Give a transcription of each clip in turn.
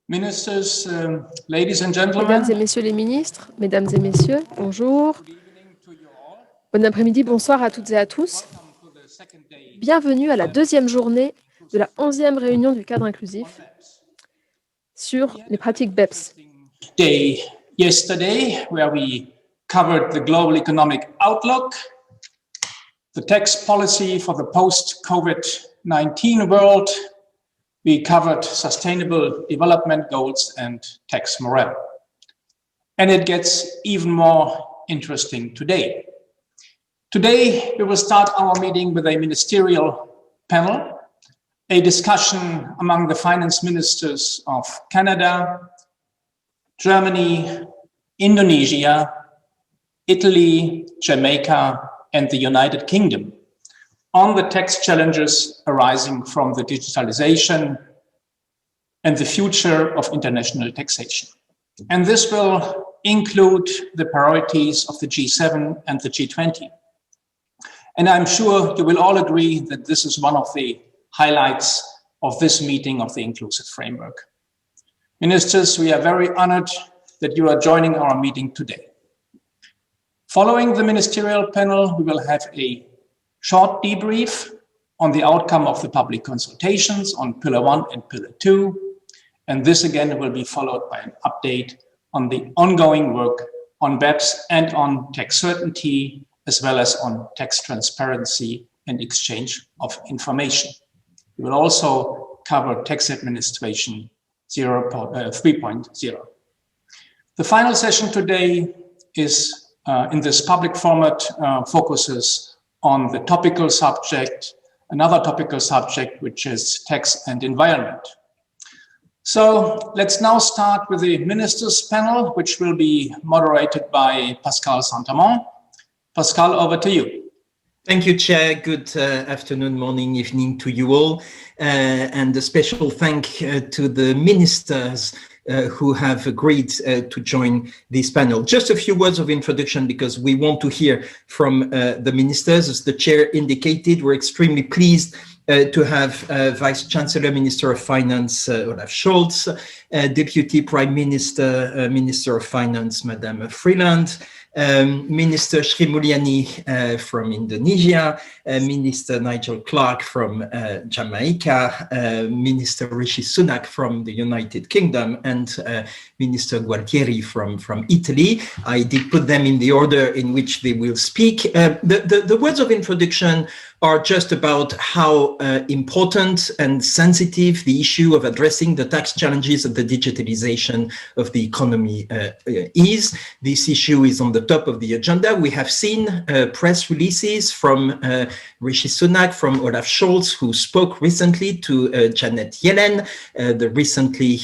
Ministers, ladies and gentlemen. Mesdames et messieurs les ministres, mesdames et messieurs, bonjour. Bon après-midi, bonsoir à toutes et à tous. Bienvenue à la deuxième journée de la 11e réunion du cadre inclusif sur les pratiques BEPS. Day yesterday, where we covered the global economic outlook, the tax policy for the post-COVID-19 world. We covered sustainable development goals and tax morale. And it gets even more interesting today. Today, we will start our meeting with a ministerial panel, a discussion among the finance ministers of Canada, Germany, Indonesia, Italy, Jamaica, and the United Kingdom on the tax challenges arising from the digitalisation and the future of international taxation. And this will include the priorities of the G7 and the G20. And I'm sure you will all agree that this is one of the highlights of this meeting of the Inclusive Framework. Ministers, we are very honored that you are joining our meeting today. Following the ministerial panel, we will have a short debrief on the outcome of the public consultations on Pillar 1 and Pillar 2. And this again will be followed by an update on the ongoing work on BEPS and on tax certainty, as well as on tax transparency and exchange of information. We will also cover tax administration 3.0. The final session today is in this public format focuses on the topical subject, another topical subject, which is tax and environment. So let's now start with the ministers panel, which will be moderated by Pascal Saint-Amand. Pascal, over to you. Thank you, Chair. Good afternoon, morning, evening to you all. And a special thank to the ministers who have agreed to join this panel. Just a few words of introduction because we want to hear from the ministers. As the Chair indicated, we're extremely pleased to have Vice Chancellor, Minister of Finance, Olaf Scholz, Deputy Prime Minister, Minister of Finance, Madame Freeland, Minister Sri Mulyani from Indonesia, Minister Nigel Clark from Jamaica, Minister Rishi Sunak from the United Kingdom, and Minister Gualtieri from Italy. I did put them in the order in which they will speak. The words of introduction are just about how important and sensitive the issue of addressing the tax challenges of the digitalization of the economy is. This issue is on the top of the agenda. We have seen press releases from Rishi Sunak, from Olaf Scholz, who spoke recently to Janet Yellen, the recently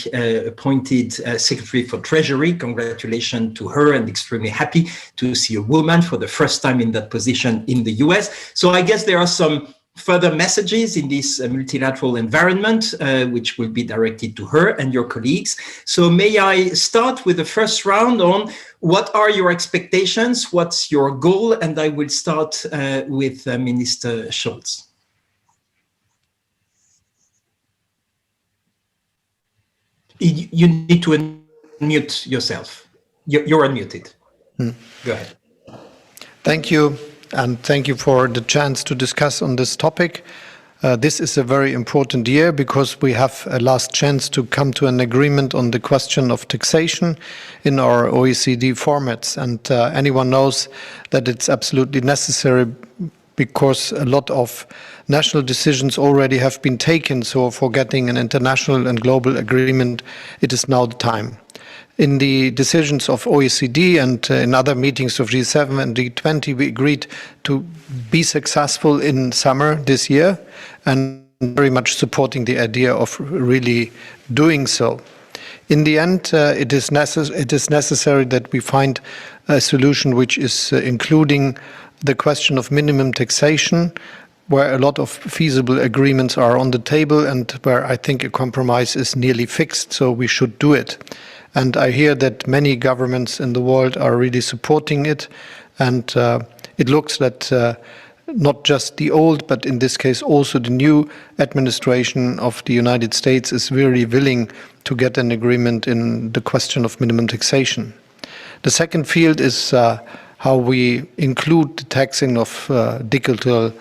appointed Secretary for Treasury. Congratulations to her, and extremely happy to see a woman for the first time in that position in the US. So I guess there are some further messages in this multilateral environment, which will be directed to her and your colleagues. So may I start with the first round on what are your expectations, what's your goal, and I will start with Minister Scholz. You need to unmute yourself. You're unmuted. Go ahead. Thank you. And thank you for the chance to discuss on this topic. This is a very important year because we have a last chance to come to an agreement on the question of taxation in our OECD formats. And anyone knows that it's absolutely necessary because a lot of national decisions already have been taken. So for getting an international and global agreement, it is now the time. In the decisions of OECD and in other meetings of G7 and G20, we agreed to be successful in summer this year and very much supporting the idea of really doing so. In the end, it is necessary that we find a solution which is including the question of minimum taxation, where a lot of feasible agreements are on the table and where I think a compromise is nearly fixed, so we should do it. And I hear that many governments in the world are really supporting it, and it looks that not just the old, but in this case also the new administration of the United States is very willing to get an agreement in the question of minimum taxation. The second field is how we include the taxing of digital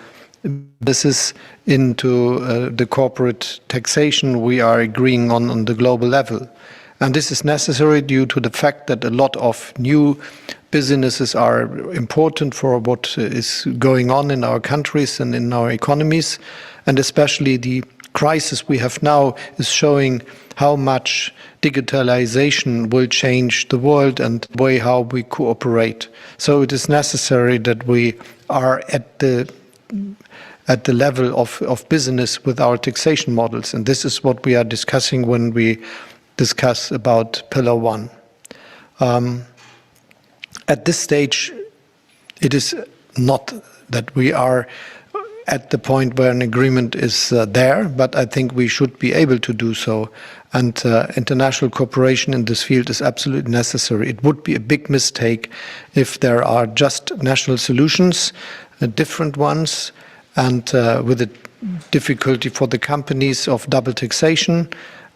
business into the corporate taxation we are agreeing on the global level. And this is necessary due to the fact that a lot of new businesses are important for what is going on in our countries and in our economies. And especially the crisis we have now is showing how much digitalisation will change the world and the way how we cooperate. So it is necessary that we are at the level of business with our taxation models. And this is what we are discussing when we discuss about Pillar 1. At this stage, it is not that we are at the point where an agreement is there, but I think we should be able to do so. And international cooperation in this field is absolutely necessary. It would be a big mistake if there are just national solutions, different ones, and with a difficulty for the companies of double taxation,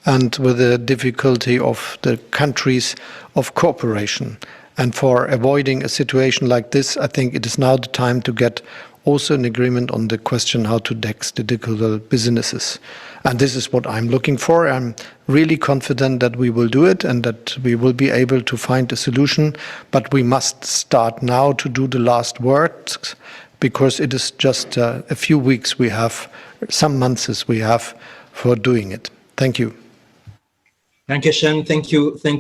and with the difficulty of the countries of cooperation. And for avoiding a situation like this, I think it is now the time to get also an agreement on the question how to tax the digital businesses. And this is what I'm looking for. I'm really confident that we will do it and that we will be able to find a solution. But we must start now to do the last work, because it is just a few weeks we have, some months we have for doing it. Thank you. Dankeschön. Thank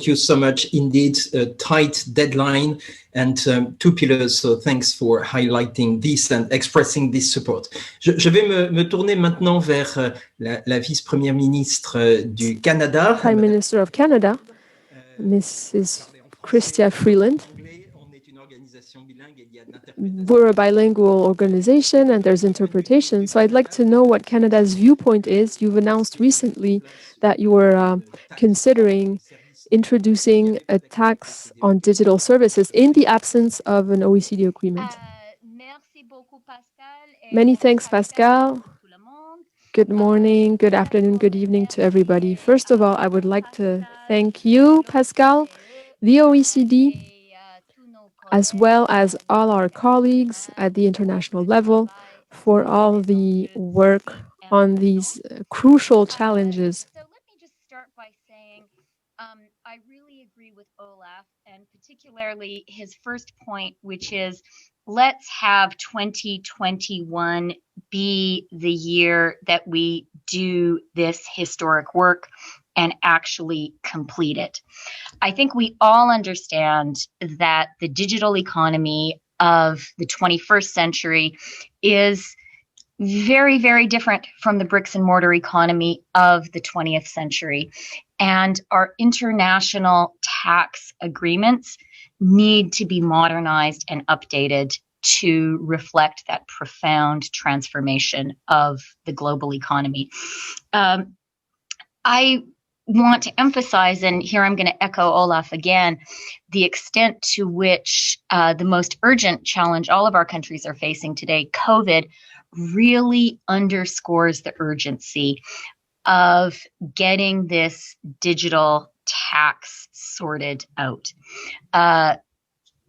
you so much. Indeed, a tight deadline and two pillars. So thanks for highlighting this and expressing this support. Je vais me tourner maintenant vers la vice-première ministre du Canada. Prime Minister of Canada, Mrs. Chrystia Freeland. We're a bilingual organization and there's interpretation. So I'd like to know what Canada's viewpoint is. You've announced recently that you were considering introducing a tax on digital services in the absence of an OECD agreement. Many thanks, Pascal. Good morning, good afternoon, good evening to everybody. First of all, I would like to thank you, Pascal, the OECD, as well as all our colleagues at the international level for all the work on these crucial challenges. So let me just start by saying I really agree with Olaf, and particularly his first point, which is let's have 2021 be the year that we do this historic work and actually complete it. I think we all understand that the digital economy of the 21st century is very, very different from the bricks and mortar economy of the 20th century. And our international tax agreements need to be modernized and updated to reflect that profound transformation of the global economy. I want to emphasize, and here I'm going to echo Olaf again, the extent to which the most urgent challenge all of our countries are facing today, COVID, really underscores the urgency of getting this digital tax sorted out.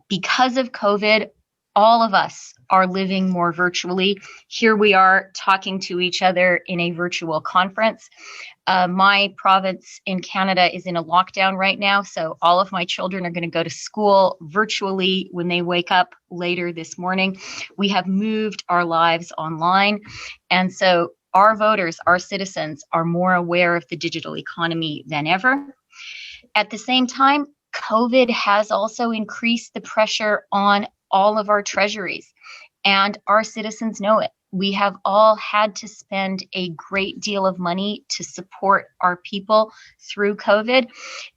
Because of COVID, all of us are living more virtually. Here we are talking to each other in a virtual conference. My province in Canada is in a lockdown right now, so all of my children are going to go to school virtually when they wake up later this morning. We have moved our lives online, and so our voters, our citizens, are more aware of the digital economy than ever. At the same time, COVID has also increased the pressure on all of our treasuries, and our citizens know it. We have all had to spend a great deal of money to support our people through COVID.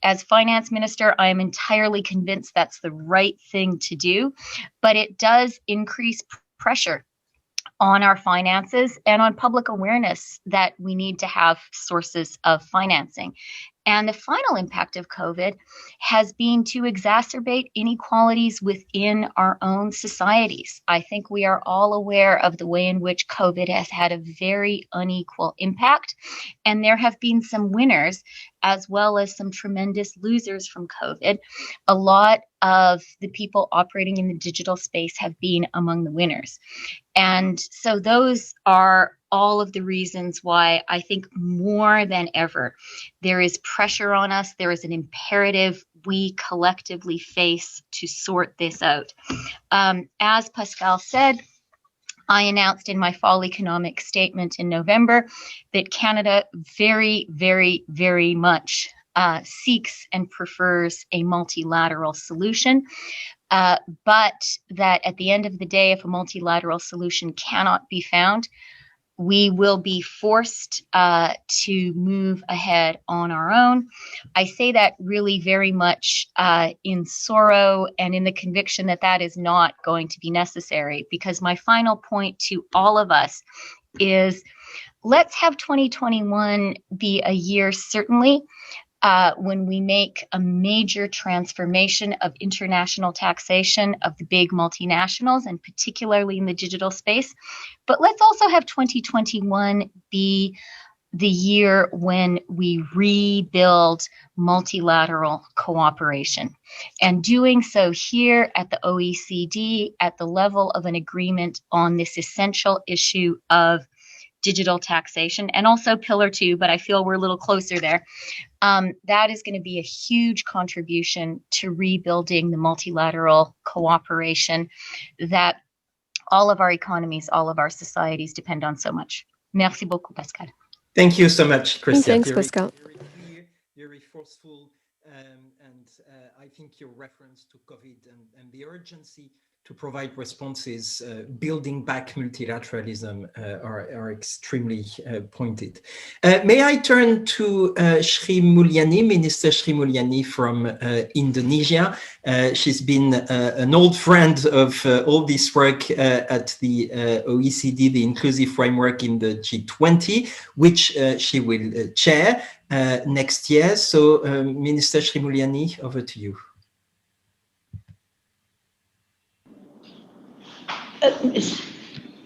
As finance minister, I am entirely convinced that's the right thing to do, but it does increase pressure on our finances and on public awareness that we need to have sources of financing. And the final impact of COVID has been to exacerbate inequalities within our own societies. I think we are all aware of the way in which COVID has had a very unequal impact, and there have been some winners as well as some tremendous losers from COVID. A lot of the people operating in the digital space have been among the winners. And so those are all of the reasons why I think more than ever there is pressure on us. There is an imperative we collectively face to sort this out. As Pascal said, I announced in my fall economic statement in November that Canada very, very, very much seeks and prefers a multilateral solution. But that at the end of the day, if a multilateral solution cannot be found, we will be forced to move ahead on our own. I say that really very much in sorrow and in the conviction that that is not going to be necessary, because my final point to all of us is let's have 2021 be a year, certainly, when we make a major transformation of international taxation of the big multinationals, and particularly in the digital space. But let's also have 2021 be the year when we rebuild multilateral cooperation. And doing so here at the OECD at the level of an agreement on this essential issue of digital taxation, and also Pillar 2, but I feel we're a little closer there. That is going to be a huge contribution to rebuilding the multilateral cooperation that all of our economies, all of our societies depend on so much. Merci beaucoup, Pascal. Thank you so much, Christian. Thanks, Pascal. Very clear, very forceful, and I think your reference to COVID and the urgency to provide responses, building back multilateralism are extremely pointed. May I turn to Sri Mulyani, Minister Sri Mulyani from Indonesia. She's been an old friend of all this work at the OECD, the Inclusive Framework in the G20, which she will chair next year. So Minister Sri Mulyani, over to you.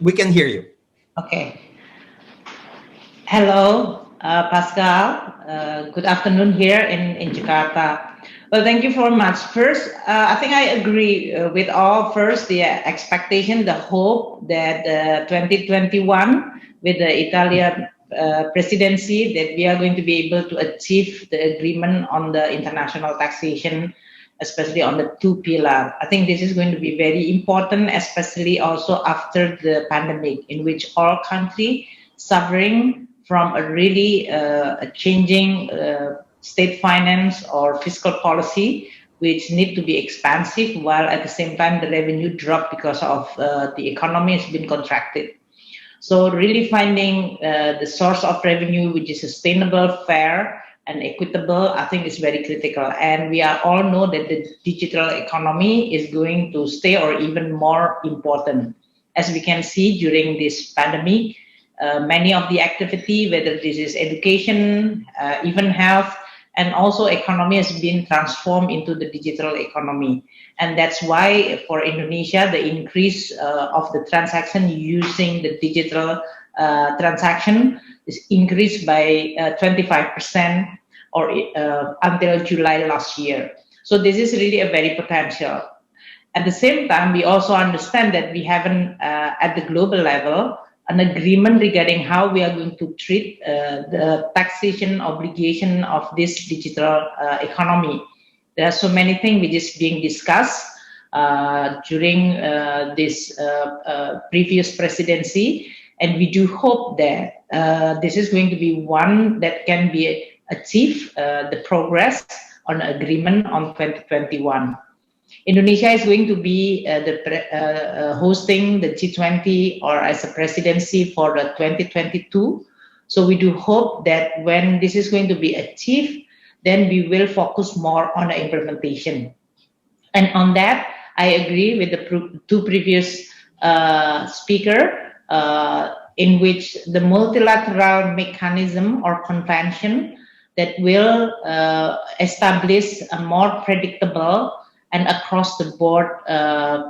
We can hear you. Okay. Hello, Pascal. Good afternoon here in Jakarta. Well, thank you very much. First, I think I agree with all. First, the expectation, the hope that 2021, with the Italian presidency, that we are going to be able to achieve the agreement on the international taxation, especially on the two pillars. I think this is going to be very important, especially also after the pandemic, in which all countries suffering from a really changing state finance or fiscal policy, which need to be expansive, while at the same time the revenue drop because of the economy has been contracted. So really finding the source of revenue which is sustainable, fair, and equitable, I think is very critical. And we all know that the digital economy is going to stay or even more important. As we can see during this pandemic, many of the activity, whether this is education, even health, and also economy has been transformed into the digital economy. And that's why for Indonesia, the increase of the transaction using the digital transaction is increased by 25% or until July last year. So this is really a very potential. At the same time, we also understand that we haven't, at the global level, an agreement regarding how we are going to treat the taxation obligation of this digital economy. There are so many things which is being discussed during this previous presidency, and we do hope that this is going to be one that can be achieved, the progress on agreement on 2021. Indonesia is going to be hosting the G20 or as a presidency for the 2022. So we do hope that when this is going to be achieved, then we will focus more on the implementation. And on that, I agree with the two previous speakers, in which the multilateral mechanism or convention that will establish a more predictable and across the board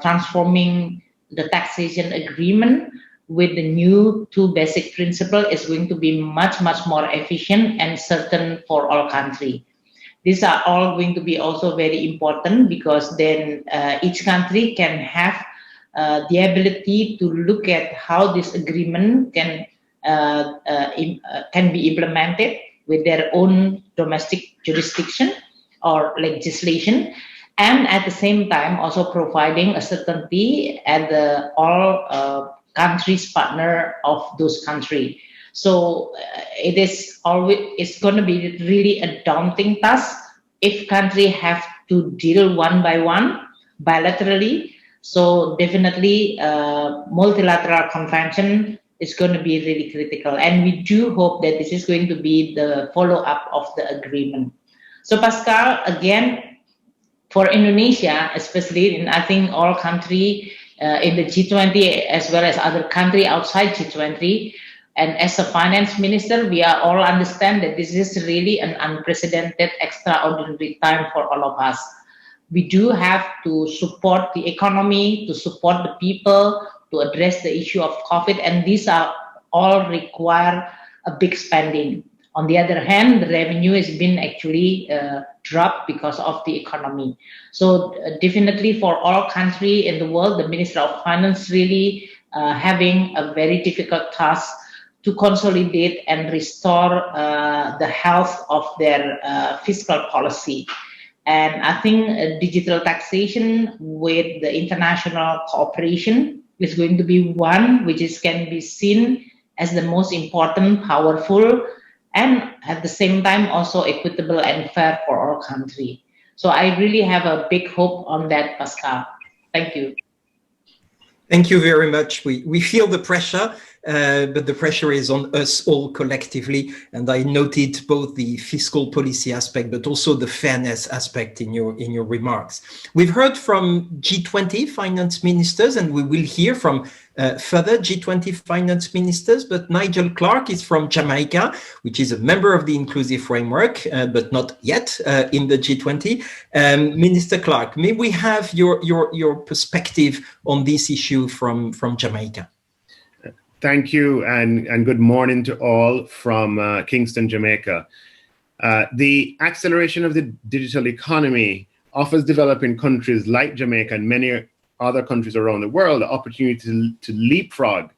transforming the taxation agreement with the new two basic principles is going to be much more efficient and certain for all countries. These are all going to be also very important because then each country can have the ability to look at how this agreement can be implemented with their own domestic jurisdiction or legislation, and at the same time also providing a certainty at the all countries partner of those countries. So it's going to be really a daunting task if countries have to deal one by one bilaterally. So definitely multilateral convention is going to be really critical, and we do hope that this is going to be the follow-up of the agreement. So Pascal, again, for Indonesia, especially, and I think all countries in the G20 as well as other countries outside G20, and as a finance minister, we are all understand that this is really an unprecedented, extraordinary time for all of us. We do have to support the economy, to support the people, to address the issue of COVID, and these are all require a big spending. On the other hand, the revenue has been actually dropped because of the economy. So definitely for all countries in the world, the Minister of Finance really having a very difficult task to consolidate and restore the health of their fiscal policy. And I think digital taxation with the international cooperation is going to be one which can be seen as the most important, powerful, and at the same time also equitable and fair for our country. So I really have a big hope on that, Pascal. Thank you. Thank you very much. We feel the pressure, but the pressure is on us all collectively. And I noted both the fiscal policy aspect, but also the fairness aspect in your remarks. We've heard from G20 finance ministers, and we will hear from further G20 finance ministers. But Nigel Clark is from Jamaica, which is a member of the Inclusive Framework, but not yet in the G20. Minister Clark, may we have your perspective on this issue from Jamaica? Thank you, and good morning to all from Kingston, Jamaica. The acceleration of the digital economy offers developing countries like Jamaica and many other countries around the world the opportunity to leapfrog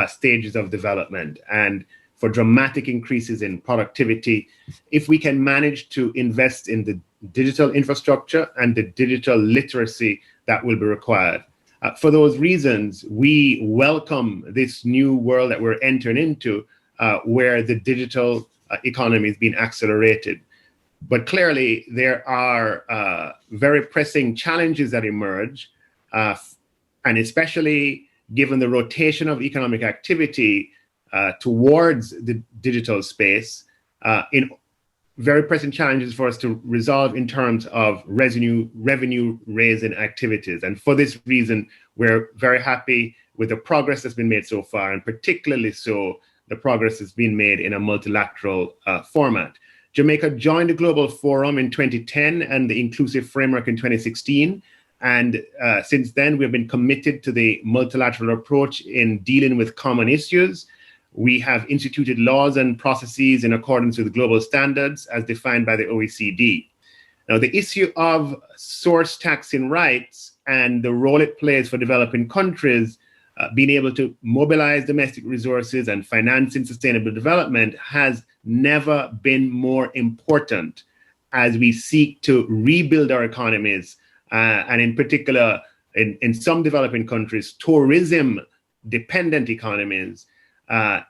stages of development and for dramatic increases in productivity if we can manage to invest in the digital infrastructure and the digital literacy that will be required. For those reasons, we welcome this new world that we're entering into where the digital economy is being accelerated. But clearly, there are very pressing challenges that emerge, and especially given the rotation of economic activity towards the digital space, in very pressing challenges for us to resolve in terms of revenue raising activities. And for this reason, we're very happy with the progress that's been made so far, and particularly so the progress that's been made in a multilateral format. Jamaica joined the Global Forum in 2010 and the Inclusive Framework in 2016. And since then, we've been committed to the multilateral approach in dealing with common issues. We have instituted laws and processes in accordance with global standards as defined by the OECD. Now, the issue of source taxing rights and the role it plays for developing countries being able to mobilize domestic resources and financing sustainable development has never been more important as we seek to rebuild our economies, and in particular, in some developing countries, tourism-dependent economies,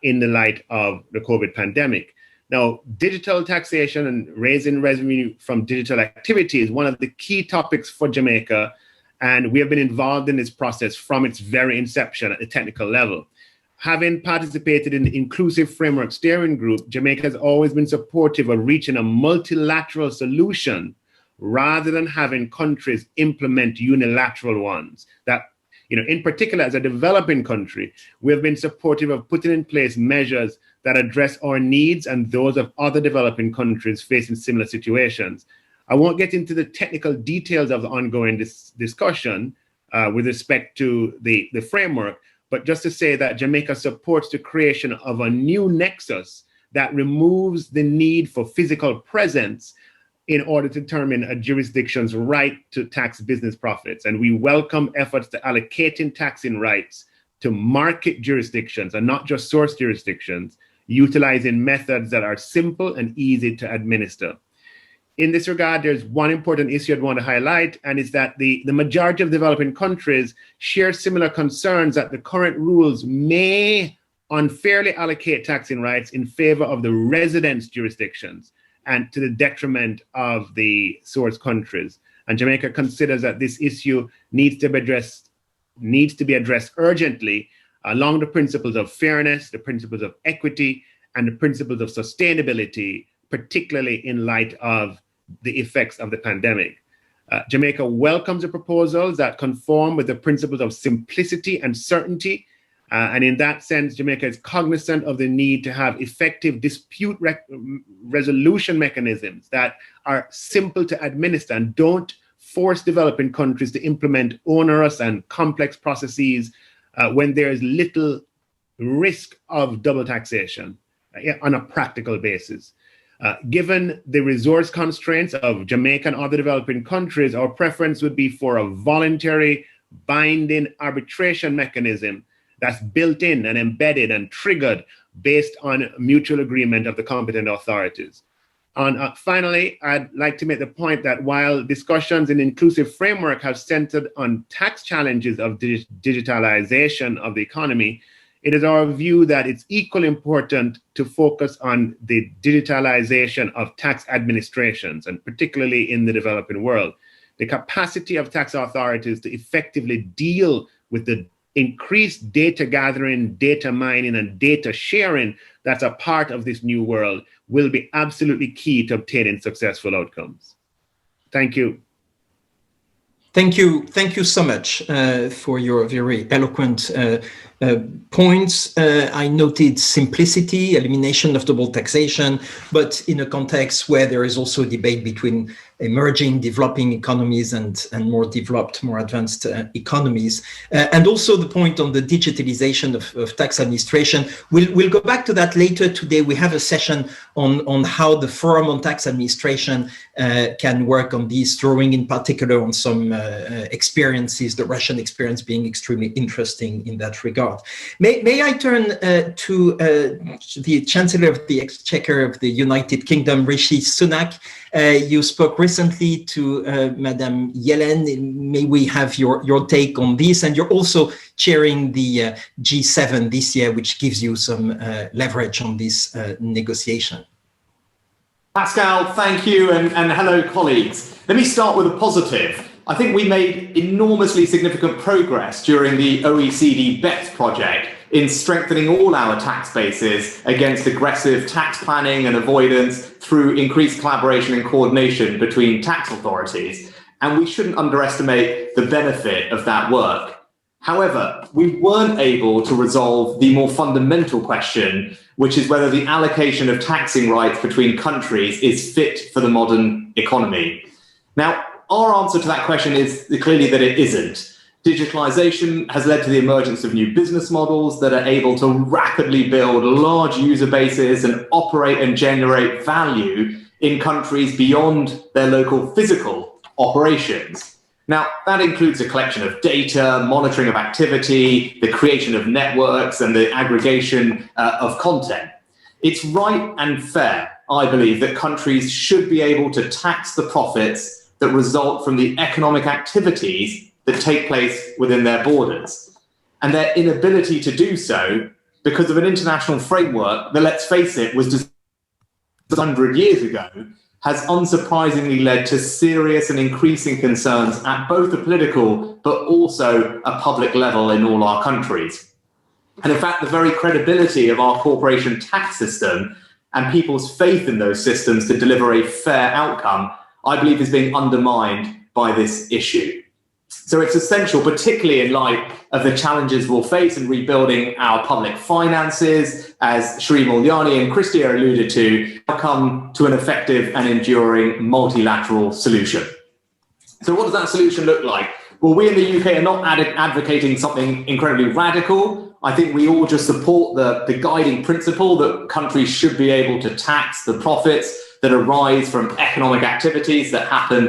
in the light of the COVID pandemic. Now, digital taxation and raising revenue from digital activity is one of the key topics for Jamaica, and we have been involved in this process from its very inception at the technical level. Having participated in the Inclusive Framework Steering Group, Jamaica has always been supportive of reaching a multilateral solution rather than having countries implement unilateral ones. That, in particular, as a developing country, we have been supportive of putting in place measures that address our needs and those of other developing countries facing similar situations. I won't get into the technical details of the ongoing discussion with respect to the framework, but just to say that Jamaica supports the creation of a new nexus that removes the need for physical presence in order to determine a jurisdiction's right to tax business profits. And we welcome efforts to allocating taxing rights to market jurisdictions and not just source jurisdictions, utilizing methods that are simple and easy to administer. In this regard, there's one important issue I'd want to highlight, and it's that the majority of developing countries share similar concerns that the current rules may unfairly allocate taxing rights in favor of the residence jurisdictions and to the detriment of the source countries. And Jamaica considers that this issue needs to be addressed urgently along the principles of fairness, the principles of equity, and the principles of sustainability, particularly in light of the effects of the pandemic. Jamaica welcomes the proposals that conform with the principles of simplicity and certainty. And in that sense, Jamaica is cognizant of the need to have effective dispute resolution mechanisms that are simple to administer and don't force developing countries to implement onerous and complex processes when there is little risk of double taxation on a practical basis. Given the resource constraints of Jamaica and other developing countries, our preference would be for a voluntary binding arbitration mechanism that's built in and embedded and triggered based on mutual agreement of the competent authorities. And finally, I'd like to make the point that while discussions in inclusive framework have centered on tax challenges of digitalisation of the economy, it is our view that it's equally important to focus on the digitalisation of tax administrations, and particularly in the developing world. The capacity of tax authorities to effectively deal with the increased data gathering, data mining, and data sharing that's a part of this new world will be absolutely key to obtaining successful outcomes. Thank you. Thank you so much for your very eloquent points. I noted simplicity, elimination of double taxation, but in a context where there is also a debate between emerging, developing economies and more developed, more advanced economies. And also the point on the digitalization of tax administration. We'll go back to that later today. We have a session on how the Forum on Tax Administration can work on these, drawing in particular on some experiences, the Russian experience being extremely interesting in that regard. May I turn to the Chancellor of the Exchequer of the United Kingdom, Rishi Sunak. You spoke recently to Madame Yellen. May we have your take on this? And you're also chairing the G7 this year, which gives you some leverage on this negotiation. Pascal, thank you, and hello, colleagues. Let me start with a positive. I think we made enormously significant progress during the OECD BEPS project in strengthening all our tax bases against aggressive tax planning and avoidance through increased collaboration and coordination between tax authorities. And we shouldn't underestimate the benefit of that work. However, we weren't able to resolve the more fundamental question, which is whether the allocation of taxing rights between countries is fit for the modern economy. Now, our answer to that question is clearly that it isn't. Digitalisation has led to the emergence of new business models that are able to rapidly build large user bases and operate and generate value in countries beyond their local physical operations. Now, that includes a collection of data, monitoring of activity, the creation of networks, and the aggregation of content. It's right and fair, I believe, that countries should be able to tax the profits that result from the economic activities that take place within their borders. And their inability to do so because of an international framework that, let's face it, was designed 100 years ago, has unsurprisingly led to serious and increasing concerns at both a political but also a public level in all our countries. And in fact, the very credibility of our corporation tax system and people's faith in those systems to deliver a fair outcome, I believe, is being undermined by this issue. So it's essential, particularly in light of the challenges we'll face in rebuilding our public finances, as Shri Mulyani and Christia alluded to, come to an effective and enduring multilateral solution. So what does that solution look like? Well, we in the UK are not advocating something incredibly radical. I think we all just support the guiding principle that countries should be able to tax the profits that arise from economic activities that happen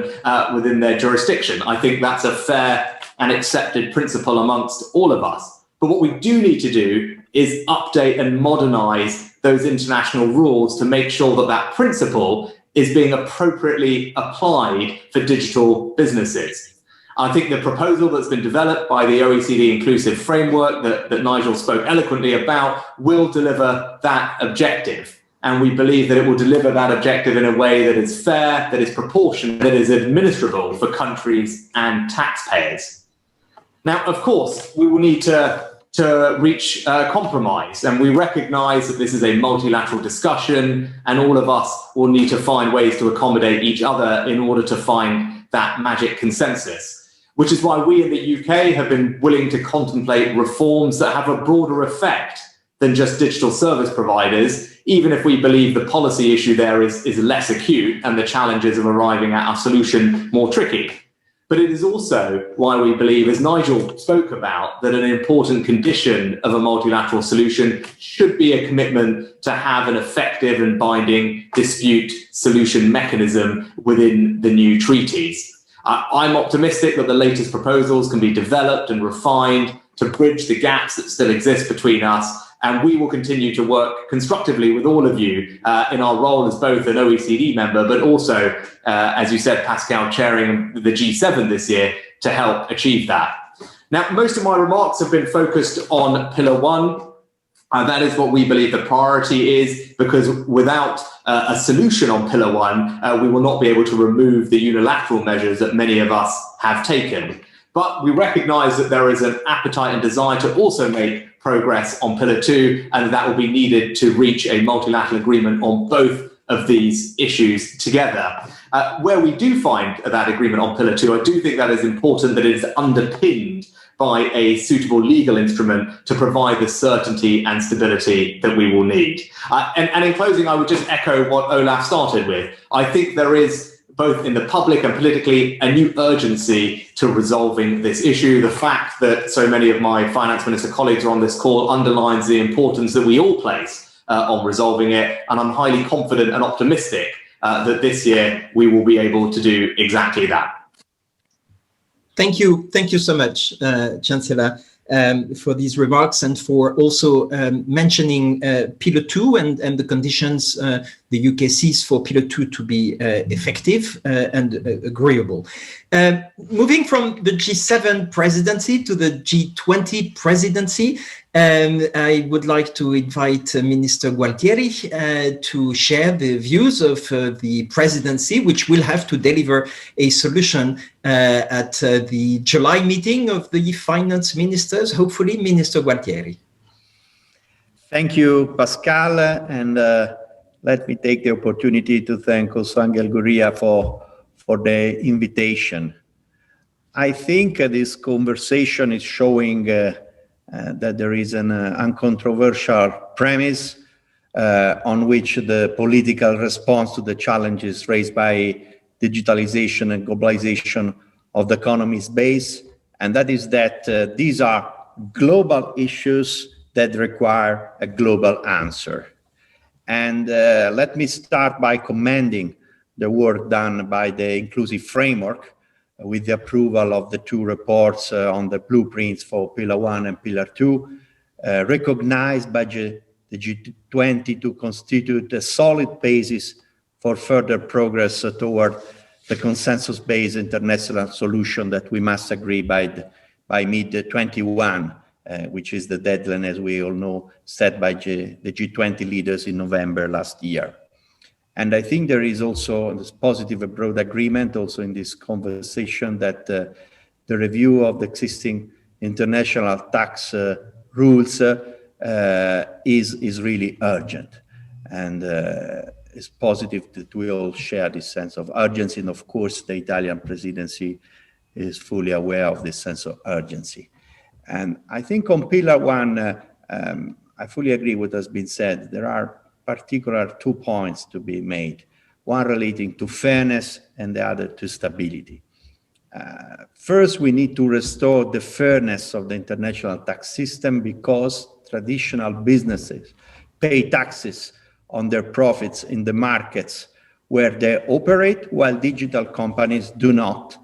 within their jurisdiction. I think that's a fair and accepted principle amongst all of us. But what we do need to do is update and modernize those international rules to make sure that that principle is being appropriately applied for digital businesses. I think the proposal that's been developed by the OECD Inclusive Framework that Nigel spoke eloquently about will deliver that objective. And we believe that it will deliver that objective in a way that is fair, that is proportionate, that is administrable for countries and taxpayers. Now, of course, we will need to reach compromise, and we recognize that this is a multilateral discussion, and all of us will need to find ways to accommodate each other in order to find that magic consensus. Which is why we in the UK have been willing to contemplate reforms that have a broader effect than just digital service providers, even if we believe the policy issue there is less acute and the challenges of arriving at a solution more tricky. But it is also why we believe, as Nigel spoke about, that an important condition of a multilateral solution should be a commitment to have an effective and binding dispute solution mechanism within the new treaties. I'm optimistic that the latest proposals can be developed and refined to bridge the gaps that still exist between us, and we will continue to work constructively with all of you in our role as both an OECD member, but also, as you said, Pascal, chairing the G7 this year to help achieve that. Now, most of my remarks have been focused on Pillar 1. That is what we believe the priority is, because without a solution on Pillar 1, we will not be able to remove the unilateral measures that many of us have taken. But we recognize that there is an appetite and desire to also make progress on Pillar 2, and that will be needed to reach a multilateral agreement on both of these issues together. Where we do find that agreement on Pillar 2, I do think that is important that it is underpinned by a suitable legal instrument to provide the certainty and stability that we will need. And in closing, I would just echo what Olaf started with. I think there is, both in the public and politically, a new urgency to resolving this issue. The fact that so many of my finance minister colleagues are on this call underlines the importance that we all place on resolving it. And I'm highly confident and optimistic that this year we will be able to do exactly that. Thank you so much, Chancellor, for these remarks and for also mentioning Pillar 2 and the conditions the UK sees for Pillar 2 to be effective and agreeable. Moving from the G7 presidency to the G20 presidency, I would like to invite Minister Gualtieri to share the views of the presidency, which will have to deliver a solution at the July meeting of the finance ministers, hopefully. Minister Gualtieri. Thank you, Pascal, and let me take the opportunity to thank also Angel Gurria for the invitation. I think this conversation is showing that there is an uncontroversial premise on which the political response to the challenges raised by digitalization and globalization of the economy is based, and that is that these are global issues that require a global answer. And let me start by commending the work done by the Inclusive Framework with the approval of the two reports on the blueprints for Pillar 1 and Pillar 2, recognized by the G20 to constitute a solid basis for further progress toward the consensus-based international solution that we must agree by mid-21, which is the deadline, as we all know, set by the G20 leaders in November last year. And I think there is also this positive and broad agreement also in this conversation that the review of the existing international tax rules is really urgent. And it's positive that we all share this sense of urgency. And of course, the Italian presidency is fully aware of this sense of urgency. And I think on pillar one, I fully agree with what has been said. There are particular 2 points to be made, one relating to fairness and the other to stability. First, we need to restore the fairness of the international tax system because traditional businesses pay taxes on their profits in the markets where they operate, while digital companies do not,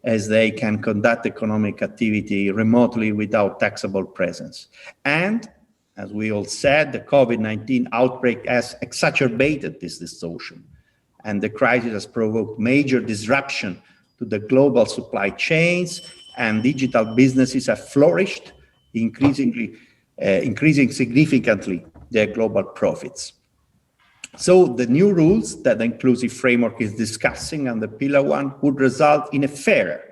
as they can conduct economic activity remotely without taxable presence. And, as we all said, the COVID-19 outbreak has exacerbated this distortion, and the crisis has provoked major disruption to the global supply chains, and digital businesses have flourished, increasing significantly their global profits. So the new rules that the inclusive framework is discussing under Pillar 1 would result in a fairer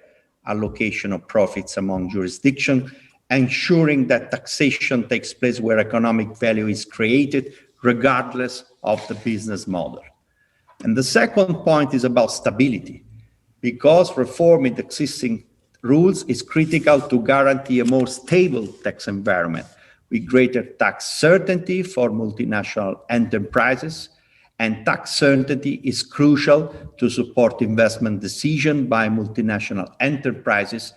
allocation of profits among jurisdictions, ensuring that taxation takes place where economic value is created, regardless of the business model. And the second point is about stability, because reforming the existing rules is critical to guarantee a more stable tax environment with greater tax certainty for multinational enterprises, and tax certainty is crucial to support investment decisions by multinational enterprises,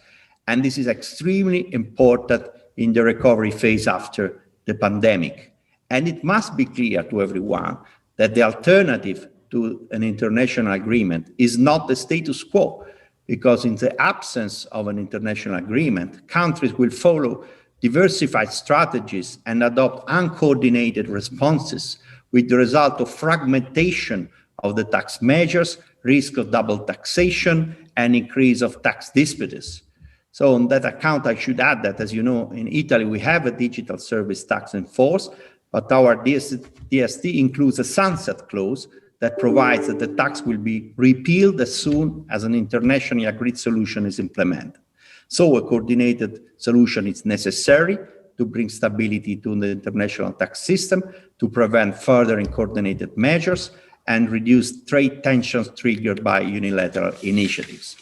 and this is extremely important in the recovery phase after the pandemic. And it must be clear to everyone that the alternative to an international agreement is not the status quo, because in the absence of an international agreement, countries will follow diversified strategies and adopt uncoordinated responses, with the result of fragmentation of the tax measures, risk of double taxation, and increase of tax disputes. So on that account, I should add that, as you know, in Italy, we have a digital service tax in force, but our DST includes a sunset clause that provides that the tax will be repealed as soon as an internationally agreed solution is implemented. So a coordinated solution is necessary to bring stability to the international tax system, to prevent further uncoordinated measures, and reduce trade tensions triggered by unilateral initiatives.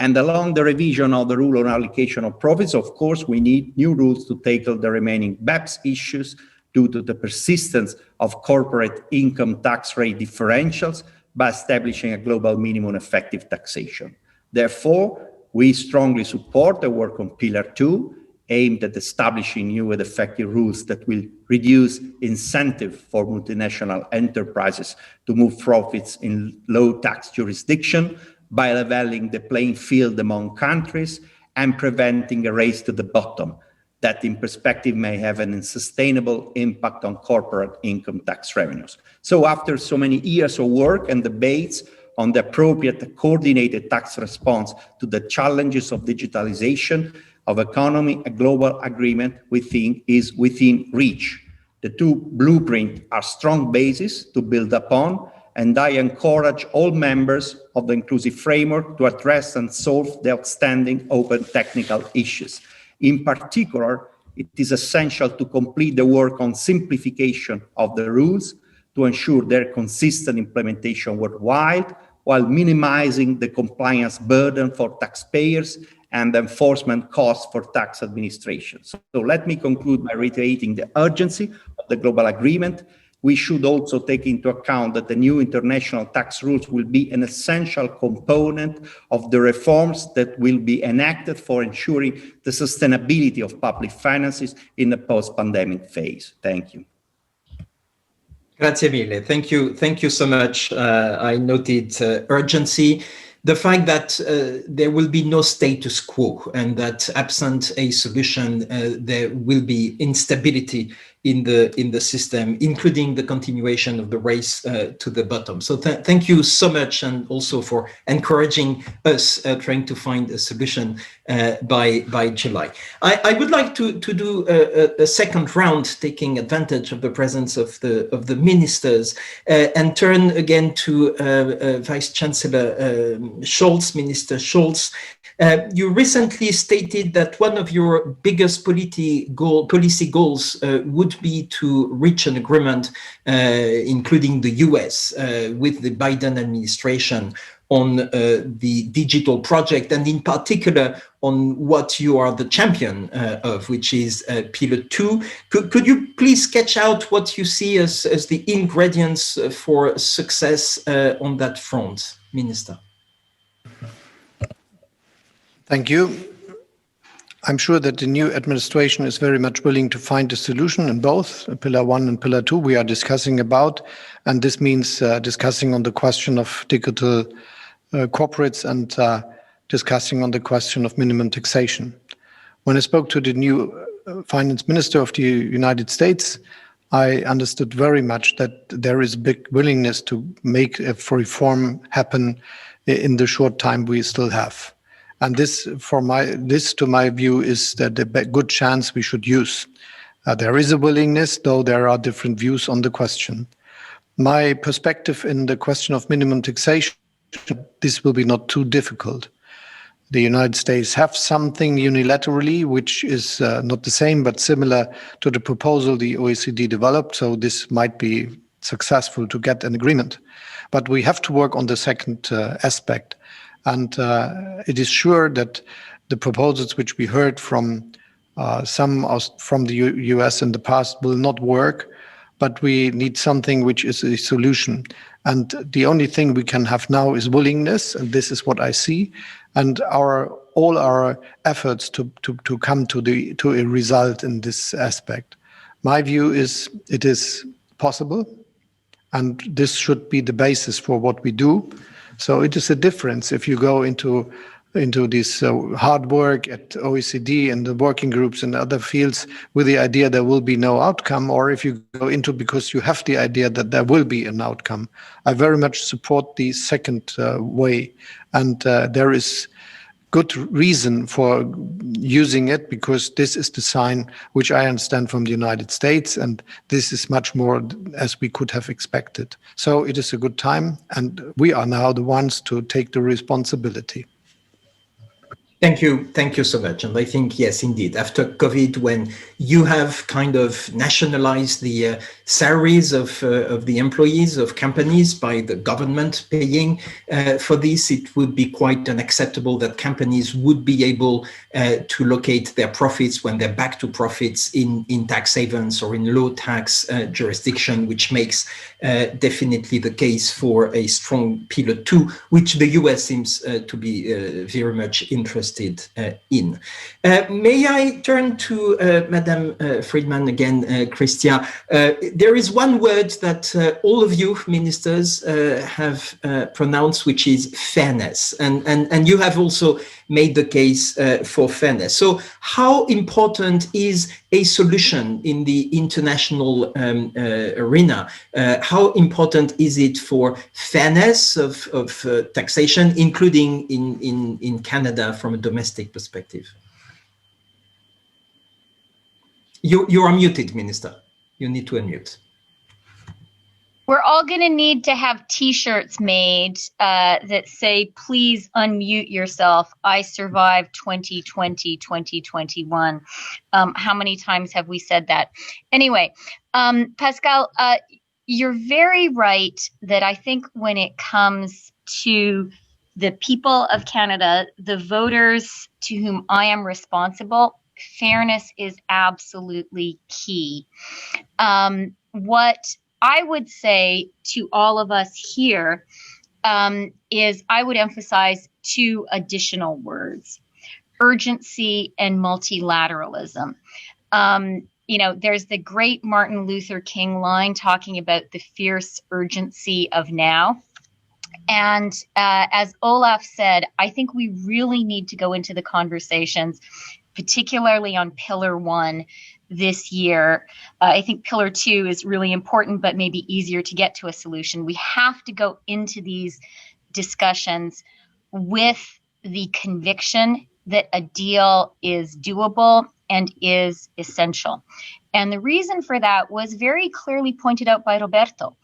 And along the revision of the rule on allocation of profits, of course, we need new rules to tackle the remaining BEPS issues due to the persistence of corporate income tax rate differentials by establishing a global minimum effective taxation. Therefore, we strongly support the work on Pillar 2, aimed at establishing new and effective rules that will reduce incentive for multinational enterprises to move profits in low tax jurisdiction by leveling the playing field among countries and preventing a race to the bottom that in perspective may have an unsustainable impact on corporate income tax revenues. So after so many years of work and debates on the appropriate coordinated tax response to the challenges of digitalization of economy, a global agreement, we think, is within reach. The two blueprints are strong bases to build upon, and I encourage all members of the inclusive framework to address and solve the outstanding open technical issues. In particular, it is essential to complete the work on simplification of the rules to ensure their consistent implementation worldwide, while minimizing the compliance burden for taxpayers and the enforcement costs for tax administration. So let me conclude by reiterating the urgency of the global agreement. We should also take into account that the new international tax rules will be an essential component of the reforms that will be enacted for ensuring the sustainability of public finances in the post-pandemic phase. Thank you. Grazie mille. Thank you so much. I noted urgency. The fact that there will be no status quo and that absent a solution, there will be instability in the system, including the continuation of the race to the bottom. So thank you so much, and also for encouraging us trying to find a solution by July. I would like to do a second round, taking advantage of the presence of the ministers, and turn again to Vice Chancellor Scholz, Minister Scholz. You recently stated that one of your biggest policy goals would be to reach an agreement, including the US, with the Biden administration on the digital project, and in particular on what you are the champion of, which is Pillar 2. Could you please sketch out what you see as the ingredients for success on that front, Minister? Thank you. I'm sure that the new administration is very much willing to find a solution in both Pillar 1 and Pillar 2 we are discussing about. And this means discussing on the question of digital corporates and discussing on the question of minimum taxation. When I spoke to the new finance minister of the United States, I understood very much that there is a big willingness to make a reform happen in the short time we still have. And this, to my view, is the good chance we should use. There is a willingness, though there are different views on the question. My perspective in the question of minimum taxation, this will be not too difficult. The United States have something unilaterally, which is not the same, but similar to the proposal the OECD developed. So this might be successful to get an agreement. But we have to work on the second aspect. And it is sure that the proposals which we heard from some from the US in the past will not work, but we need something which is a solution. And the only thing we can have now is willingness, and this is what I see, and all our efforts to come to a result in this aspect. My view is it is possible, and this should be the basis for what we do. So it is a difference if you go into this hard work at OECD and the working groups and other fields with the idea there will be no outcome, or if you go into because you have the idea that there will be an outcome. I very much support the second way, and there is good reason for using it, because this is the sign which I understand from the United States, and this is much more as we could have expected. So it is a good time, and we are now the ones to take the responsibility. Thank you so much. And I think, yes, indeed, after COVID, when you have kind of nationalized the salaries of the employees of companies by the government paying for this, it would be quite unacceptable that companies would be able to locate their profits when they're back to profits in tax havens or in low tax jurisdiction, which makes definitely the case for a strong Pillar 2, which the US seems to be very much interested in. May I turn to Madame Friedman again, Christia? There is one word that all of you ministers have pronounced, which is fairness, and you have also made the case for fairness. So how important is a solution in the international arena? How important is it for fairness of taxation, including in Canada from a domestic perspective? You are muted, Minister. You need to unmute. We're all going to need to have T-shirts made that say, please unmute yourself. I survived 2020, 2021. How many times have we said that? Anyway, Pascal, you're very right that I think when it comes to the people of Canada, the voters to whom I am responsible, fairness is absolutely key. What I would say to all of us here is I would emphasize two additional words: urgency and multilateralism. You know, there's the great Martin Luther King line talking about the fierce urgency of now. And as Olaf said, I think we really need to go into the conversations, particularly on Pillar 1 this year. I think Pillar 2 is really important, but maybe easier to get to a solution. We have to go into these discussions with the conviction that a deal is doable and is essential. And the reason for that was very clearly pointed out by Roberto.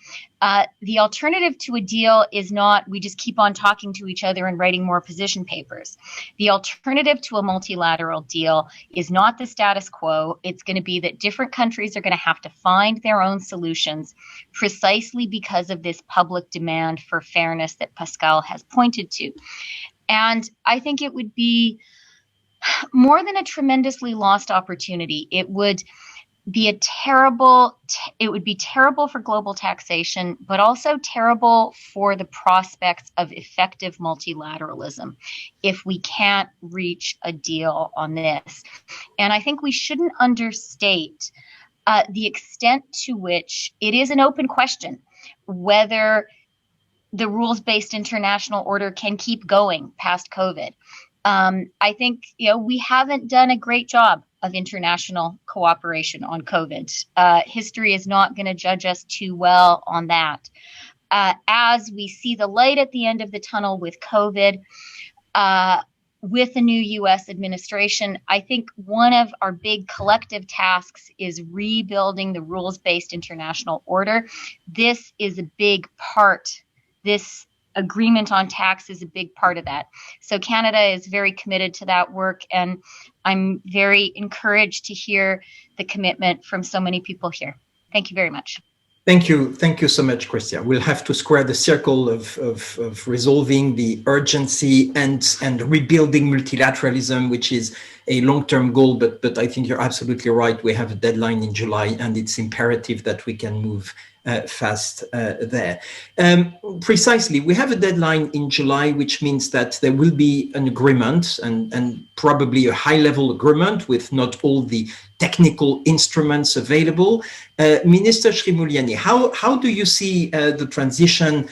The alternative to a deal is not we just keep on talking to each other and writing more position papers. The alternative to a multilateral deal is not the status quo. It's going to be that different countries are going to have to find their own solutions precisely because of this public demand for fairness that Pascal has pointed to. And I think it would be more than a tremendously lost opportunity. It would be terrible for global taxation, but also terrible for the prospects of effective multilateralism if we can't reach a deal on this. And I think we shouldn't understate the extent to which it is an open question whether the rules-based international order can keep going past COVID. I think we haven't done a great job of international cooperation on COVID. History is not going to judge us too well on that. As we see the light at the end of the tunnel with COVID, with the new U.S. administration, I think one of our big collective tasks is rebuilding the rules-based international order. This is a big part. This agreement on tax is a big part of that. So Canada is very committed to that work, and I'm very encouraged to hear the commitment from so many people here. Thank you very much. Thank you so much, Christia. We'll have to square the circle of resolving the urgency and rebuilding multilateralism, which is a long-term goal, but I think you're absolutely right. We have a deadline in July, and it's imperative that we can move fast there. Precisely, we have a deadline in July, which means that there will be an agreement and probably a high-level agreement with not all the technical instruments available. Minister Srimulyani, how do you see the transition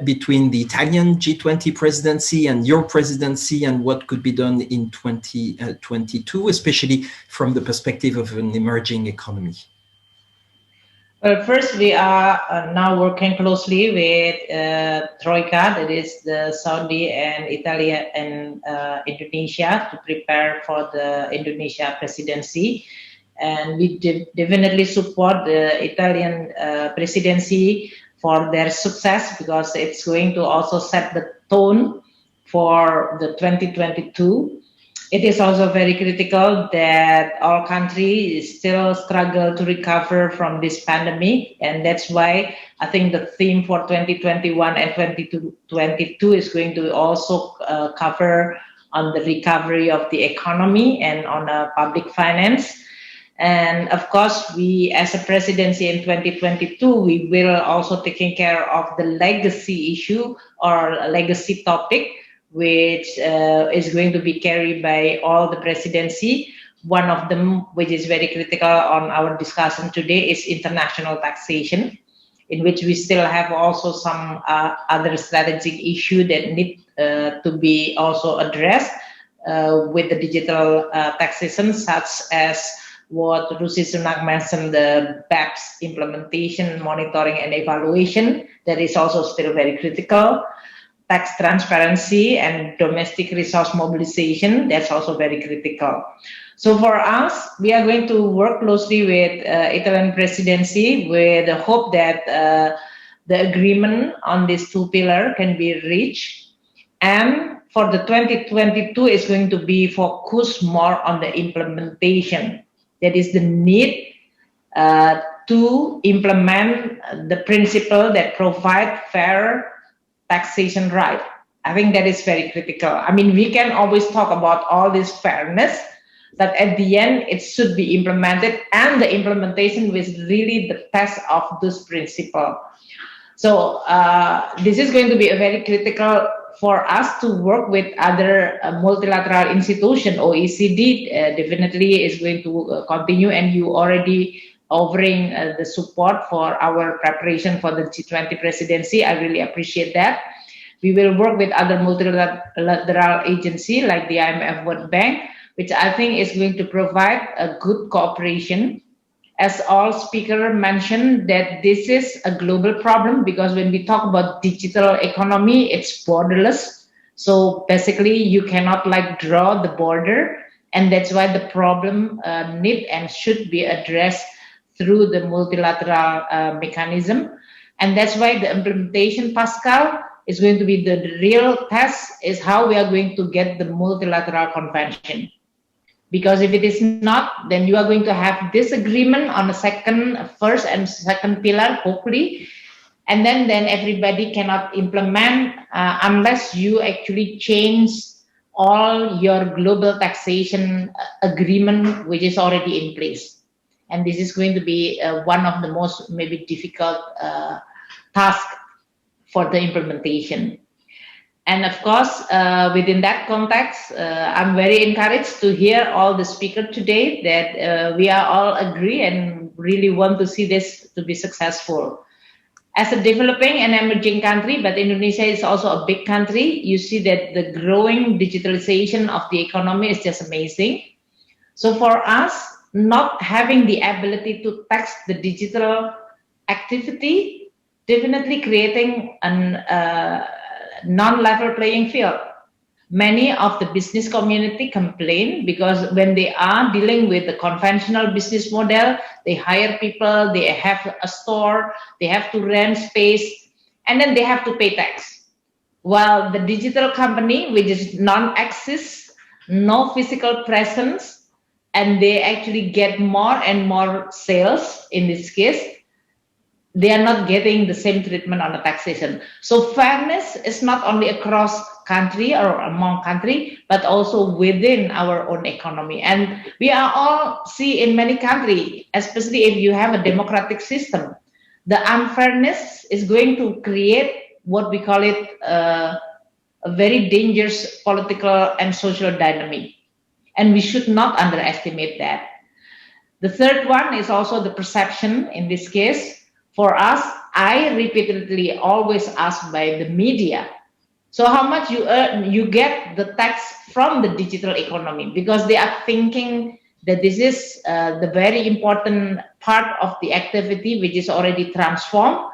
between the Italian G20 presidency and your presidency, and what could be done in 2022, especially from the perspective of an emerging economy? Well, first, we are now working closely with Troika, that is the Saudi and Italy and Indonesia, to prepare for the Indonesia presidency. And we definitely support the Italian presidency for their success, because it's going to also set the tone for the 2022. It is also very critical that our country still struggle to recover from this pandemic, and that's why I think the theme for 2021 and 2022 is going to also cover on the recovery of the economy and on public finance. And of course, we as a presidency in 2022, we will also taking care of the legacy issue or legacy topic, which is going to be carried by all the presidency. One of them, which is very critical on our discussion today, is international taxation, in which we still have also some other strategic issue that need to be also addressed with the digital taxation, such as what Rishi Sunak mentioned, the BEPS implementation, monitoring and evaluation. That is also still very critical. Tax transparency and domestic resource mobilization, that's also very critical. So for us, we are going to work closely with Italian presidency with the hope that the agreement on these two pillars can be reached. And for the 2022 is going to be focused more on the implementation. That is the need to implement the principle that provide fair taxation right. I think that is very critical. I mean, we can always talk about all this fairness, but at the end, it should be implemented, and the implementation was really the test of this principle. So this is going to be a very critical for us to work with other multilateral institutions. OECD definitely is going to continue, and you already offering the support for our preparation for the G20 presidency. I really appreciate that. We will work with other multilateral agencies like the IMF, World Bank, which I think is going to provide a good cooperation. As all speakers mentioned, that this is a global problem, because when we talk about digital economy, it's borderless. So basically, you cannot draw the border. And that's why the problem need and should be addressed through the multilateral mechanism. And that's why the implementation, Pascal, is going to be the real test, is how we are going to get the multilateral convention. Because if it is not, then you are going to have disagreement on the first and second pillar, hopefully. And then everybody cannot implement unless you actually change all your global taxation agreement, which is already in place. And this is going to be one of the most maybe difficult tasks for the implementation. And of course, within that context, I'm very encouraged to hear all the speakers today that we are all agree and really want to see this to be successful. As a developing and emerging country, but Indonesia is also a big country, you see that the growing digitalization of the economy is just amazing. So for us, not having the ability to tax the digital activity, definitely creating a non-level playing field. Many of the business community complain because when they are dealing with the conventional business model, they hire people, they have a store, they have to rent space, and then they have to pay tax. While the digital company, which is non-access, no physical presence, and they actually get more and more sales in this case, they are not getting the same treatment on the taxation. So fairness is not only across country or among country, but also within our own economy. And we are all see in many countries, especially if you have a democratic system, the unfairness is going to create what we call it a very dangerous political and social dynamic. And we should not underestimate that. The third one is also the perception in this case. For us, I repeatedly always asked by the media, so how much you earn, you get the tax from the digital economy, because they are thinking that this is the very important part of the activity which is already transformed.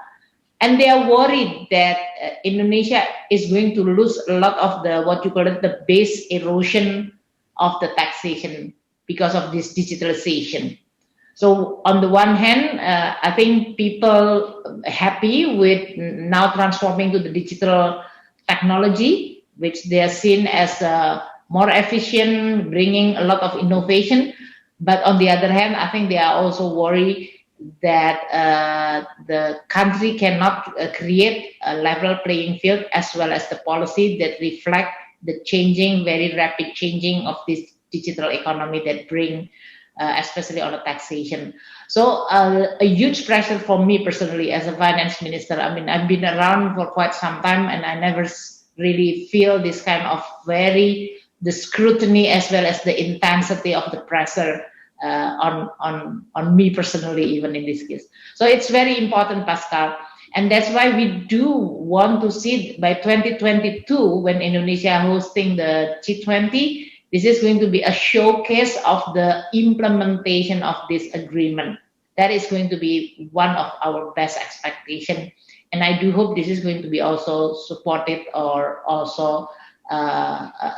And they are worried that Indonesia is going to lose a lot of the, what you call it, the base erosion of the taxation because of this digitalization. So on the one hand, I think people happy with now transforming to the digital technology, which they are seen as more efficient, bringing a lot of innovation. But on the other hand, I think they are also worried that the country cannot create a level playing field as well as the policy that reflect the changing, very rapid changing of this digital economy that bring especially on the taxation. So a huge pressure for me personally as a finance minister. I mean, I've been around for quite some time and I never really feel this kind of the scrutiny as well as the intensity of the pressure on me personally, even in this case. So it's very important, Pascal. And that's why we do want to see by 2022, when Indonesia hosting the G20, this is going to be a showcase of the implementation of this agreement. That is going to be one of our best expectations. And I do hope this is going to be also supported or also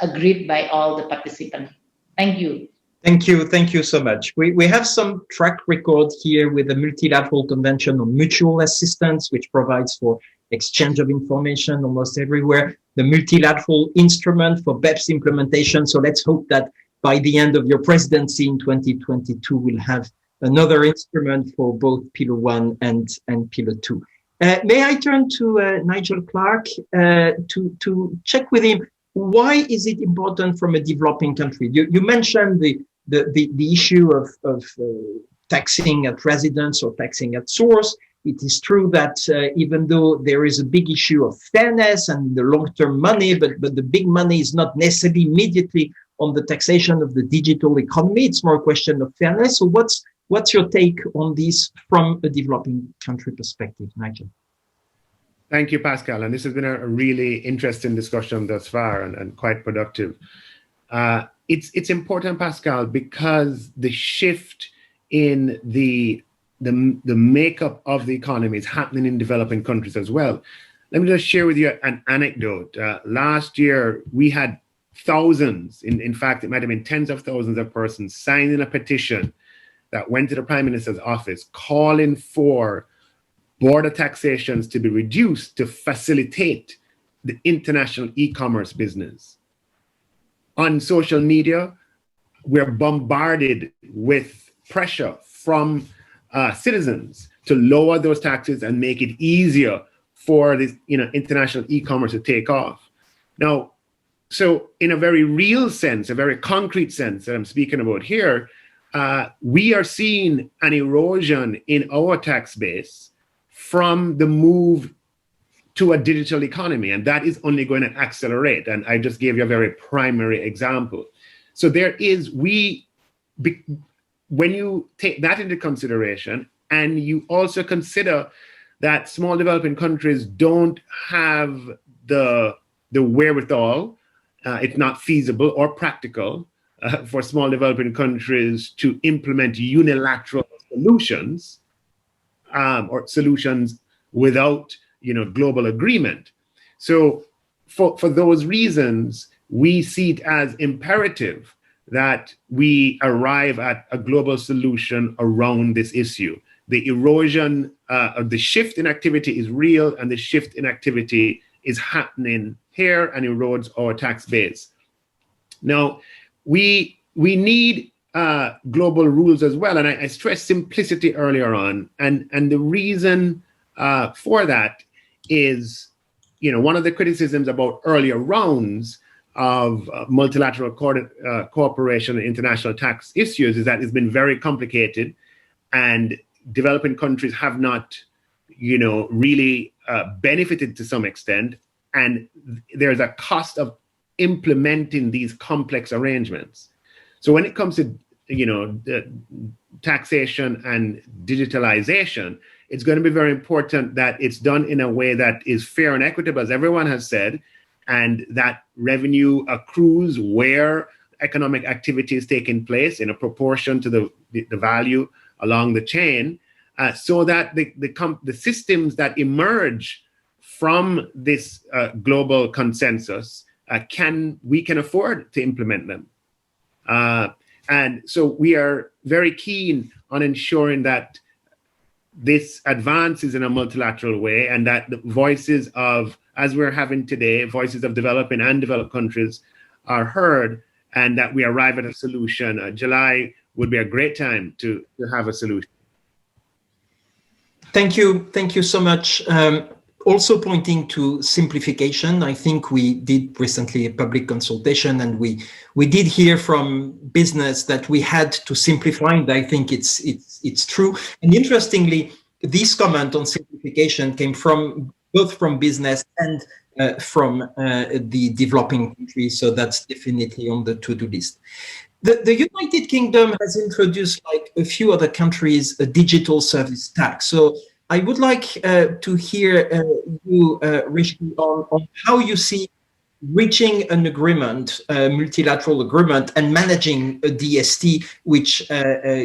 agreed by all the participants. Thank you. Thank you. Thank you so much. We have some track record here with the Multilateral Convention on Mutual Assistance, which provides for exchange of information almost everywhere. The multilateral instrument for BEPS implementation. So let's hope that by the end of your presidency in 2022, we'll have another instrument for both Pillar 1 and Pillar 2. May I turn to Nigel Clark to check with him, why is it important from a developing country? You mentioned the issue of taxing at residence or taxing at source. It is true that even though there is a big issue of fairness and the long-term money, but the big money is not necessarily immediately on the taxation of the digital economy. It's more a question of fairness. So what's your take on this from a developing country perspective, Nigel? Thank you, Pascal. And this has been a really interesting discussion thus far and quite productive. It's important, Pascal, because the shift in the makeup of the economy is happening in developing countries as well. Let me just share with you an anecdote. Last year, we had thousands, in fact, it might have been tens of thousands of persons signing a petition that went to the Prime Minister's office calling for border taxations to be reduced to facilitate the international e-commerce business. On social media, we're bombarded with pressure from citizens to lower those taxes and make it easier for this, international e-commerce to take off. Now, so in a very real sense, a very concrete sense that I'm speaking about here, we are seeing an erosion in our tax base from the move to a digital economy, and that is only going to accelerate. And I just gave you a very primary example. So when you take that into consideration, and you also consider that small developing countries don't have the wherewithal, it's not feasible or practical for small developing countries to implement unilateral solutions or solutions without global agreement. So for those reasons, we see it as imperative that we arrive at a global solution around this issue. The erosion of the shift in activity is real, and the shift in activity is happening here and erodes our tax base. Now, we need global rules as well, and I stressed simplicity earlier on, and the reason for that is, one of the criticisms about earlier rounds of multilateral cooperation and international tax issues is that it's been very complicated, and developing countries have not, really benefited to some extent, and there's a cost of implementing these complex arrangements. So when it comes to, the taxation and digitalization, it's going to be very important that it's done in a way that is fair and equitable, as everyone has said, and that revenue accrues where economic activity is taking place in a proportion to the value along the chain, so that the systems that emerge from this global consensus we can afford to implement them. And so we are very keen on ensuring that this advances in a multilateral way, and that the voices of, as we're having today, voices of developing and developed countries are heard, and that we arrive at a solution. July would be a great time to have a solution. Thank you so much. Also pointing to simplification, I think we did recently a public consultation, and we did hear from business that we had to simplify, and I think it's true. And interestingly, this comment on simplification came both from business and from the developing countries, so that's definitely on the to-do list. The United Kingdom has introduced, like a few other countries, a digital service tax. So I would like to hear you, Rishi, on how you see reaching an agreement, a multilateral agreement, and managing a DST, which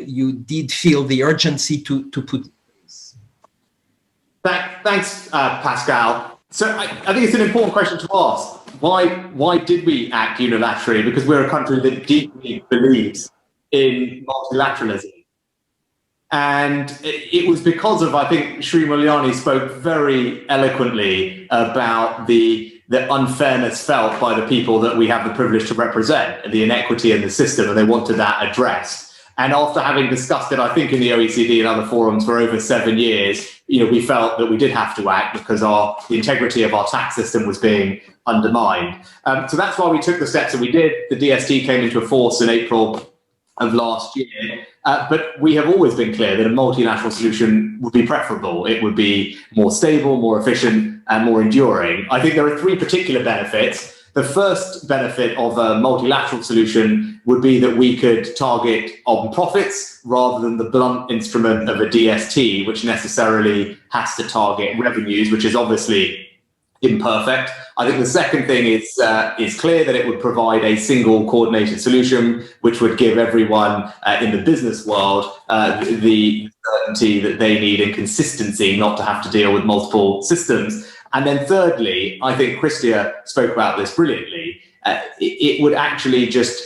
you did feel the urgency to put in place. Thanks, Pascal. So I think it's an important question to ask. Why did we act unilaterally? Because we're a country that deeply believes in multilateralism. And it was because of, I think, Sri Mulyani spoke very eloquently about the unfairness felt by the people that we have the privilege to represent, the inequity in the system, and they wanted that addressed. And after having discussed it, I think, in the OECD and other forums for over 7 years, we felt that we did have to act because the integrity of our tax system was being undermined. So that's why we took the steps that we did. The DST came into force in April of last year, but we have always been clear that a multilateral solution would be preferable. It would be more stable, more efficient, and more enduring. I think there are 3 particular benefits. The first benefit of a multilateral solution would be that we could target on profits rather than the blunt instrument of a DST, which necessarily has to target revenues, which is obviously imperfect. I think the second thing is clear that it would provide a single coordinated solution, which would give everyone in the business world the certainty that they need and consistency, not to have to deal with multiple systems. And then thirdly, I think Christia spoke about this brilliantly, it would actually just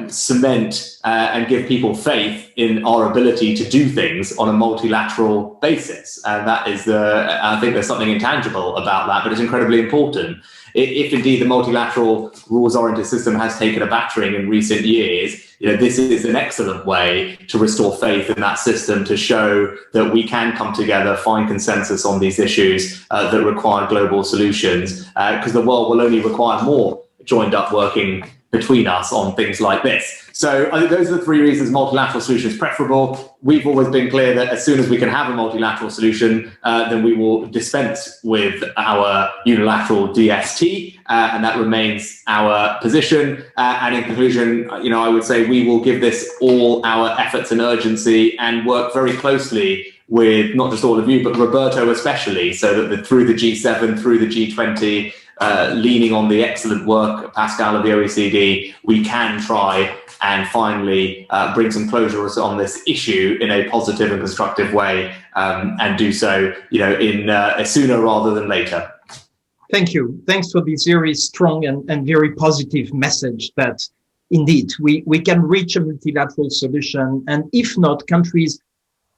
cement and give people faith in our ability to do things on a multilateral basis. And that is I think there's something intangible about that, but it's incredibly important. If indeed the multilateral rules-oriented system has taken a battering in recent years, this is an excellent way to restore faith in that system, to show that we can come together, find consensus on these issues that require global solutions, because the world will only require more joined up working between us on things like this. So I think those are the three reasons multilateral solution is preferable. We've always been clear that as soon as we can have a multilateral solution, then we will dispense with our unilateral DST, and that remains our position. And in conclusion, I would say we will give this all our efforts and urgency and work very closely with not just all of you, but Roberto especially, so that through the G7, through the G20, leaning on the excellent work, Pascal, of the OECD, we can try and finally bring some closure on this issue in a positive and constructive way, and do so, in sooner rather than later. Thank you. Thanks for this very strong and very positive message that indeed we can reach a multilateral solution, and if not, countries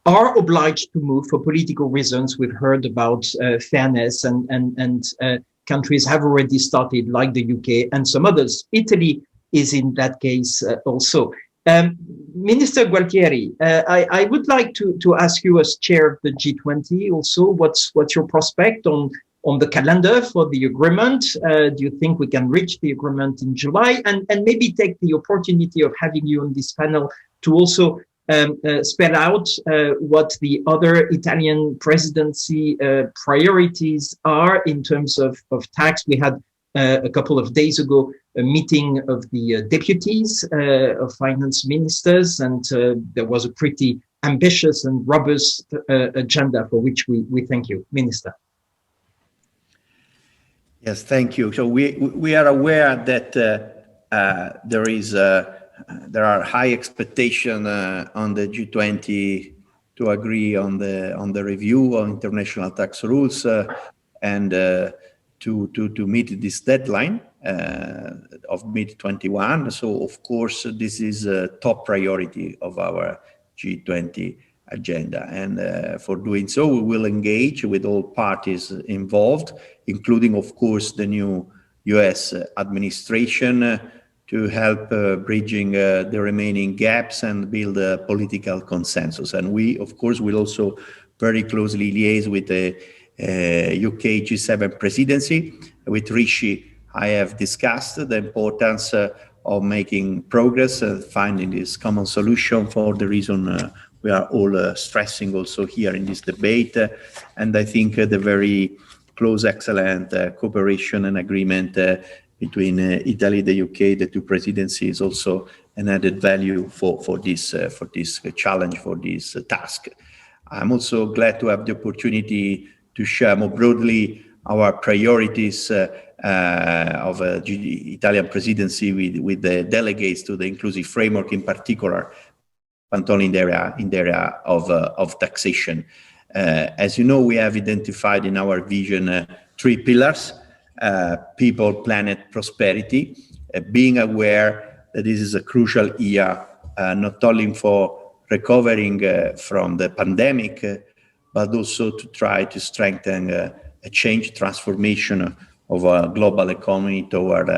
are obliged to move for political reasons. We've heard about fairness, and countries have already started, like the UK and some others. Italy is in that case also. Minister Gualtieri, I would like to ask you, as chair of the G20 also, what's your prospect on the calendar for the agreement? Do you think we can reach the agreement in July? And maybe take the opportunity of having you on this panel to also spell out what the other Italian presidency priorities are in terms of tax. We had a couple of days ago a meeting of the deputies of finance ministers, and there was a pretty ambitious and robust agenda, for which we thank you, Minister. Yes, thank you. So we are aware that there are high expectations on the G20 to agree on the review of international tax rules and to meet this deadline of mid-21. So of course this is a top priority of our G20 agenda, and for doing so we will engage with all parties involved, including of course the new US administration, to help bridging the remaining gaps and build a political consensus. And we, of course, will also very closely liaise with the UK G7 presidency. With Rishi, I have discussed the importance of making progress and finding this common solution for the reason we are all stressing also here in this debate. And I think the very close, excellent cooperation and agreement between Italy, the UK, the two presidencies, also an added value for this challenge, for this task. I'm also glad to have the opportunity to share more broadly our priorities of Italian presidency with the delegates to the inclusive framework, in particular, not only in the area of taxation. As you know, we have identified in our vision 3 pillars: people, planet, prosperity, being aware that this is a crucial year, not only for recovering from the pandemic, but also to try to strengthen a change, transformation of a global economy toward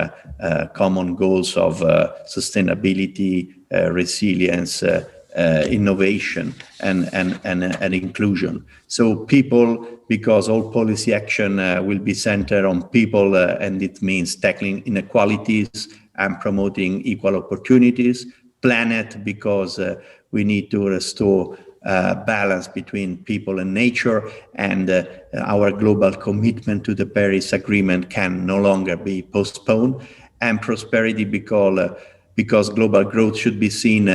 common goals of sustainability, resilience, innovation, and inclusion. So people, because all policy action will be centered on people, and it means tackling inequalities and promoting equal opportunities. Planet, because we need to restore balance between people and nature, and our global commitment to the Paris Agreement can no longer be postponed. And prosperity, because global growth should be seen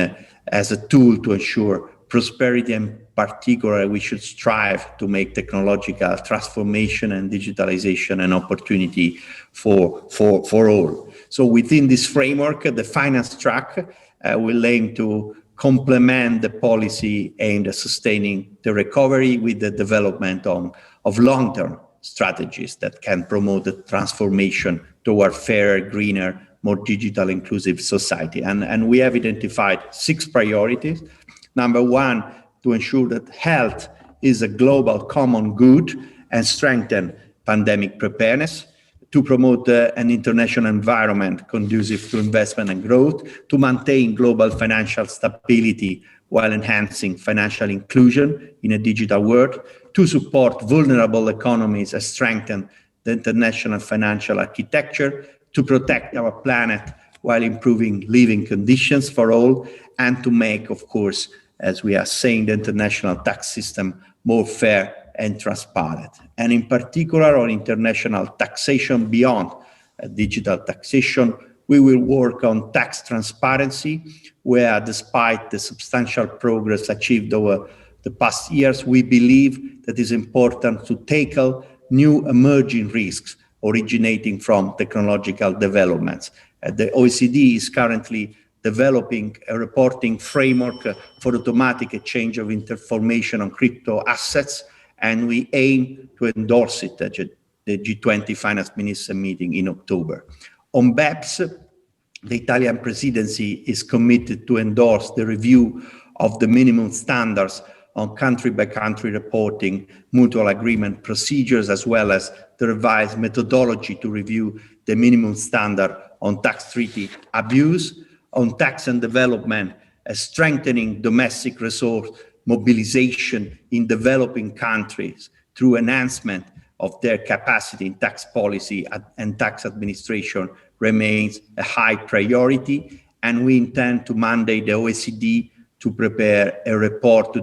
as a tool to ensure prosperity, and particularly we should strive to make technological transformation and digitalisation an opportunity for all. So within this framework, the finance track will aim to complement the policy aimed at sustaining the recovery with the development of long-term strategies that can promote the transformation toward fairer, greener, more digital inclusive society. And we have identified 6 priorities. Number 1, to ensure that health is a global common good and strengthen pandemic preparedness, to promote an international environment conducive to investment and growth, to maintain global financial stability while enhancing financial inclusion in a digital world, to support vulnerable economies and strengthen the international financial architecture, to protect our planet while improving living conditions for all, and to make, of course, as we are saying, the international tax system more fair and transparent. And in particular, on international taxation beyond digital taxation, we will work on tax transparency, where despite the substantial progress achieved over the past years, we believe that it's important to tackle new emerging risks originating from technological developments. The OECD is currently developing a reporting framework for automatic exchange of information on crypto assets, and we aim to endorse it at the G20 Finance Minister meeting in October. On BEPS, the Italian presidency is committed to endorse the review of the minimum standards on country-by-country reporting, mutual agreement procedures, as well as the revised methodology to review the minimum standard on tax treaty abuse. On tax and development, strengthening domestic resource mobilization in developing countries through enhancement of their capacity in tax policy and tax administration remains a high priority, and we intend to mandate the OECD to prepare a report to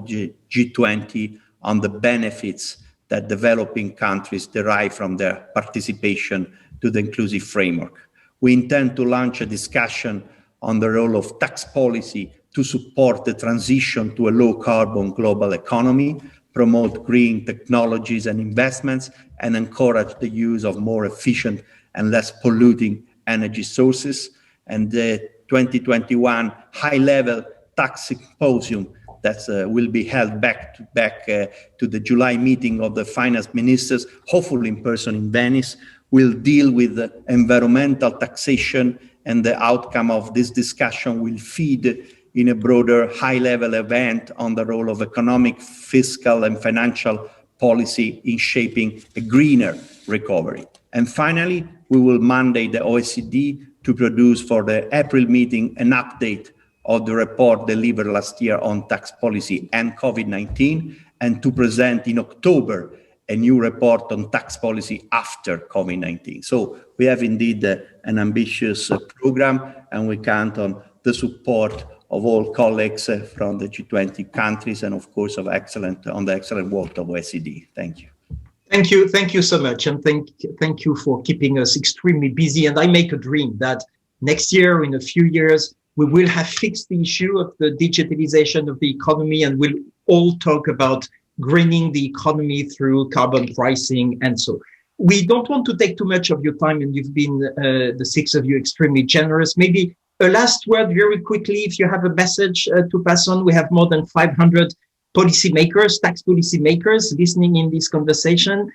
G20 on the benefits that developing countries derive from their participation to the inclusive framework. We intend to launch a discussion on the role of tax policy to support the transition to a low-carbon global economy, promote green technologies and investments, and encourage the use of more efficient and less polluting energy sources. And the 2021 high-level tax symposium that will be held back to the July meeting of the finance ministers, hopefully in person in Venice, will deal with environmental taxation, and the outcome of this discussion will feed in a broader high-level event on the role of economic, fiscal, and financial policy in shaping a greener recovery. And finally, we will mandate the OECD to produce for the April meeting an update of the report delivered last year on tax policy and COVID-19, and to present in October a new report on tax policy after COVID-19. So we have indeed an ambitious program, and we count on the support of all colleagues from the G20 countries, and of course on the excellent work of OECD. Thank you. Thank you so much, and thank you for keeping us extremely busy. And I make a dream that next year, in a few years, we will have fixed the issue of the digitalization of the economy, and we'll all talk about greening the economy through carbon pricing. And so we don't want to take too much of your time, and you've been, the 6 of you, extremely generous. Maybe a last word very quickly, if you have a message to pass on. We have more than 500 policymakers, tax policymakers listening in this conversation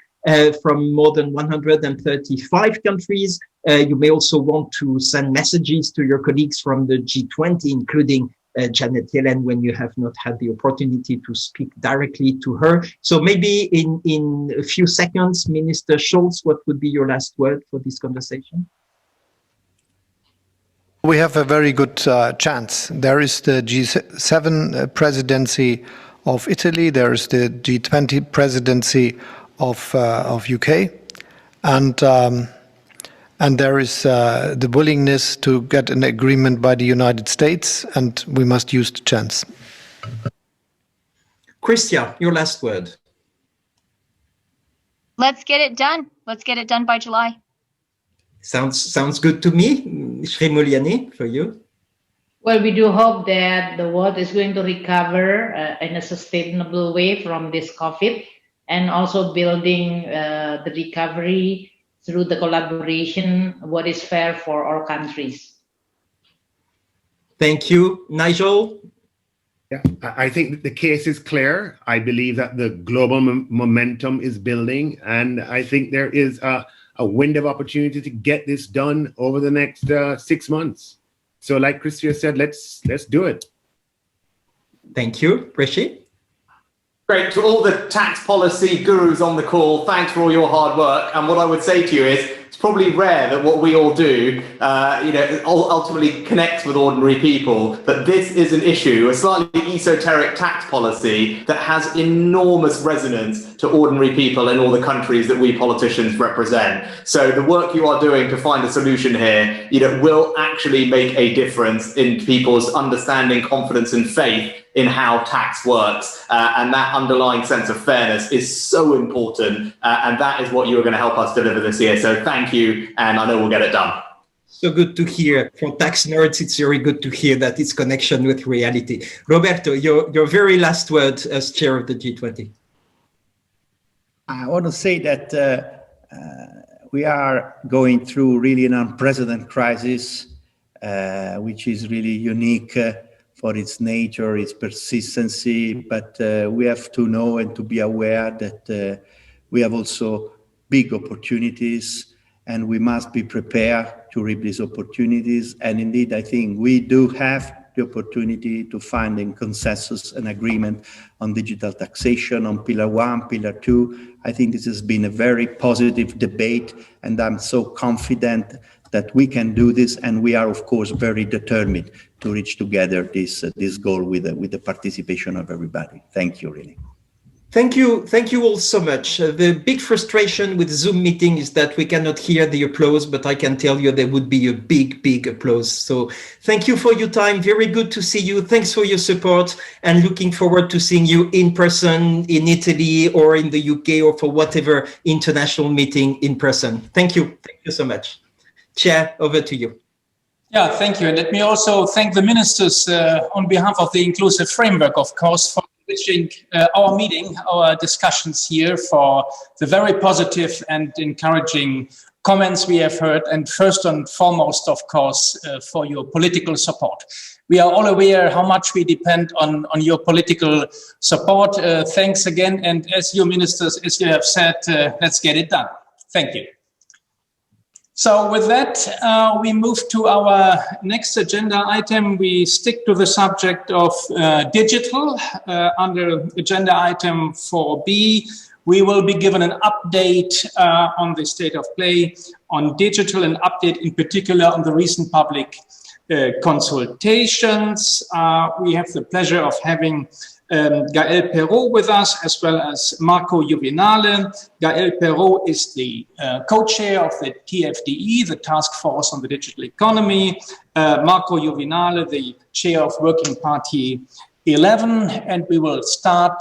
from more than 135 countries. You may also want to send messages to your colleagues from the G20, including Janet Yellen, when you have not had the opportunity to speak directly to her. So maybe in a few seconds, Minister Scholz, what would be your last word for this conversation? We have a very good chance. There is the G7 presidency of Italy, there is the G20 presidency of UK, and there is the willingness to get an agreement by the United States, and we must use the chance. Christian, your last word. Let's get it done. Let's get it done by July. Sounds good to me. Srimoliani, for you. Well, we do hope that the world is going to recover in a sustainable way from this COVID, and also building the recovery through the collaboration, what is fair for all countries. Thank you. Nigel? Yeah, I think the case is clear. I believe that the global momentum is building, and I think there is a a window of opportunity to get this done over the next 6 months. So like Christia said, let's do it. Thank you. Rishi? Great. To all the tax policy gurus on the call, thanks for all your hard work. And what I would say to you is, it's probably rare that what we all do, ultimately connects with ordinary people. But this is an issue, a slightly esoteric tax policy that has enormous resonance to ordinary people in all the countries that we politicians represent. So the work you are doing to find a solution here, will actually make a difference in people's understanding, confidence, and faith in how tax works, and that underlying sense of fairness is so important, and that is what you are going to help us deliver this year. So thank you, and I know we'll get it done. So good to hear. For tax nerds, it's very good to hear that it's connection with reality. Roberto, your very last word as chair of the G20. I want to say that we are going through really an unprecedented crisis, which is really unique for its nature, its persistency, but we have to know and to be aware that we have also big opportunities, and we must be prepared to reap these opportunities. And indeed, I think we do have the opportunity to find a consensus and agreement on digital taxation, on Pillar 1, Pillar 2. I think this has been a very positive debate, and I'm so confident that we can do this, and we are, of course, very determined to reach together this goal with the participation of everybody. Thank you, really. Thank you all so much. The big frustration with Zoom meeting is that we cannot hear the applause, but I can tell you there would be a big applause. So thank you for your time. Very good to see you. Thanks for your support, and looking forward to seeing you in person in Italy or in the UK or for whatever international meeting in person. Thank you. Thank you so much. Chair, over to you. Yeah, thank you. And let me also thank the ministers on behalf of the Inclusive Framework, of course, for enriching our meeting, our discussions here, for the very positive and encouraging comments we have heard, and first and foremost, of course, for your political support. We are all aware how much we depend on your political support. Thanks again. And as your ministers, as you have said, let's get it done. Thank you. So with that, we move to our next agenda item. We stick to the subject of digital. Under agenda item 4B, we will be given an update on the state of play on digital, an update in particular on the recent public consultations. We have the pleasure of having Gaël Perrault with us, as well as Marco Juvinale. Gaël Perrault is the co-chair of the TFDE, the Task Force on the Digital Economy. Marco Juvinale, the chair of Working Party 11. And we will start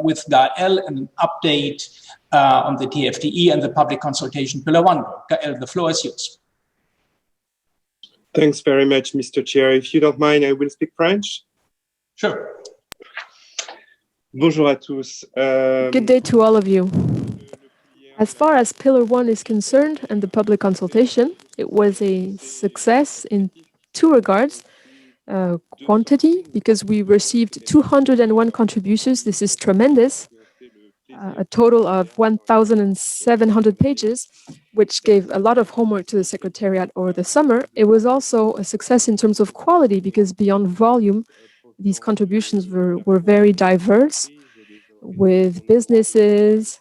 with Gaël and an update on the TFDE and the public consultation Pillar 1. Gaël, the floor is yours. Thanks very much, Mr. Chair. If you don't mind, I will speak French. Sure. Bonjour à tous. Good day to all of you. As far as Pillar 1 is concerned and the public consultation, it was a success in two regards. Quantity, because we received 201 contributions. This is tremendous. A total of 1,700 pages, which gave a lot of homework to the Secretariat over the summer. It was also a success in terms of quality, because beyond volume, these contributions were very diverse, with businesses,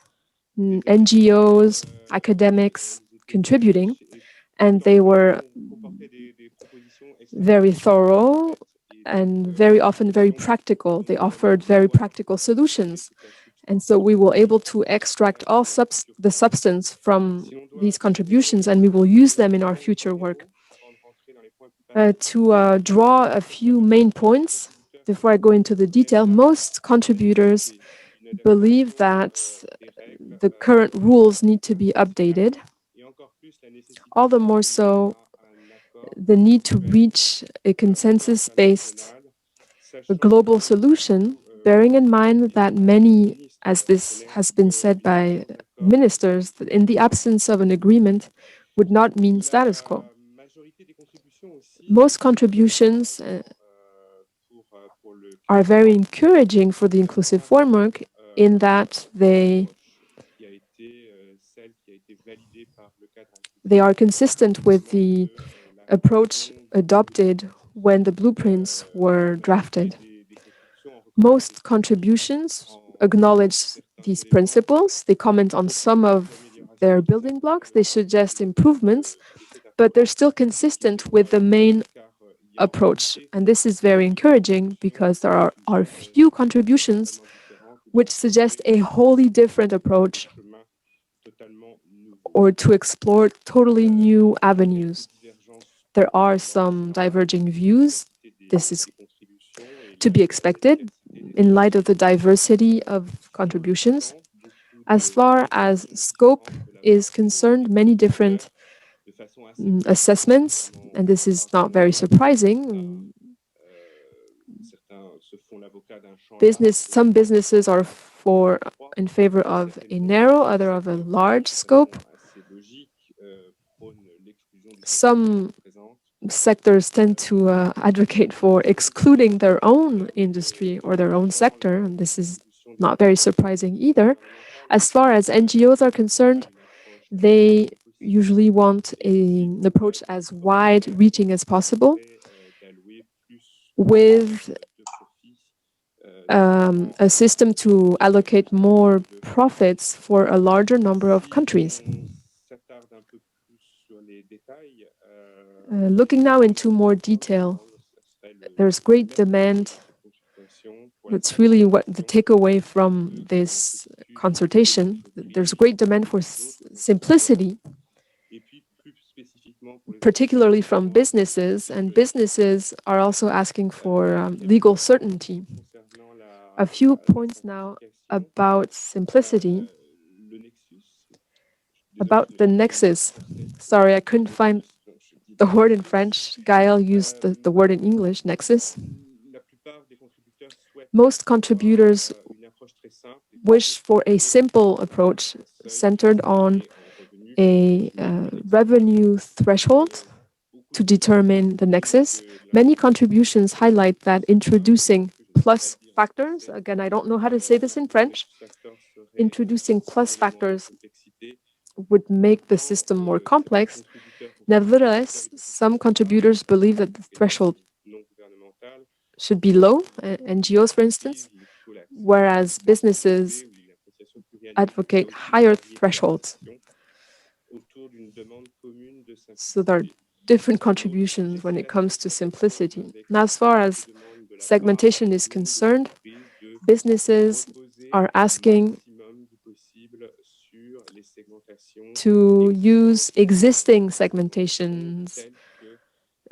NGOs, academics contributing, and they were very thorough and very often very practical. They offered very practical solutions. And so we were able to extract all the substance from these contributions, and we will use them in our future work. To draw a few main points, before I go into the detail, most contributors believe that the current rules need to be updated. All the more so, the need to reach a consensus-based global solution, bearing in mind that many, as this has been said by ministers, that in the absence of an agreement would not mean status quo. Most contributions are very encouraging for the inclusive framework in that they They are consistent with the approach adopted when the blueprints were drafted. Most contributions acknowledge these principles. They comment on some of their building blocks. They suggest improvements, but they're still consistent with the main approach. And this is very encouraging because there are few contributions which suggest a wholly different approach or to explore totally new avenues. There are some diverging views. This is to be expected in light of the diversity of contributions. As far as scope is concerned, many different assessments, and this is not very surprising. Some businesses are in favor of a narrow, other of a large scope. Some sectors tend to advocate for excluding their own industry or their own sector, and this is not very surprising either. As far as NGOs are concerned, they usually want an approach as wide-reaching as possible with a system to allocate more profits for a larger number of countries. Looking now into more detail, there's great demand. It's really what the takeaway from this consultation. There's great demand for simplicity, particularly from businesses, and businesses are also asking for legal certainty. A few points now about simplicity, about the nexus. Sorry, I couldn't find the word in French. Gaël used the word in English, nexus. Most contributors wish for a simple approach centered on a revenue threshold to determine the nexus. Many contributions highlight that introducing plus factors, again, I don't know how to say this in French, introducing plus factors would make the system more complex. Nevertheless, some contributors believe that the threshold should be low, NGOs, for instance, whereas businesses advocate higher thresholds. So there are different contributions when it comes to simplicity. Now, as far as segmentation is concerned, businesses are asking to use existing segmentations,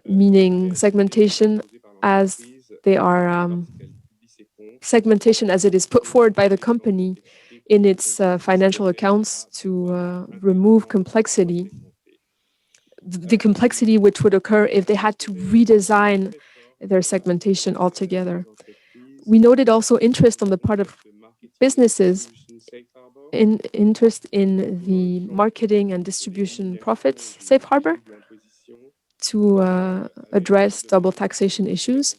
meaning segmentation as they are segmentation as it is put forward by the company in its financial accounts to remove complexity, the complexity which would occur if they had to redesign their segmentation altogether. We noted also interest on the part of businesses in interest in the marketing and distribution profits safe harbor to address double taxation issues.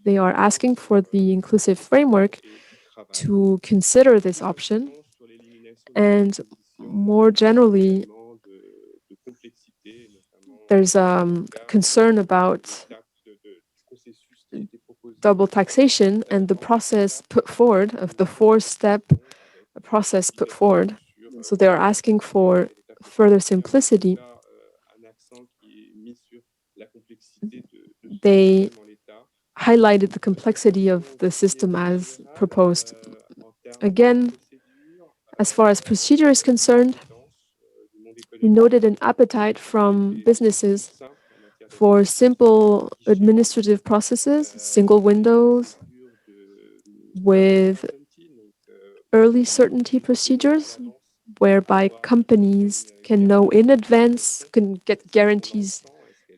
They are asking for the inclusive framework to consider this option. And more generally, there's concern about double taxation and the process put forward of the four-step process put forward. So they are asking for further simplicity. They highlighted the complexity of the system as proposed. Again, as far as procedure is concerned, we noted an appetite from businesses for simple administrative processes, single windows, with early certainty procedures, whereby companies can know in advance, can get guarantees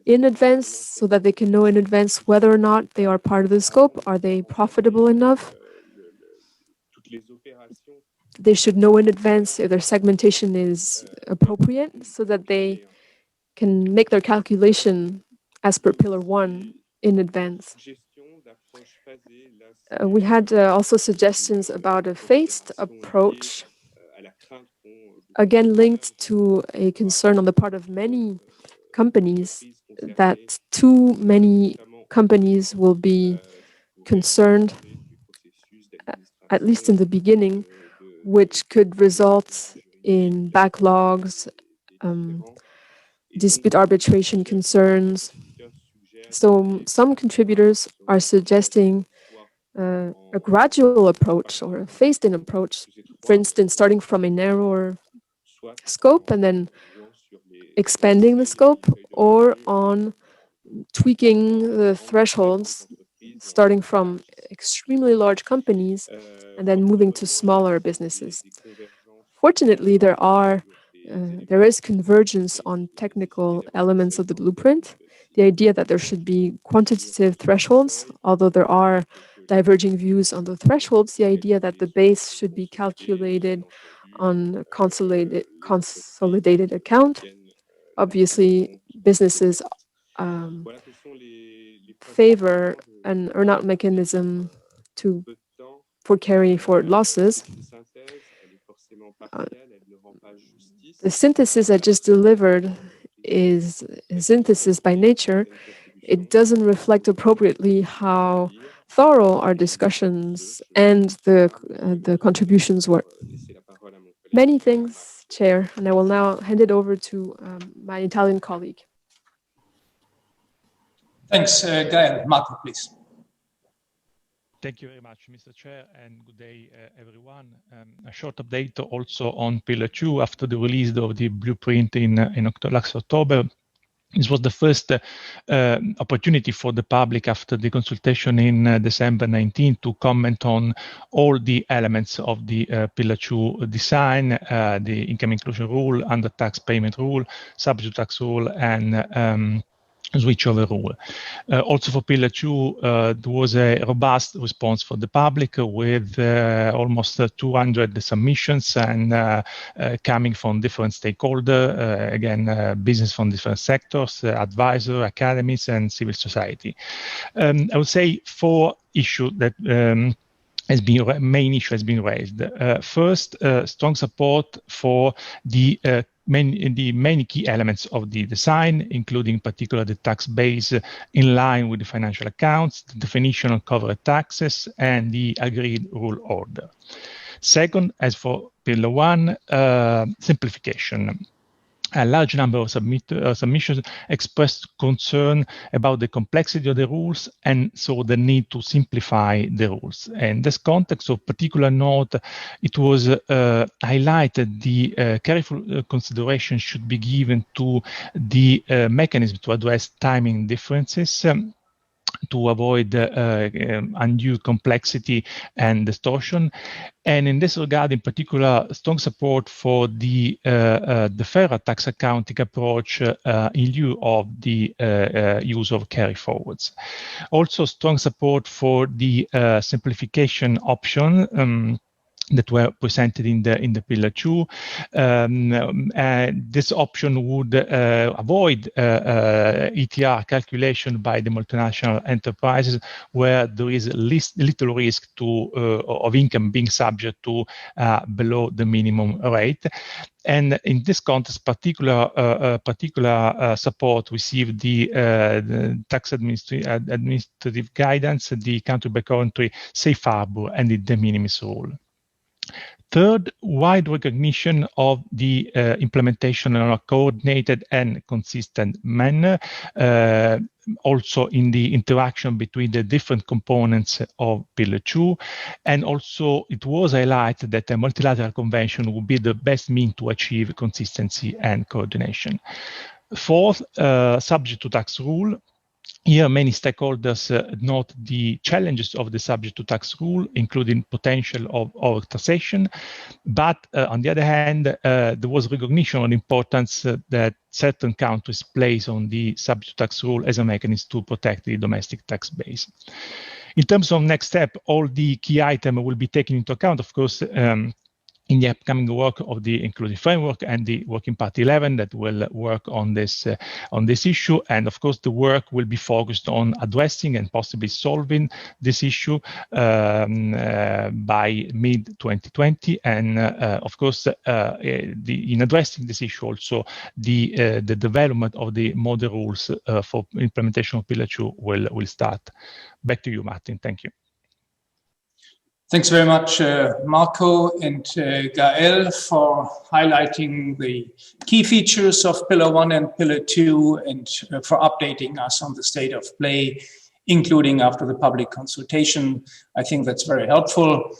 in advance so that they can know in advance whether or not they are part of the scope. Are they profitable enough? They should know in advance if their segmentation is appropriate so that they can make their calculation as per Pillar 1 in advance. We had also suggestions about a phased approach again linked to a concern on the part of many companies that too many companies will be concerned, at least in the beginning, which could result in backlogs, dispute arbitration concerns. So some contributors are suggesting a gradual approach or a phased-in approach, for instance, starting from a narrower scope and then expanding the scope, or on tweaking the thresholds, starting from extremely large companies and then moving to smaller businesses. Fortunately, there is convergence on technical elements of the blueprint. The idea that there should be quantitative thresholds, although there are diverging views on the thresholds, the idea that the base should be calculated on a consolidated account. Obviously, businesses favor an earn-out mechanism for carrying forward losses. The synthesis I just delivered is a synthesis by nature. It doesn't reflect appropriately how thorough our discussions and the contributions were. Many thanks, Chair, and I will now hand it over to my Italian colleague. Thanks, Gael. Marco, please. Thank you very much, Mr. Chair, and good day, everyone. A short update also on Pillar 2 after the release of the blueprint in last October. This was the first opportunity for the public after the consultation in December 19 to comment on all the elements of the Pillar 2 design, the income inclusion rule, under tax payment rule, subject tax rule, and switchover rule. Also for Pillar 2, there was a robust response for the public with almost 200 submissions and coming from different stakeholders, again, business from different sectors, advisors, academies, and civil society. I would say 4 issues that main issue has been raised. First, strong support for the many key elements of the design, including in particular the tax base in line with the financial accounts, the definition of covered taxes, and the agreed rule order. Second, as for Pillar 1, simplification. A large number of submissions expressed concern about the complexity of the rules and so the need to simplify the rules. In this context, of particular note, it was highlighted the careful consideration should be given to the mechanism to address timing differences, to avoid undue complexity and distortion. And in this regard, in particular, strong support for the deferred tax accounting approach in lieu of the use of carry forwards. Also, strong support for the simplification option that were presented in the Pillar 2. This option would avoid ETR calculation by the multinational enterprises where there is little risk of income being subject to below the minimum rate. And in this context, particular support received the tax administrative guidance, the country by country safe harbor, and the de minimis rule. Third, wide recognition of the implementation in a coordinated and consistent manner, also in the interaction between the different components of Pillar 2. And also, it was highlighted that a multilateral convention would be the best means to achieve consistency and coordination. Fourth, subject to tax rule. Here, many stakeholders note the challenges of the subject to tax rule, including potential of taxation. But on the other hand, there was recognition on the importance that certain countries place on the subject to tax rule as a mechanism to protect the domestic tax base. In terms of next step, all the key items will be taken into account, of course, in the upcoming work of the Inclusive Framework and the Working Party 11 that will work on this issue. And of course, the work will be focused on addressing and possibly solving this issue by mid-2020. And of course, in addressing this issue, also the development of the model rules for implementation of Pillar 2 will start. Back to you, Martin. Thank you. Thanks very much, Marco and Gael, for highlighting the key features of Pillar 1 and Pillar 2 and for updating us on the state of play, including after the public consultation. I think that's very helpful.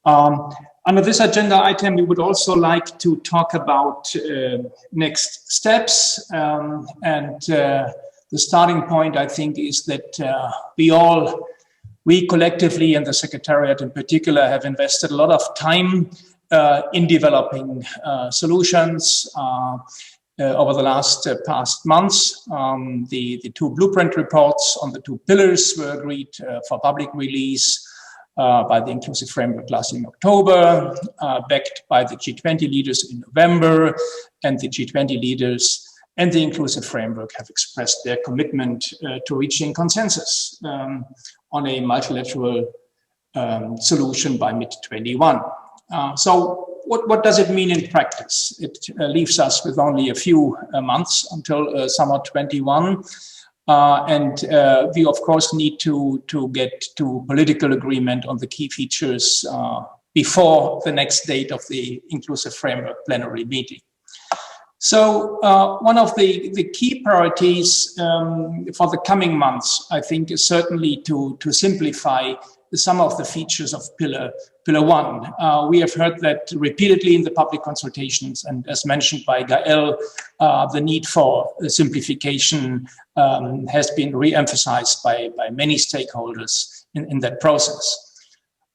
Under this agenda item, we would also like to talk about next steps. The starting point, I think, is that we collectively and the Secretariat in particular have invested a lot of time in developing solutions over the past months. The two blueprint reports on the two pillars were agreed for public release by the Inclusive Framework last in October, backed by the G20 leaders in November, and the G20 leaders and the Inclusive Framework have expressed their commitment to reaching consensus on a multilateral solution by mid-21. So what does it mean in practice? It leaves us with only a few months until summer 21. We, of course, need to get to political agreement on the key features before the next date of the Inclusive Framework plenary meeting. So one of the key priorities for the coming months, I think, is certainly to simplify some of the features of Pillar 1. We have heard that repeatedly in the public consultations, and as mentioned by Gael, the need for simplification has been re-emphasized by many stakeholders in that process.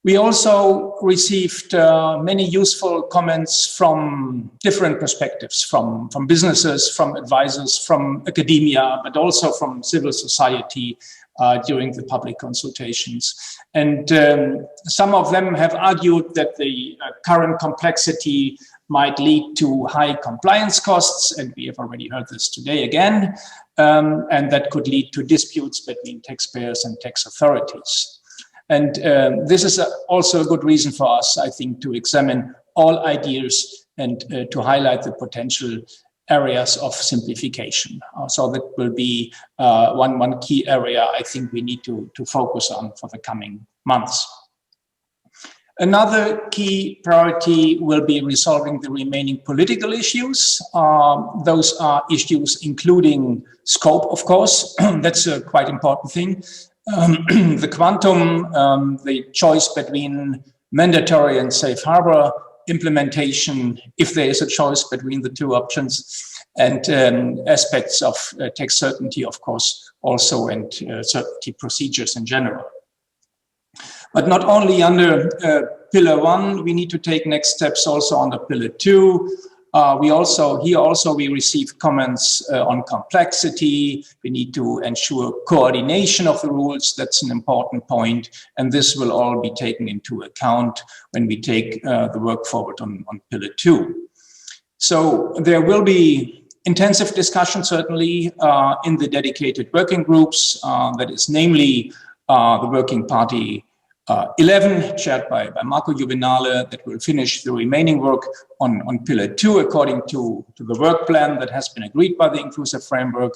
We also received many useful comments from different perspectives, from businesses, from advisors, from academia, but also from civil society during the public consultations. And some of them have argued that the current complexity might lead to high compliance costs, and we have already heard this today again, and that could lead to disputes between taxpayers and tax authorities. And this is also a good reason for us, I think, to examine all ideas and to highlight the potential areas of simplification. So that will be one key area I think we need to focus on for the coming months. Another key priority will be resolving the remaining political issues. Those are issues including scope, of course. That's a quite important thing. The quantum, the choice between mandatory and safe harbor implementation, if there is a choice between the two options, and aspects of tax certainty, of course, also, and certainty procedures in general. But not only under Pillar 1, we need to take next steps also under Pillar 2. We receive comments on complexity. We need to ensure coordination of the rules. That's an important point. And this will all be taken into account when we take the work forward on Pillar 2. So there will be intensive discussion, certainly, in the dedicated working groups. That is namely the Working Party 11, chaired by Marco Juvenale, that will finish the remaining work on Pillar 2 according to the work plan that has been agreed by the Inclusive Framework,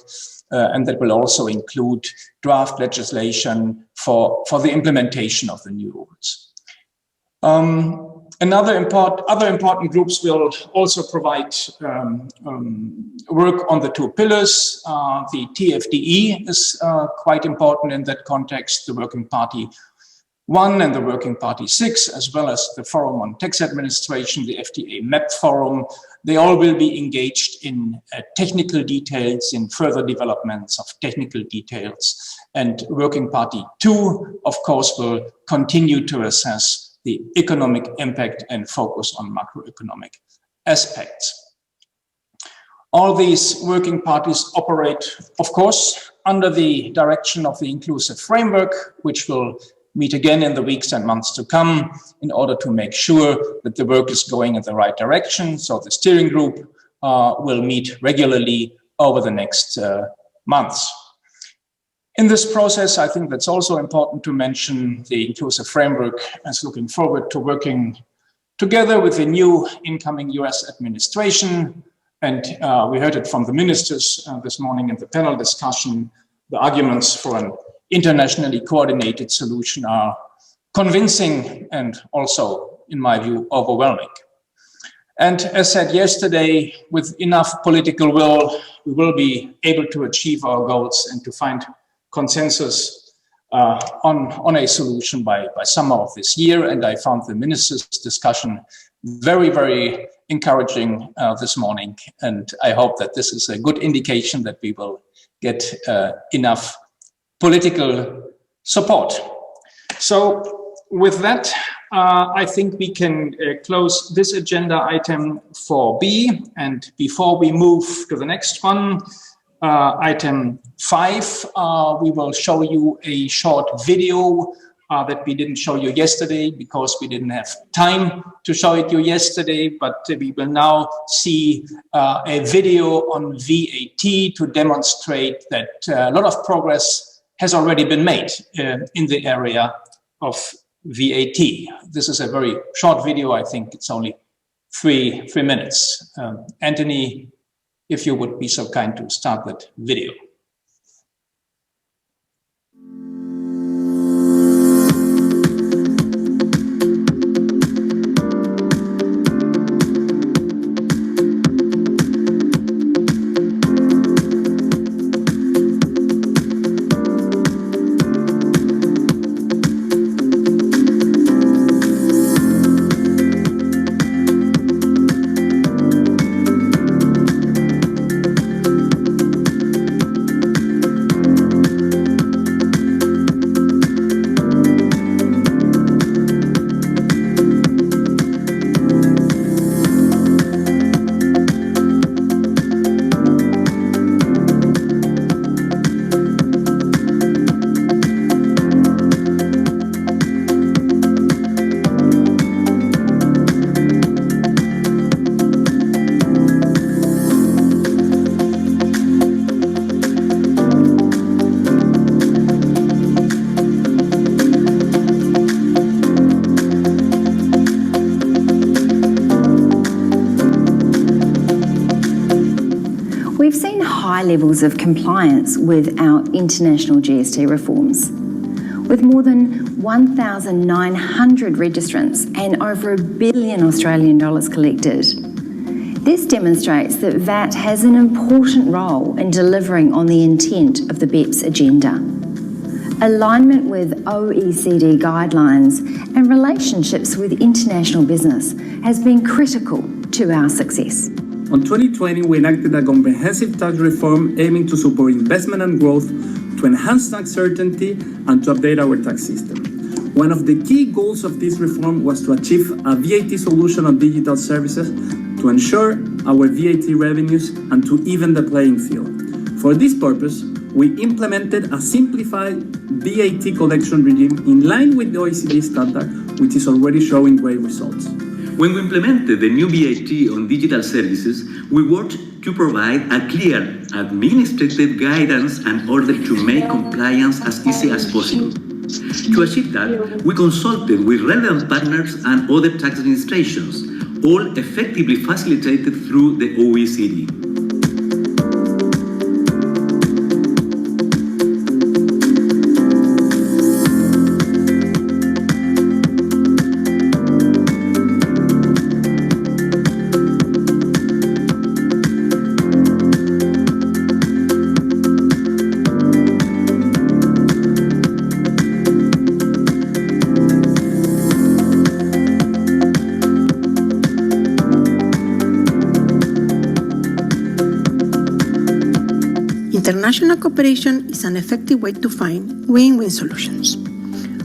and that will also include draft legislation for the implementation of the new rules. Other important groups will also provide work on the two pillars. The TFDE is quite important in that context, the Working Party 1 and the Working Party 6, as well as the Forum on Tax Administration, the FTA MEP Forum. They all will be engaged in technical details, in further developments of technical details. And Working Party 2, of course, will continue to assess the economic impact and focus on macroeconomic aspects. All these working parties operate, of course, under the direction of the Inclusive Framework, which will meet again in the weeks and months to come in order to make sure that the work is going in the right direction. So the steering group will meet regularly over the next months. In this process, I think that's also important to mention the Inclusive Framework is looking forward to working together with the new incoming US administration. And we heard it from the ministers this morning in the panel discussion. The arguments for an internationally coordinated solution are convincing and also, in my view, overwhelming. And as said yesterday, with enough political will, we will be able to achieve our goals and to find consensus on a solution by summer of this year. And I found the ministers' discussion very, very encouraging this morning. And I hope that this is a good indication that we will get enough political support. So with that, I think we can close this agenda item 4B. And before we move to the next one, item 5, we will show you a short video that we didn't show you yesterday because we didn't have time to show it you yesterday, but we will now see a video on VAT to demonstrate that a lot of progress has already been made in the area of VAT. This is a very short video. I think it's only three minutes. Anthony, if you would be so kind to start that video. We've seen high levels of compliance with our international GST reforms, with more than 1,900 registrants and over $1 billion Australian collected. This demonstrates that VAT has an important role in delivering on the intent of the BEPS agenda. Alignment with OECD guidelines and relationships with international business has been critical to our success. In 2020, we enacted a comprehensive tax reform aiming to support investment and growth, to enhance tax certainty, and to update our tax system. One of the key goals of this reform was to achieve a VAT solution on digital services to ensure our VAT revenues and to even the playing field. For this purpose, we implemented a simplified VAT collection regime in line with the OECD standard, which is already showing great results. When we implemented the new VAT on digital services, we worked to provide a clear administrative guidance in order to make compliance as easy as possible. To achieve that, we consulted with relevant partners and other tax administrations, all effectively facilitated through the OECD. International cooperation is an effective way to find win-win solutions.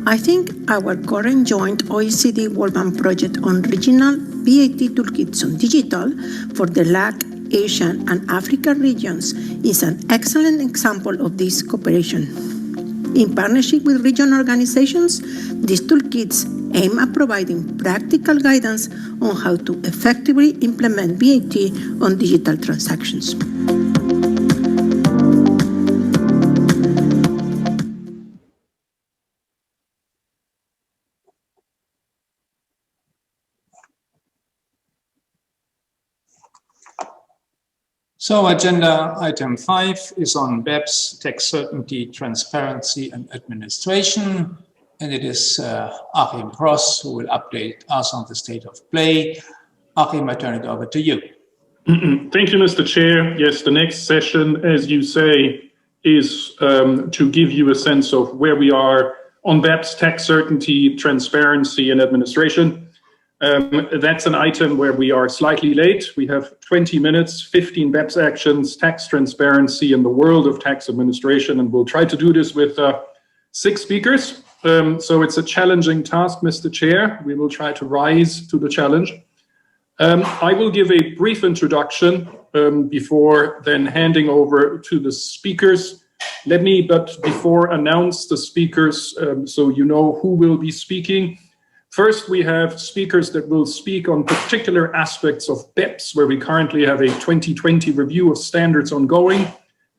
I think our current joint OECD World Bank project on regional VAT toolkits on digital for the LAC, Asian and African regions is an excellent example of this cooperation. In partnership with regional organizations, these toolkits aim at providing practical guidance on how to effectively implement VAT on digital transactions. So agenda item 5 is on BEPS, tax certainty, transparency and administration. And it is Achim Cross who will update us on the state of play. Achim, I turn it over to you. Thank you, Mr. Chair. Yes, the next session, as you say, is to give you a sense of where we are on BEPS, tax certainty, transparency and administration. That's an item where we are slightly late. We have 20 minutes, 15 BEPS actions, tax transparency in the world of tax administration, and we'll try to do this with 6 speakers. So it's a challenging task, Mr. Chair. We will try to rise to the challenge. I will give a brief introduction before then handing over to the speakers. Let me, but before, announce the speakers so you know who will be speaking. First, we have speakers that will speak on particular aspects of BEPS, where we currently have a 2020 review of standards ongoing.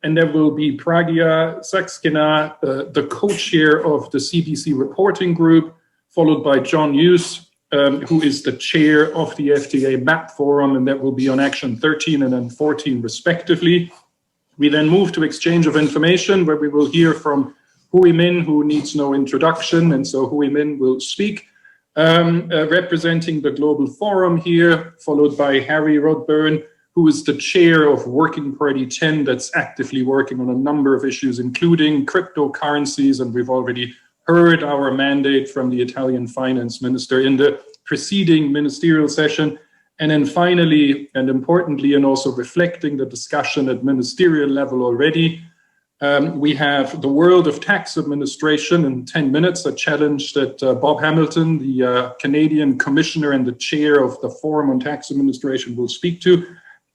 And there will be Pragya Saxena, the co-chair of the CBC reporting group, followed by John Hughes, who is the chair of the FTA MAP Forum, and that will be on Action 13 and then 14 respectively. We then move to exchange of information, where we will hear from Hui Min, who needs no introduction, and so Hui Min will speak. Representing the Global Forum here, followed by Harry Rodburn, who is the chair of Working Party 10 that's actively working on a number of issues, including cryptocurrencies, and we've already heard our mandate from the Italian finance minister in the preceding ministerial session. And then finally, and importantly, and also reflecting the discussion at ministerial level already, we have the world of tax administration in 10 minutes, a challenge that Bob Hamilton, the Canadian commissioner and the chair of the Forum on Tax Administration, will speak to.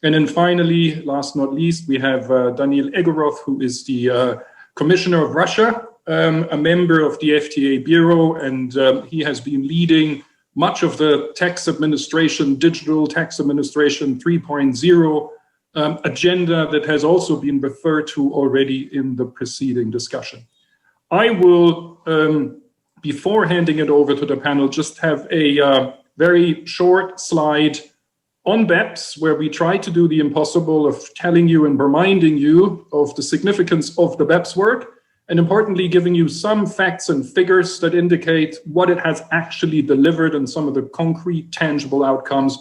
And then finally, last not least, we have Daniil Egorov, who is the commissioner of Russia, a member of the FTA Bureau, and he has been leading much of the tax administration, digital tax administration 3.0 agenda that has also been referred to already in the preceding discussion. I will, before handing it over to the panel, just have a very short slide on BEPS, where we try to do the impossible of telling you and reminding you of the significance of the BEPS work, and importantly, giving you some facts and figures that indicate what it has actually delivered and some of the concrete, tangible outcomes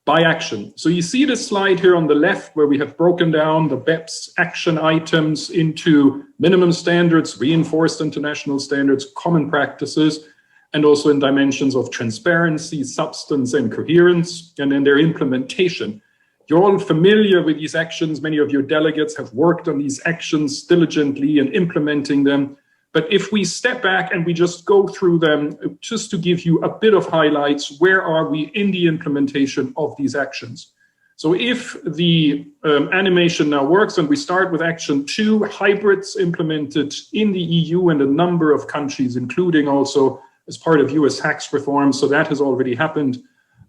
by action. So you see this slide here on the left, where we have broken down the BEPS action items into minimum standards, reinforced international standards, common practices, and also in dimensions of transparency, substance, and coherence, and in their implementation. You're all familiar with these actions. Many of your delegates have worked on these actions diligently and implementing them. But if we step back and we just go through them, just to give you a bit of highlights, where are we in the implementation of these actions? So if the animation now works, and we start with action 2, hybrids implemented in the EU and a number of countries, including also as part of US tax reform, so that has already happened.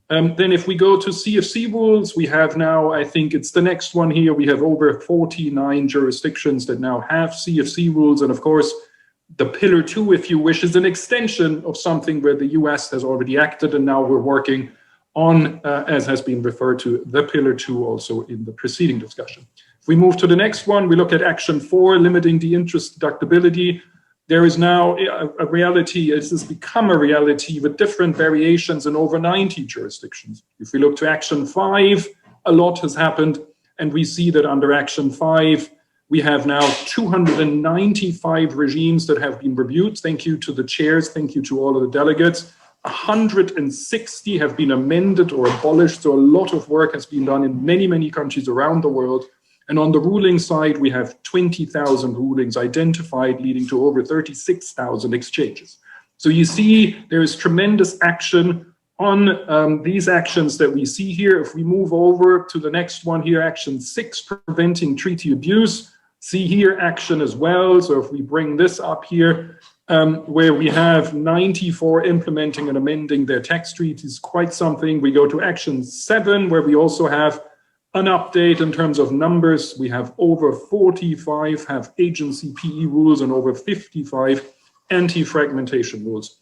Then if we go to CFC rules, we have now, I think it's the next one here, we have over 49 jurisdictions that now have CFC rules, and of course, the Pillar 2, if you wish, is an extension of something where the US has already acted, and now we're working on, as has been referred to, the Pillar 2 also in the preceding discussion. If we move to the next one, we look at Action 4, limiting the interest deductibility. There is now a reality, it has become a reality with different variations in over 90 jurisdictions. If we look to Action 5, a lot has happened, and we see that under Action 5, we have now 295 regimes that have been reviewed. Thank you to the chairs. Thank you to all of the delegates. 160 have been amended or abolished. So a lot of work has been done in many, many countries around the world. And on the ruling side, we have 20,000 rulings identified, leading to over 36,000 exchanges. So you see there is tremendous action on these actions that we see here. If we move over to the next one here, Action 6, preventing treaty abuse. see here action as well. So if we bring this up here, where we have 94 implementing and amending their tax treaties, quite something. We go to action 7, where we also have an update in terms of numbers. We have over 45 have agency PE rules and over 55 anti-fragmentation rules.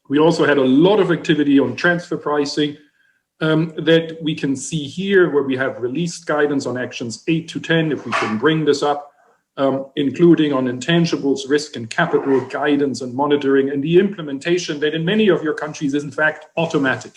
We also had a lot of activity on transfer pricing that we can see here, where we have released guidance on actions 8 to 10, if we can bring this up, including on intangibles, risk and capital, guidance and monitoring, and the implementation that in many of your countries is in fact automatic.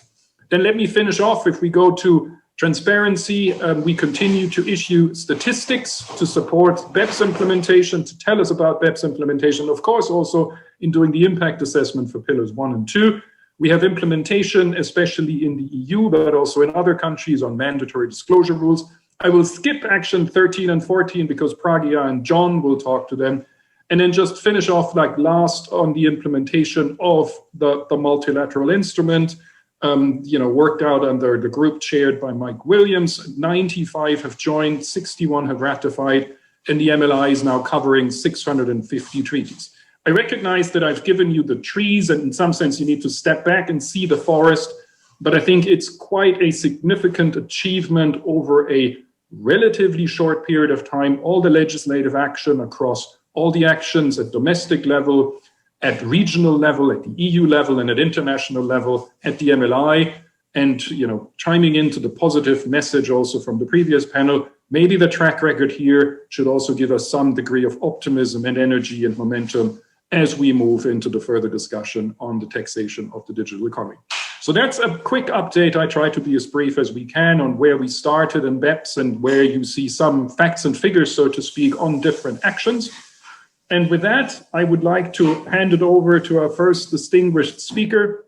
Then let me finish off. If we go to transparency, we continue to issue statistics to support BEPS implementation, to tell us about BEPS implementation, of course, also in doing the impact assessment for pillars 1 and 2. We have implementation, especially in the EU, but also in other countries, on mandatory disclosure rules. I will skip action 13 and 14 because Pragya and John will talk to them. And then just finish off like last on the implementation of the multilateral instrument, worked out under the group chaired by Mike Williams. 95 have joined, 61 have ratified, and the MLI is now covering 650 treaties. I recognize that I've given you the trees, and in some sense you need to step back and see the forest, but I think it's quite a significant achievement over a relatively short period of time, all the legislative action across all the actions at domestic level, at regional level, at the EU level, and at international level, at the MLI, and chiming into the positive message also from the previous panel, maybe the track record here should also give us some degree of optimism and energy and momentum as we move into the further discussion on the taxation of the digital economy. So that's a quick update. I try to be as brief as we can on where we started in BEPS and where you see some facts and figures, so to speak, on different actions. And with that, I would like to hand it over to our first distinguished speaker,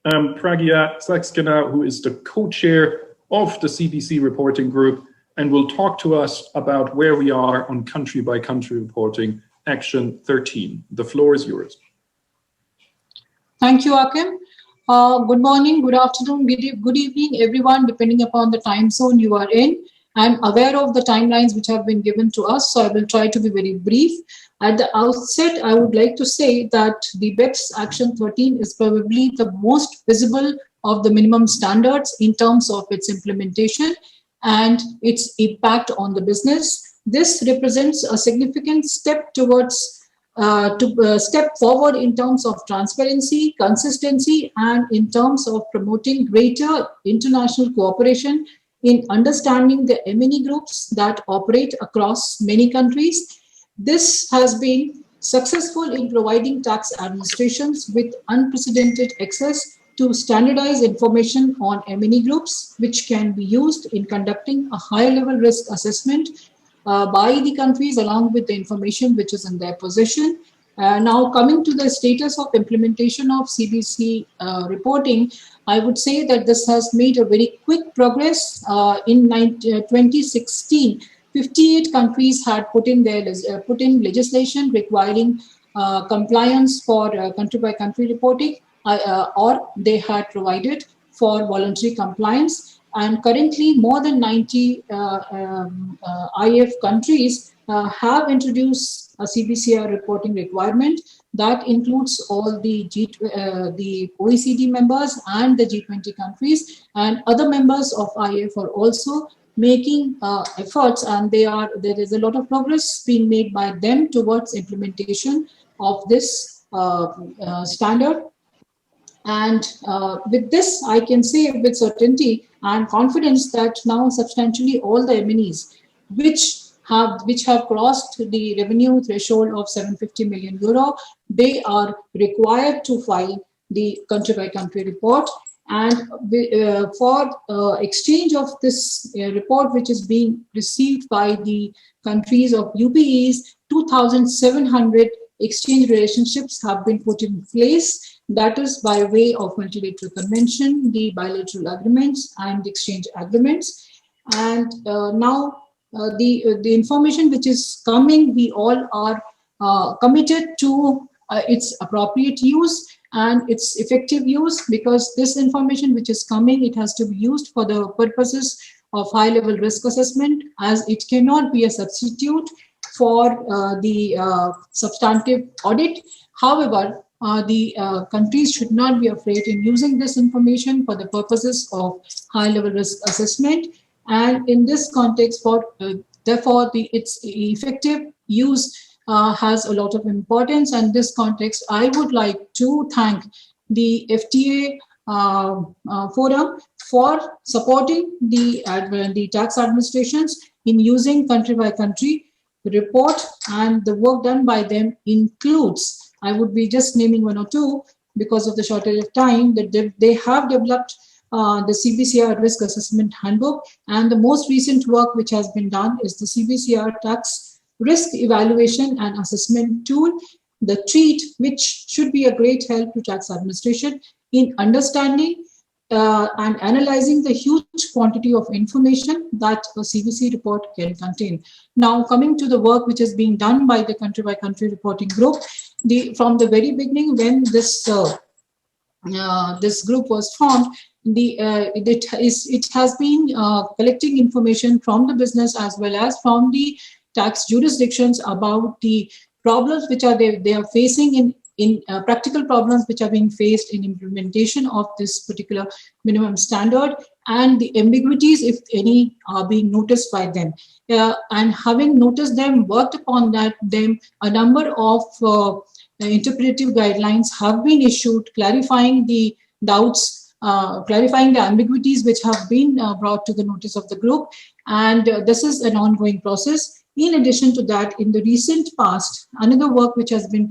Pragya Saxena, who is the co-chair of the CBC reporting group, and will talk to us about where we are on country-by-country reporting, action 13. The floor is yours. Thank you, Akim. Good morning, good afternoon, good evening, everyone, depending upon the time zone you are in. I'm aware of the timelines which have been given to us, so I will try to be very brief. At the outset, I would like to say that the BEPS Action 13 is probably the most visible of the minimum standards in terms of its implementation and its impact on the business. This represents a significant step towards step forward in terms of transparency, consistency, and in terms of promoting greater international cooperation in understanding the M&E groups that operate across many countries. This has been successful in providing tax administrations with unprecedented access to standardized information on M&E groups, which can be used in conducting a high-level risk assessment by the countries along with the information which is in their possession. Now coming to the status of implementation of CBC reporting, I would say that this has made a very quick progress. In 2016, 58 countries had put in legislation requiring compliance for country-by-country reporting, or they had provided for voluntary compliance. And currently, more than 90 IF countries have introduced a CBCR reporting requirement that includes all the OECD members and the G20 countries, and other members of IF are also making efforts, and there is a lot of progress being made by them towards implementation of this standard. And with this, I can say with certainty and confidence that now substantially all the M&Es which have crossed the revenue threshold of 750 million euro, they are required to file the country-by-country report. And for exchange of this report, which is being received by the countries of UPEs, 2,700 exchange relationships have been put in place. That is by way of multilateral convention, the bilateral agreements, and exchange agreements. And now the information which is coming, we all are committed to its appropriate use and its effective use, because this information which is coming, it has to be used for the purposes of high-level risk assessment, as it cannot be a substitute for the substantive audit. However, the countries should not be afraid in using this information for the purposes of high-level risk assessment. And in this context, therefore, its effective use has a lot of importance. And this context, I would like to thank the FTA forum for supporting the tax administrations in using country by country report, and the work done by them includes, I would be just naming one or two because of the shortage of time, that they have developed the CBCR risk assessment handbook, and the most recent work which has been done is the CBCR tax risk evaluation and assessment tool, the treat, which should be a great help to tax administration in understanding and analyzing the huge quantity of information that a CBC report can contain. Now, coming to the work which is being done by the country-by-country reporting group, from the very beginning when this group was formed, it has been collecting information from the business as well as from the tax jurisdictions about the problems which they are facing in practical problems which are being faced in implementation of this particular minimum standard, and the ambiguities, if any, are being noticed by them. And having noticed them, worked upon them, a number of interpretive guidelines have been issued, clarifying the doubts, clarifying the ambiguities which have been brought to the notice of the group. And this is an ongoing process. In addition to that, in the recent past, another work which has been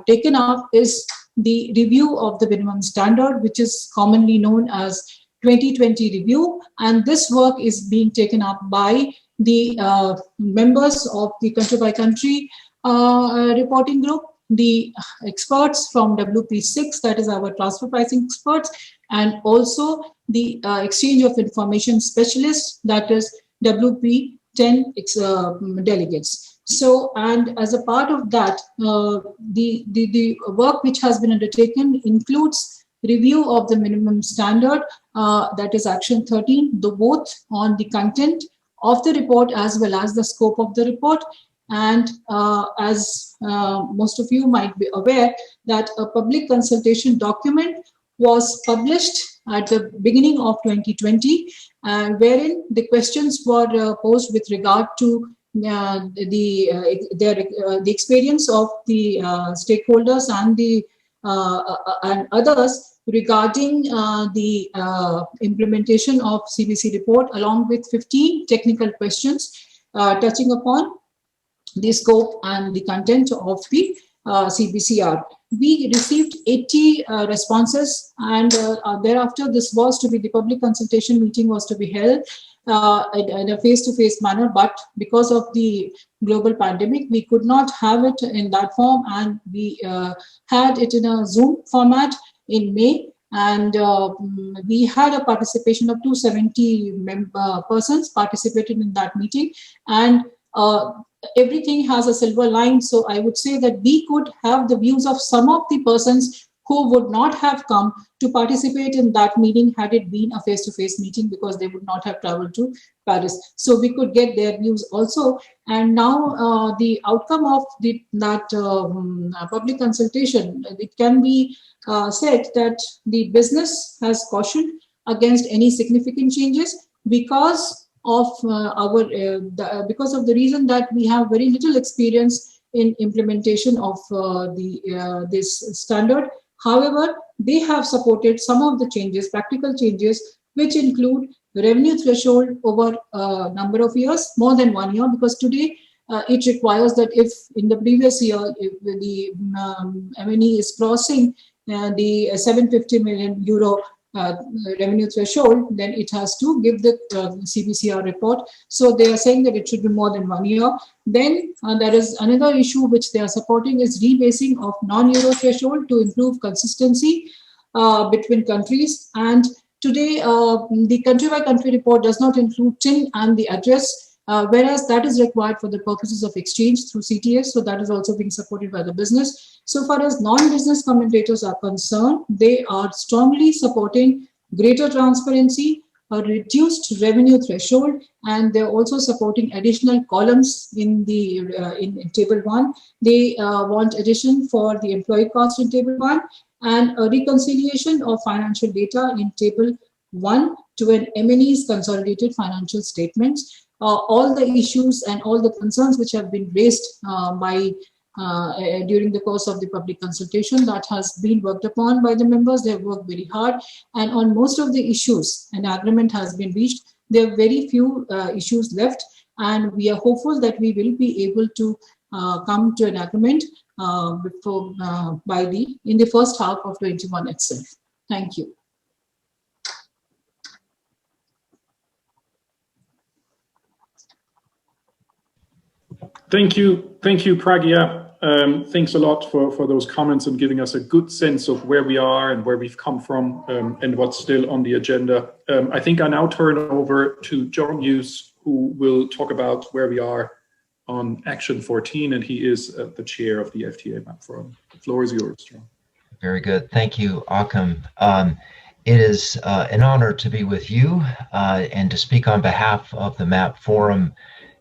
taken up is the review of the minimum standard, which is commonly known as 2020 review. And this work is being taken up by the members of the country-by-country reporting group, the experts from WP6, that is our transfer pricing experts, and also the exchange of information specialists, that is WP10 delegates. So, and as a part of that, the work which has been undertaken includes review of the minimum standard, that is Action 13, both on the content of the report as well as the scope of the report. And as most of you might be aware, that a public consultation document was published at the beginning of 2020, wherein the questions were posed with regard to the experience of the stakeholders and others regarding the implementation of CBC report, along with 15 technical questions touching upon the scope and the content of the CBCR. We received 80 responses, and thereafter this was to be, the public consultation meeting was to be held in a face-to-face manner, but because of the global pandemic, we could not have it in that form, and we had it in a Zoom format in May. And we had a participation of 270 persons participated in that meeting, and everything has a silver line. So I would say that we could have the views of some of the persons who would not have come to participate in that meeting had it been a face-to-face meeting, because they would not have traveled to Paris. So we could get their views also. And now the outcome of that public consultation, it can be said that the business has cautioned against any significant changes because of because of the reason that we have very little experience in implementation of this standard. However, they have supported some of the changes, practical changes, which include the revenue threshold over a number of years, more than 1 year, because today it requires that if in the previous year, if the MNE is crossing the 750 million euro revenue threshold, then it has to give the CBCR report. So they are saying that it should be more than 1 year. Then there is another issue which they are supporting is rebasing of non-euro threshold to improve consistency between countries. And today the country-by-country report does not include TIN and the address, whereas that is required for the purposes of exchange through CTS. So that is also being supported by the business. So far as non-business commentators are concerned, they are strongly supporting greater transparency, a reduced revenue threshold, and they're also supporting additional columns in the in Table 1. They want addition for the employee cost in Table 1 and a reconciliation of financial data in Table 1 to an M&E's consolidated financial statements. All the issues and all the concerns which have been raised during the course of the public consultation, that has been worked upon by the members. They have worked very hard, and on most of the issues an agreement has been reached. There are very few issues left, and we are hopeful that we will be able to come to an agreement in the first half of 21 itself. Thank you. Thank you, Pragya. Thanks a lot for those comments and giving us a good sense of where we are and where we've come from and what's still on the agenda. I think I now turn over to John Hughes, who will talk about where we are on Action 14, and he is the chair of the FTA MAP Forum. The floor is yours, John. Very good. Thank you, Akam. It is an honor to be with you and to speak on behalf of the MAP Forum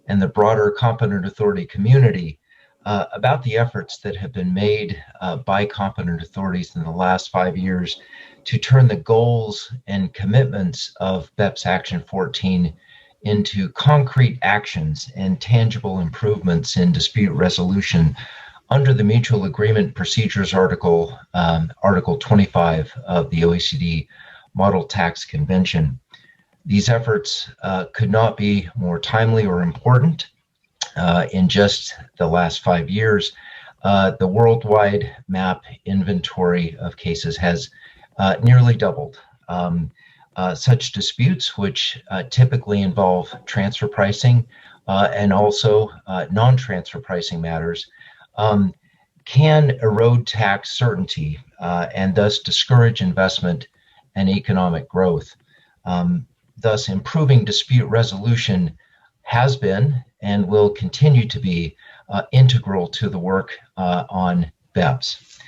and the broader competent authority community about the efforts that have been made by competent authorities in the last 5 years to turn the goals and commitments of BEPS Action 14 into concrete actions and tangible improvements in dispute resolution under the Mutual Agreement Procedures Article 25 of the OECD Model Tax Convention. These efforts could not be more timely or important. In just the last 5 years, the worldwide MAP inventory of cases has nearly doubled. Such disputes, which typically involve transfer pricing and also non-transfer pricing matters, can erode tax certainty and thus discourage investment and economic growth. Thus, improving dispute resolution has been and will continue to be integral to the work on BEPS.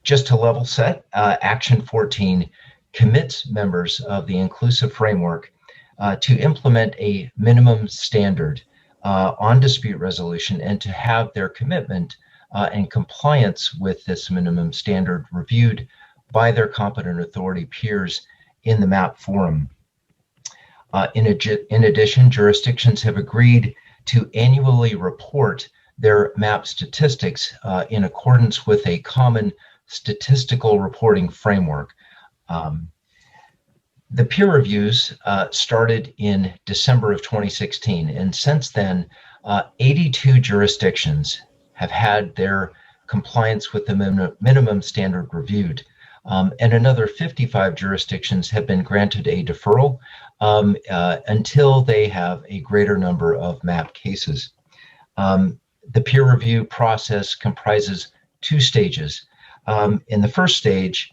Just to level set, Action 14 commits members of the Inclusive Framework to implement a minimum standard on dispute resolution and to have their commitment and compliance with this minimum standard reviewed by their competent authority peers in the MAP Forum. In addition, jurisdictions have agreed to annually report their MAP statistics in accordance with a common statistical reporting framework. The peer reviews started in December of 2016, and since then, 82 jurisdictions have had their compliance with the minimum standard reviewed, and another 55 jurisdictions have been granted a deferral until they have a greater number of MAP cases. The peer review process comprises 2 stages. In the first stage,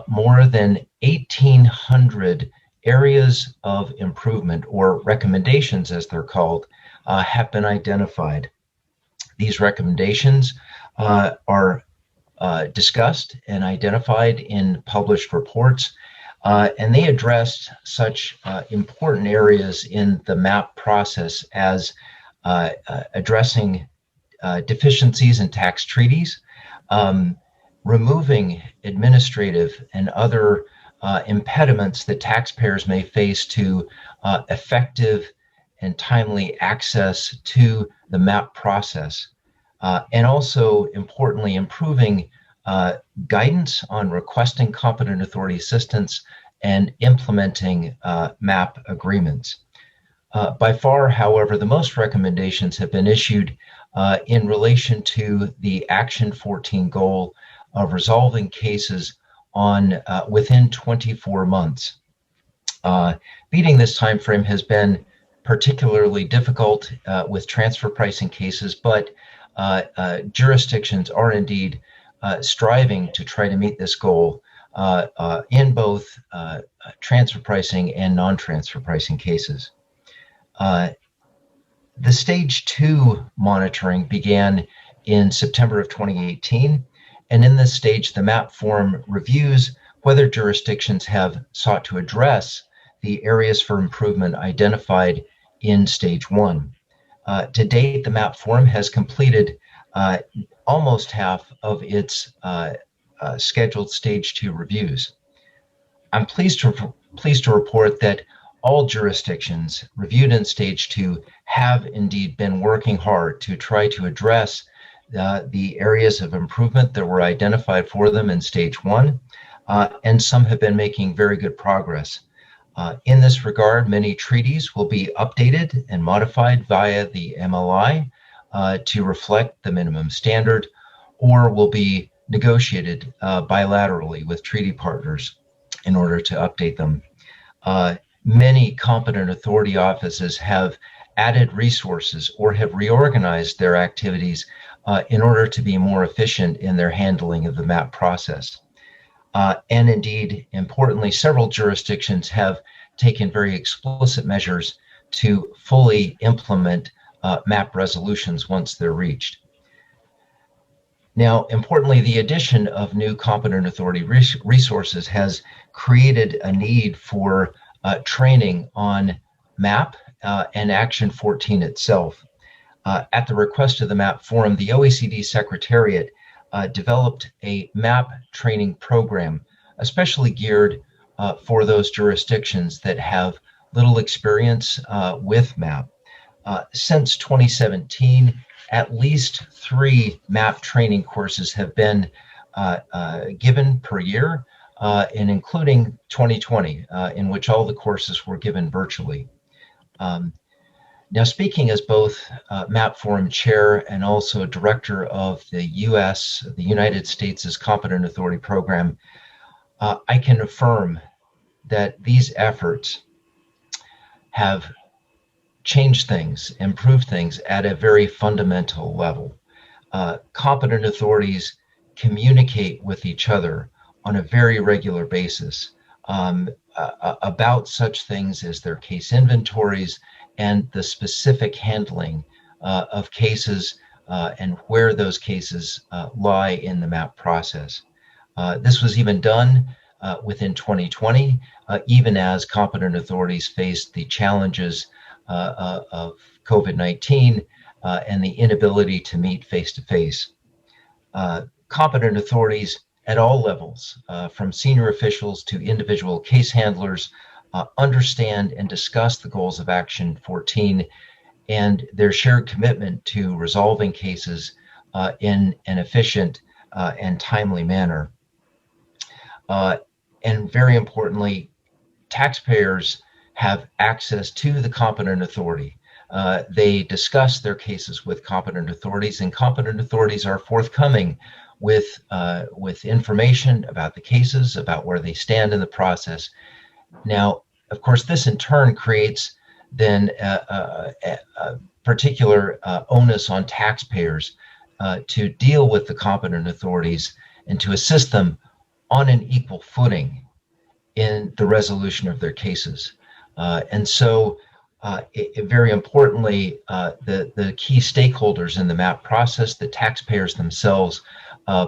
more than 1,800 areas of improvement, or recommendations as they're called, have been identified. These recommendations are discussed and identified in published reports, and they addressed such important areas in the MAP process as addressing deficiencies in tax treaties, removing administrative and other impediments that taxpayers may face to effective and timely access to the MAP process, and also, importantly, improving guidance on requesting competent authority assistance and implementing MAP agreements. By far, however, the most recommendations have been issued in relation to the Action 14 goal of resolving cases on within 24 months. Beating this time frame has been particularly difficult with transfer pricing cases, but jurisdictions are indeed striving to try to meet this goal in both transfer pricing and non-transfer pricing cases. The Stage 2 monitoring began in September of 2018, and in this stage, the MAP Forum reviews whether jurisdictions have sought to address the areas for improvement identified in stage 1. To date, the MAP Forum has completed almost half of its scheduled stage 2 reviews. I'm pleased to report that all jurisdictions reviewed in stage 2 have indeed been working hard to try to address the areas of improvement that were identified for them in stage 1, and some have been making very good progress. In this regard, many treaties will be updated and modified via the MLI to reflect the minimum standard, or will be negotiated bilaterally with treaty partners in order to update them. Many competent authority offices have added resources or have reorganized their activities in order to be more efficient in their handling of the MAP process. And indeed, importantly, several jurisdictions have taken very explicit measures to fully implement MAP resolutions once they're reached. Now, importantly, the addition of new competent authority resources has created a need for training on MAP and Action 14 itself. At the request of the MAP Forum, the OECD Secretariat developed a MAP training program, especially geared for those jurisdictions that have little experience with MAP. Since 2017, at least 3 MAP training courses have been given per year, and including 2020, in which all the courses were given virtually. Now, speaking as both MAP Forum Chair and also Director of the United States' Competent Authority Program, I can affirm that these efforts have changed things, improved things at a very fundamental level. Competent authorities communicate with each other on a very regular basis about such things as their case inventories and the specific handling of cases and where those cases lie in the MAP process. This was even done within 2020, even as competent authorities faced the challenges of COVID-19 and the inability to meet face-to-face. Competent authorities at all levels, from senior officials to individual case handlers, understand and discuss the goals of Action 14 and their shared commitment to resolving cases in an efficient and timely manner. And very importantly, taxpayers have access to the competent authority. They discuss their cases with competent authorities, and competent authorities are forthcoming with information about the cases, about where they stand in the process. Now, of course, this in turn creates then a particular onus on taxpayers to deal with the competent authorities and to assist them on an equal footing in the resolution of their cases. And so, very importantly, the key stakeholders in the MAP process, the taxpayers themselves,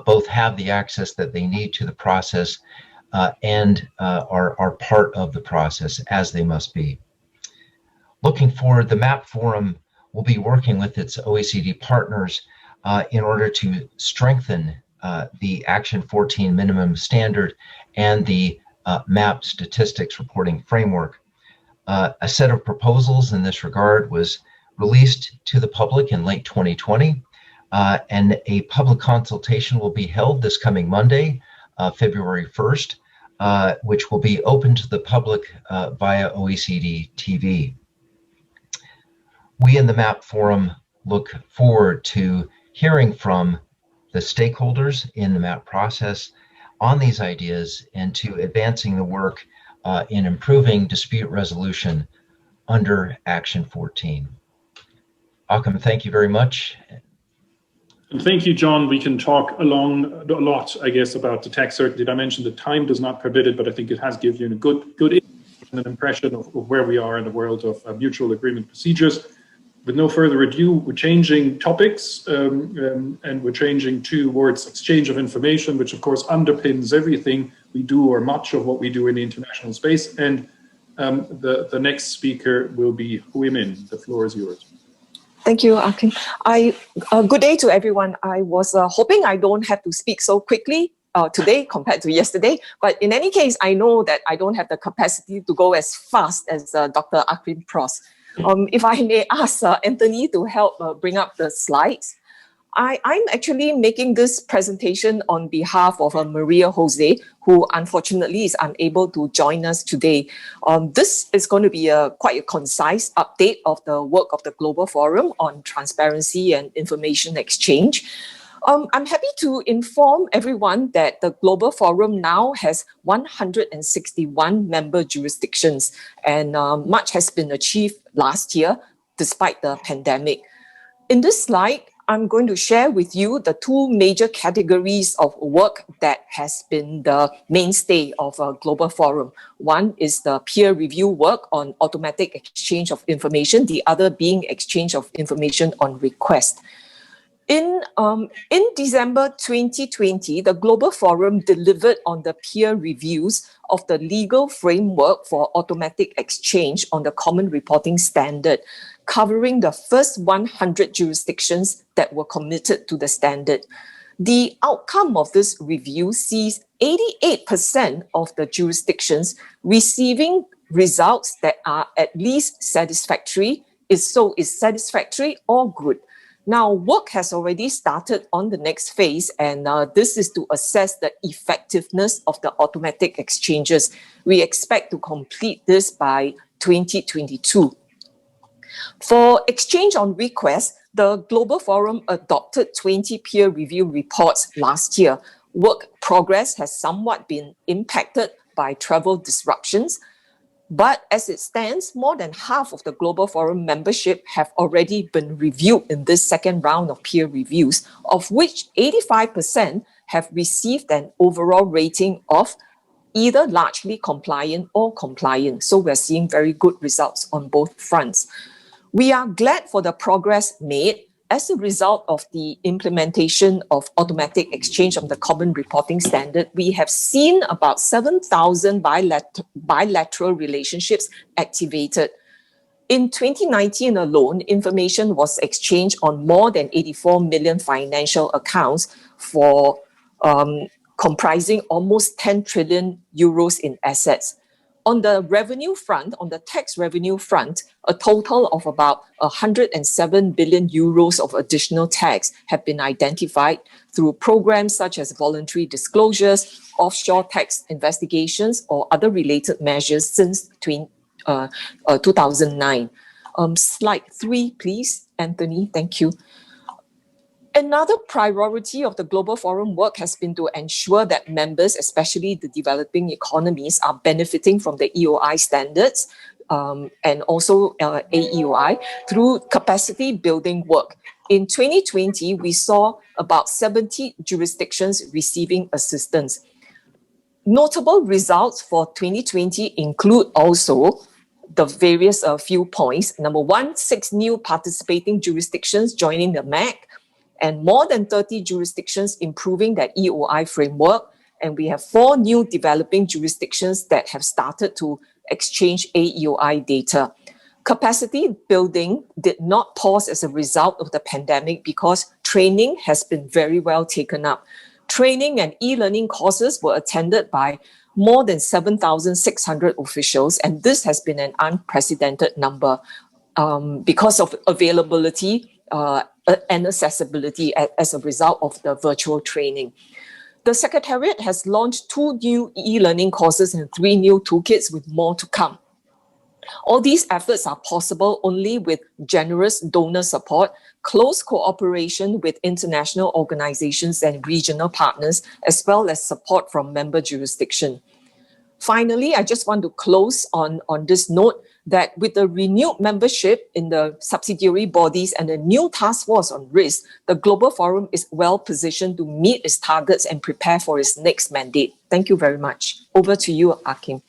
both have the access that they need to the process and are part of the process as they must be. Looking forward, the MAP Forum will be working with its OECD partners in order to strengthen the Action 14 minimum standard and the MAP statistics reporting framework. A set of proposals in this regard was released to the public in late 2020, and a public consultation will be held this coming Monday, February 1st, which will be open to the public via OECD TV. We in the MAP Forum look forward to hearing from the stakeholders in the MAP process on these ideas and to advancing the work in improving dispute resolution under Action 14. Akam, thank you very much. And thank you, John. We can talk a lot, I guess, about the tax certainty dimension. The time does not permit it, but I think it has given you a good an impression of where we are in the world of mutual agreement procedures. With no further ado, we're changing topics and we're changing towards exchange of information, which of course underpins everything we do or much of what we do in the international space. And The next speaker will be Hui Min. The floor is yours. Thank you, Akin. Good day to everyone. I was hoping I don't have to speak so quickly today compared to yesterday, but in any case, I know that I don't have the capacity to go as fast as Dr. Akin Pros. If I may ask Anthony to help bring up the slides. I'm actually making this presentation on behalf of Maria Jose, who unfortunately is unable to join us today. This is going to be quite a concise update of the work of the Global Forum on Transparency and Information Exchange. I'm happy to inform everyone that the Global Forum now has 161 member jurisdictions, and much has been achieved last year despite the pandemic. In this slide, I'm going to share with you the two major categories of work that has been the mainstay of a Global Forum. One is the peer review work on automatic exchange of information, the other being exchange of information on request. In December 2020, the Global Forum delivered on the peer reviews of the legal framework for automatic exchange on the Common Reporting Standard, covering the first 100 jurisdictions that were committed to the standard. The outcome of this review sees 88% of the jurisdictions receiving results that are at least satisfactory, is satisfactory or good. Now, work has already started on the next phase, and this is to assess the effectiveness of the automatic exchanges. We expect to complete this by 2022. For exchange on request, the Global Forum adopted 20 peer review reports last year. Work progress has somewhat been impacted by travel disruptions, but as it stands, more than half of the Global Forum membership have already been reviewed in this second round of peer reviews, of which 85% have received an overall rating of either largely compliant or compliant. So we're seeing very good results on both fronts. We are glad for the progress made as a result of the implementation of automatic exchange of the Common Reporting Standard. We have seen about 7,000 bilateral relationships activated. In 2019 alone, information was exchanged on more than 84 million financial accounts for comprising almost 10 trillion euros in assets. On the revenue front, on the tax revenue front, a total of about 107 billion euros of additional tax have been identified through programs such as voluntary disclosures, offshore tax investigations, or other related measures since 2009. Slide 3, please, Anthony. Thank you. Another priority of the Global Forum work has been to ensure that members, especially the developing economies, are benefiting from the EOI standards and also AEOI through capacity building work. In 2020, we saw about 70 jurisdictions receiving assistance. Notable results for 2020 include also the various few points. Number one, 6 new participating jurisdictions joining the MAC, and more than 30 jurisdictions improving their EOI framework. And we have 4 new developing jurisdictions that have started to exchange AEOI data. Capacity building did not pause as a result of the pandemic because training has been very well taken up. Training and e-learning courses were attended by more than 7,600 officials, and this has been an unprecedented number because of availability and accessibility as a result of the virtual training. The Secretariat has launched 2 new e-learning courses and 3 new toolkits with more to come. All these efforts are possible only with generous donor support, close cooperation with international organizations and regional partners, as well as support from member jurisdiction. Finally, I just want to close on this note that with the renewed membership in the subsidiary bodies and the new task force on risk, the Global Forum is well positioned to meet its targets and prepare for its next mandate. Thank you very much. Over to you, Akim.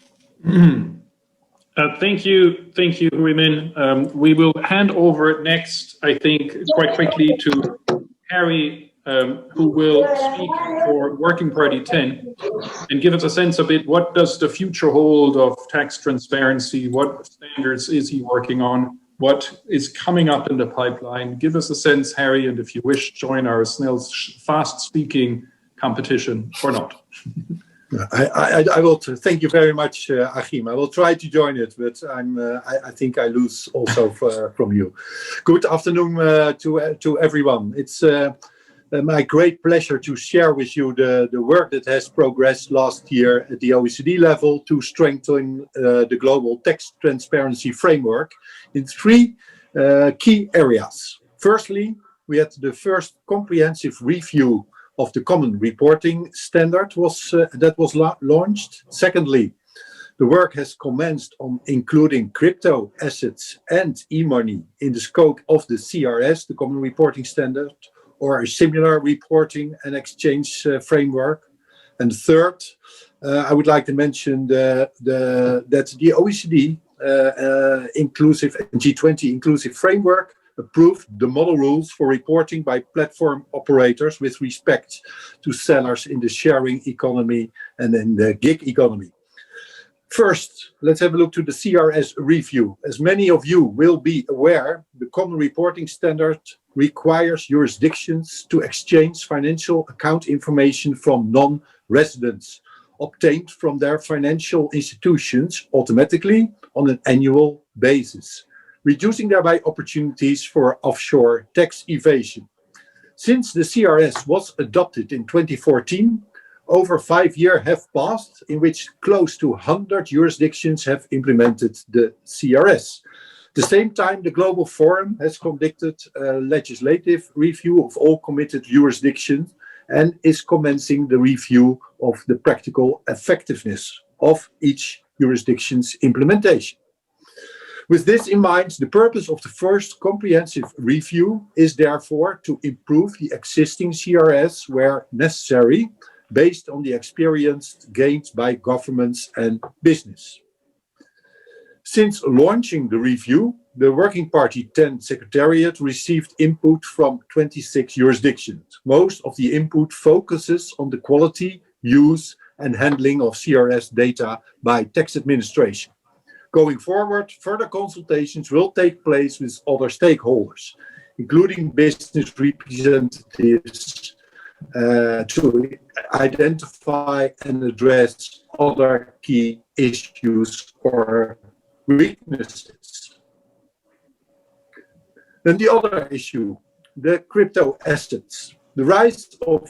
Thank you, Hui Min. We will hand over next, I think, quite quickly to Harry who will speak for Working Party 10 and give us a sense of it. What does the future hold of tax transparency? What standards is he working on? What is coming up in the pipeline? Give us a sense, Harry, and if you wish, join our fast-speaking competition or not. I will. Thank you very much, Achim. I will try to join it, but I think I lose also from you. Good afternoon to everyone. It's my great pleasure to share with you the work that has progressed last year at the OECD level to strengthen the global tax transparency framework in three key areas. Firstly, we had the first comprehensive review of the common reporting standard that was launched. Secondly, the work has commenced on including crypto assets and e-money in the scope of the CRS, the common reporting standard, or a similar reporting and exchange framework. And third, I would like to mention that the OECD inclusive and G20 Inclusive Framework approved the model rules for reporting by platform operators with respect to sellers in the sharing economy and in the gig economy. First, let's have a look to the CRS review. As many of you will be aware, the common reporting standard requires jurisdictions to exchange financial account information from non-residents obtained from their financial institutions automatically on an annual basis, reducing thereby opportunities for offshore tax evasion. Since the CRS was adopted in 2014, over 5 years have passed in which close to 100 jurisdictions have implemented the CRS. At the same time, the Global Forum has conducted a legislative review of all committed jurisdictions and is commencing the review of the practical effectiveness of each jurisdiction's implementation. With this in mind, the purpose of the first comprehensive review is therefore to improve the existing CRS where necessary, based on the experience gained by governments and business. Since launching the review, the Working Party 10 Secretariat received input from 26 jurisdictions. Most of the input focuses on the quality, use, and handling of CRS data by tax administration. Going forward, further consultations will take place with other stakeholders, including business representatives, to identify and address other key issues or weaknesses. Then the other issue, the crypto assets. The rise of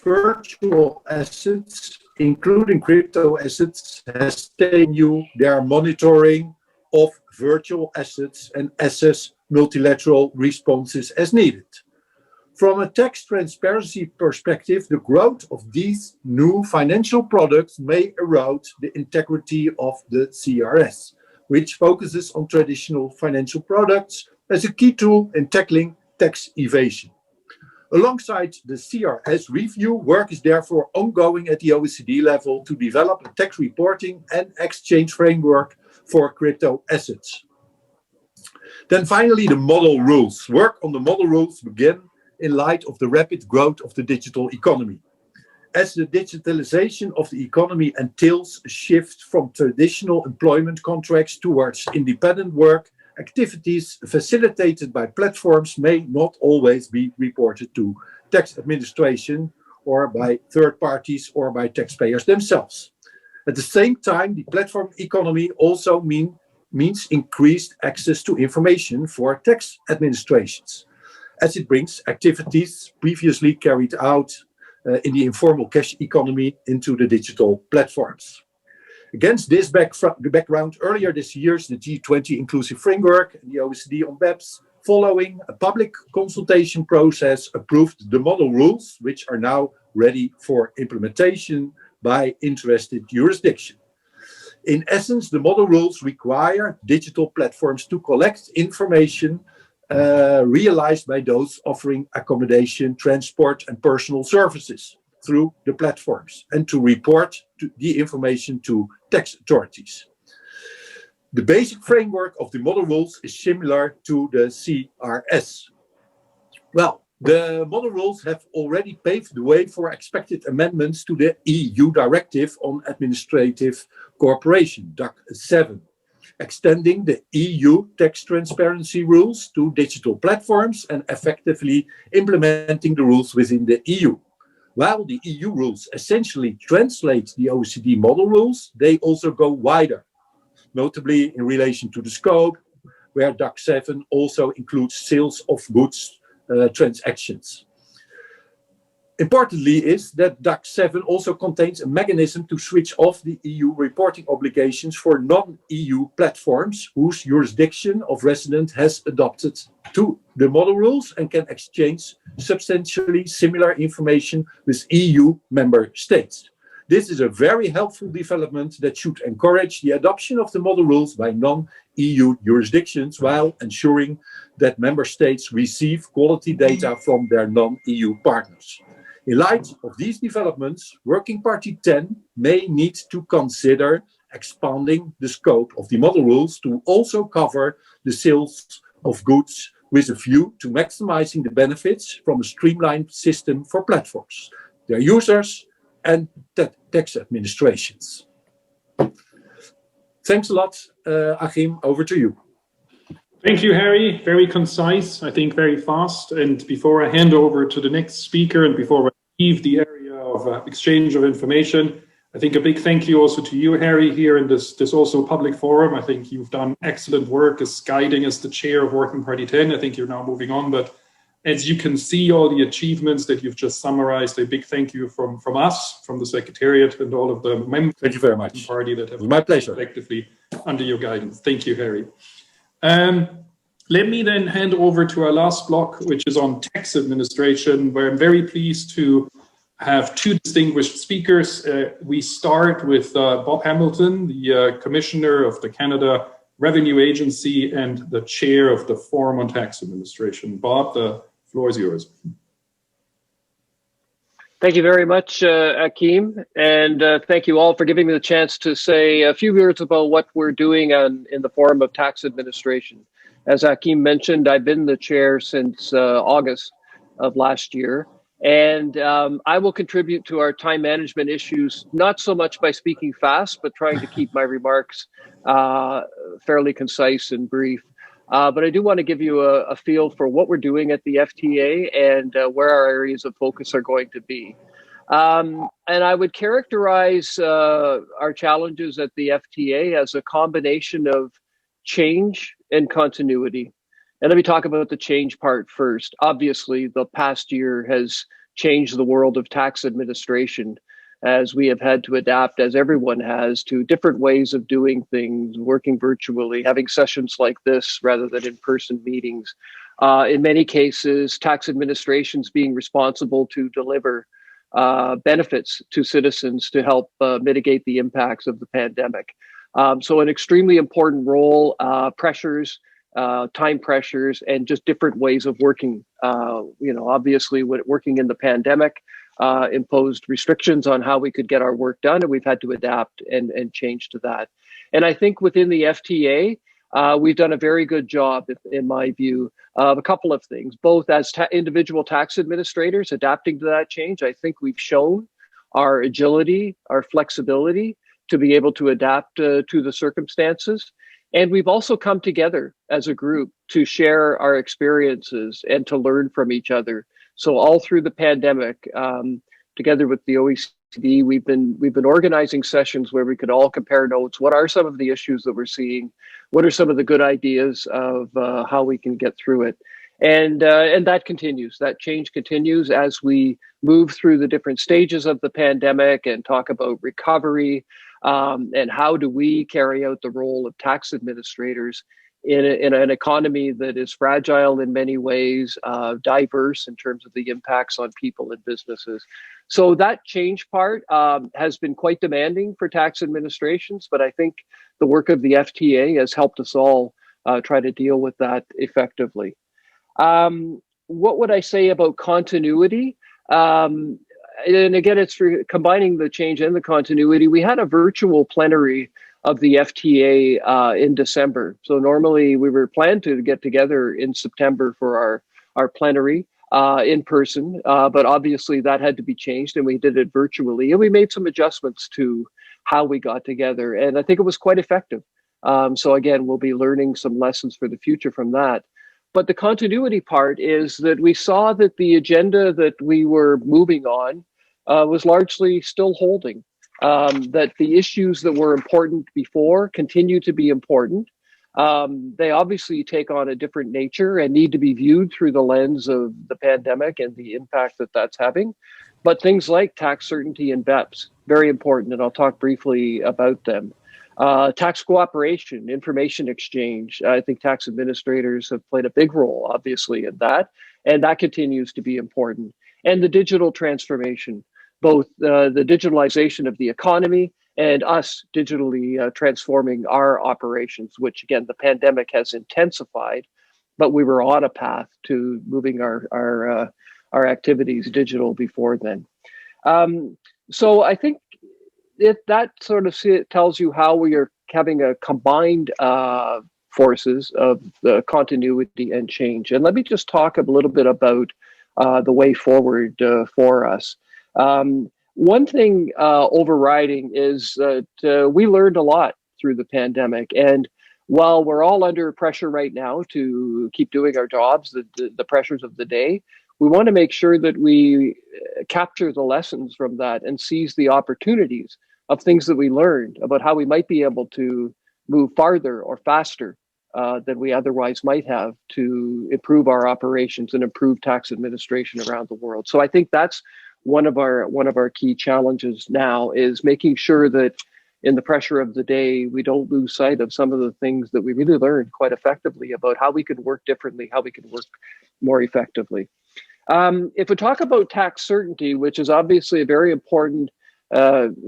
virtual assets, including crypto assets, has taken you their monitoring of virtual assets and assess multilateral responses as needed. From a tax transparency perspective, the growth of these new financial products may erode the integrity of the CRS, which focuses on traditional financial products as a key tool in tackling tax evasion. Alongside the CRS review, work is therefore ongoing at the OECD level to develop a tax reporting and exchange framework for crypto assets. Then finally, the model rules. Work on the model rules begin in light of the rapid growth of the digital economy. As the digitalisation of the economy entails a shift from traditional employment contracts towards independent work, activities facilitated by platforms may not always be reported to tax administration or by third parties or by taxpayers themselves. At the same time, the platform economy also means increased access to information for tax administrations, as it brings activities previously carried out in the informal cash economy into the digital platforms. Against this background, earlier this year, the G20 Inclusive Framework and the OECD on BEPS, following a public consultation process, approved the model rules, which are now ready for implementation by interested jurisdictions. In essence, the model rules require digital platforms to collect information realized by those offering accommodation, transport, and personal services through the platforms, and to report the information to tax authorities. The basic framework of the model rules is similar to the CRS. Well, The model rules have already paved the way for expected amendments to the EU Directive on Administrative Cooperation, DAC 7, extending the EU tax transparency rules to digital platforms and effectively implementing the rules within the EU. While the EU rules essentially translate the OECD model rules, they also go wider, notably in relation to the scope, where DAC 7 also includes sales of goods transactions. Importantly is that DAC 7 also contains a mechanism to switch off the EU reporting obligations for non-EU platforms whose jurisdiction of residence has adopted to the model rules and can exchange substantially similar information with EU member states. This is a very helpful development that should encourage the adoption of the model rules by non-EU jurisdictions while ensuring that member states receive quality data from their non-EU partners. In light of these developments, Working Party 10 may need to consider expanding the scope of the model rules to also cover the sales of goods with a view to maximizing the benefits from a streamlined system for platforms, their users, and tax administrations. Thanks a lot, Achim, over to you. Thank you, Harry. Very concise, I think very fast. And before I hand over to the next speaker and before I leave the area of exchange of information, I think a big thank you also to you, Harry, here in this also public forum. I think you've done excellent work as guiding as the chair of Working Party 10. I think you're now moving on, but as you can see, all the achievements that you've just summarized, a big thank you from us, from the Secretariat and all of the members. Thank you very much. Of the party that have my pleasure. Effectively under your guidance. Thank you, Harry. Let me then hand over to our last block, which is on tax administration, where I'm very pleased to have two distinguished speakers. We start with Bob Hamilton, the Commissioner of the Canada Revenue Agency and the Chair of the Forum on Tax Administration. Bob, the floor is yours. Thank you very much, Achim, and thank you all for giving me the chance to say a few words about what we're doing in the Forum of Tax Administration. As Achim mentioned, I've been the chair since August of last year, and I will contribute to our time management issues, not so much by speaking fast, but trying to keep my remarks fairly concise and brief. But I do want to give you a feel for what we're doing at the FTA and where our areas of focus are going to be. And I would characterize our challenges at the FTA as a combination of change and continuity. And let me talk about the change part first. Obviously, the past year has changed the world of tax administration, as we have had to adapt, as everyone has, to different ways of doing things, working virtually, having sessions like this rather than in-person meetings. In many cases, tax administrations being responsible to deliver benefits to citizens to help mitigate the impacts of the pandemic. So an extremely important role, pressures, time pressures, and just different ways of working. Obviously, working in the pandemic, imposed restrictions on how we could get our work done, and we've had to adapt and change to that. And I think within the FTA, we've done a very good job, in my view, of a couple of things, both as individual tax administrators adapting to that change. I think we've shown our agility, our flexibility to be able to adapt to the circumstances. And we've also come together as a group to share our experiences and to learn from each other. So all through the pandemic, together with the OECD, we've been organizing sessions where we could all compare notes. What are some of the issues that we're seeing? What are some of the good ideas of how we can get through it? And that continues. That change continues as we move through the different stages of the pandemic and talk about recovery and how do we carry out the role of tax administrators in an economy that is fragile in many ways, diverse in terms of the impacts on people and businesses. So that change part has been quite demanding for tax administrations, but I think the work of the FTA has helped us all try to deal with that effectively. What would I say about continuity? And again, it's for combining the change and the continuity. We had a virtual plenary of the FTA in December. So normally we were planned to get together in September for our plenary. in person, but obviously that had to be changed, and we did it virtually, and we made some adjustments to how we got together, and I think it was quite effective. So again, we'll be learning some lessons for the future from that. But the continuity part is that we saw that the agenda that we were moving on was largely still holding, that the issues that were important before continue to be important. They obviously take on a different nature and need to be viewed through the lens of the pandemic and the impact that that's having. But things like tax certainty and BEPS, very important, and I'll talk briefly about them. Tax cooperation, information exchange. I think tax administrators have played a big role, obviously, in that, and that continues to be important. And the digital transformation, both the digitalization of the economy and us digitally transforming our operations, which again, the pandemic has intensified, but we were on a path to moving our activities digital before then. So I think that sort of tells you how we are having a combined forces of the continuity and change. And let me just talk a little bit about the way forward for us. One thing overriding is that we learned a lot through the pandemic. And while we're all under pressure right now to keep doing our jobs, the pressures of the day, we want to make sure that we capture the lessons from that and seize the opportunities of things that we learned about how we might be able to move farther or faster than we otherwise might have to improve our operations and improve tax administration around the world. So I think that's one of our key challenges now, is making sure that in the pressure of the day, we don't lose sight of some of the things that we really learned quite effectively about how we could work differently, how we could work more effectively. If we talk about tax certainty, which is obviously a very important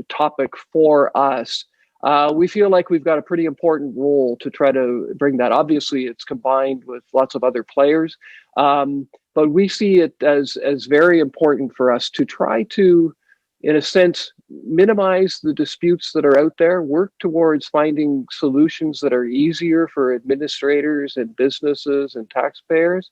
topic for us, we feel like we've got a pretty important role to try to bring that. Obviously, it's combined with lots of other players, but we see it as very important for us to try to, in a sense, minimize the disputes that are out there, work towards finding solutions that are easier for administrators and businesses and taxpayers.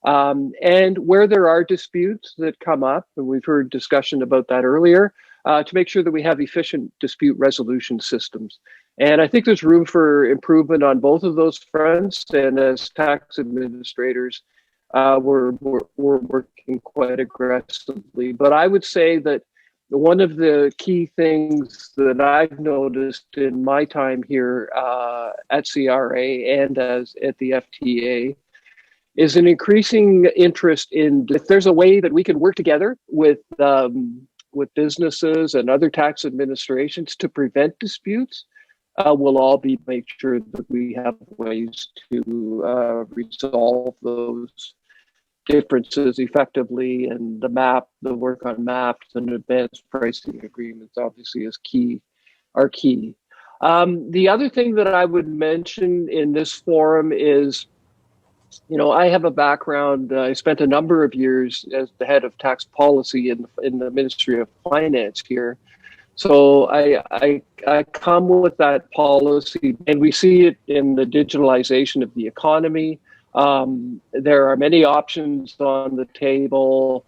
And where there are disputes that come up, and we've heard discussion about that earlier, to make sure that we have efficient dispute resolution systems. And I think there's room for improvement on both of those fronts. And as tax administrators, we're working quite aggressively. But I would say that one of the key things that I've noticed in my time here at CRA and at the FTA is an increasing interest in, if there's a way that we can work together with businesses and other tax administrations to prevent disputes, we'll all make sure that we have ways to resolve those differences effectively. And the work on maps and advanced pricing agreements obviously is key. The other thing that I would mention in this forum is, I have a background, I spent a number of years as the head of tax policy in the Ministry of Finance here. So I come with that policy, and we see it in the digitalization of the economy. There are many options on the table,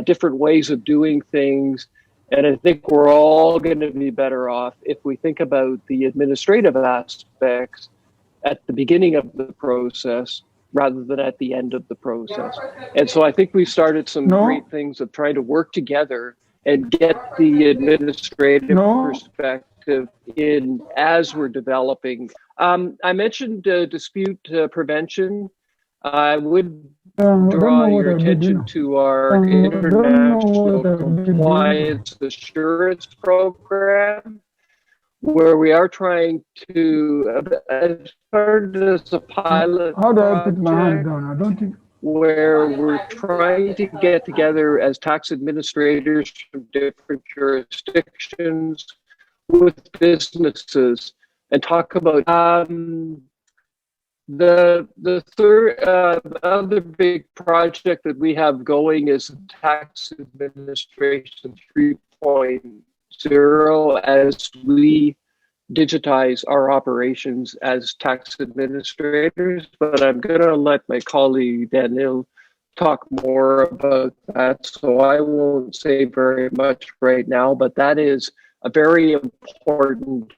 different ways of doing things. And I think we're all going to be better off if we think about the administrative aspects at the beginning of the process rather than at the end of the process. And so I think we started some great things of trying to work together and get the administrative perspective in as we're developing. I mentioned dispute prevention. I would draw your attention to our International Compliance Assurance Program, where we are trying to, as part of this, a pilot project, where we're trying to get together as tax administrators from different jurisdictions with businesses and talk about the third other big project that we have going is Tax Administration 3.0 as we digitize our operations as tax administrators. But I'm going to let my colleague Daniel talk more about that, so I won't say very much right now, but that is a very important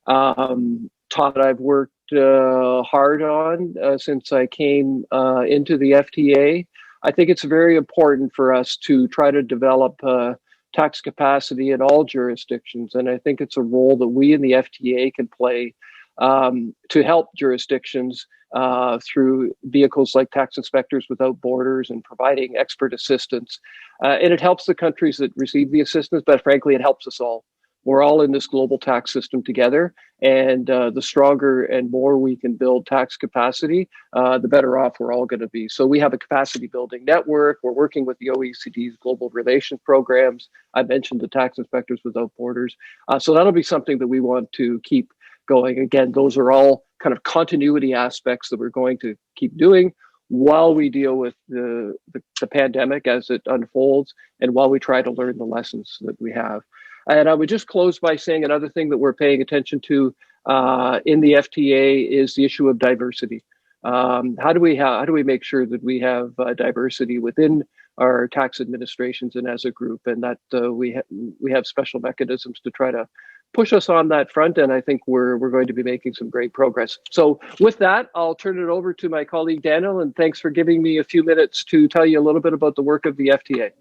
topic I've worked hard on since I came into the FTA. I think it's very important for us to try to develop tax capacity in all jurisdictions, and I think it's a role that we in the FTA can play to help jurisdictions through vehicles like Tax Inspectors Without Borders and providing expert assistance. And it helps the countries that receive the assistance, but frankly, it helps us all. We're all in this global tax system together, and the stronger and more we can build tax capacity, the better off we're all going to be. So we have a capacity building network. We're working with the OECD's global relations programs. I mentioned the Tax Inspectors Without Borders. So that'll be something that we want to keep going. Again, those are all kind of continuity aspects that we're going to keep doing while we deal with the pandemic as it unfolds and while we try to learn the lessons that we have. And I would just close by saying another thing that we're paying attention to in the FTA is the issue of diversity. How do we make sure that we have diversity within our tax administrations and as a group, and that we have special mechanisms to try to push us on that front, and I think we're going to be making some great progress. So with that, I'll turn it over to my colleague Daniel, and thanks for giving me a few minutes to tell you a little bit about the work of the FTA.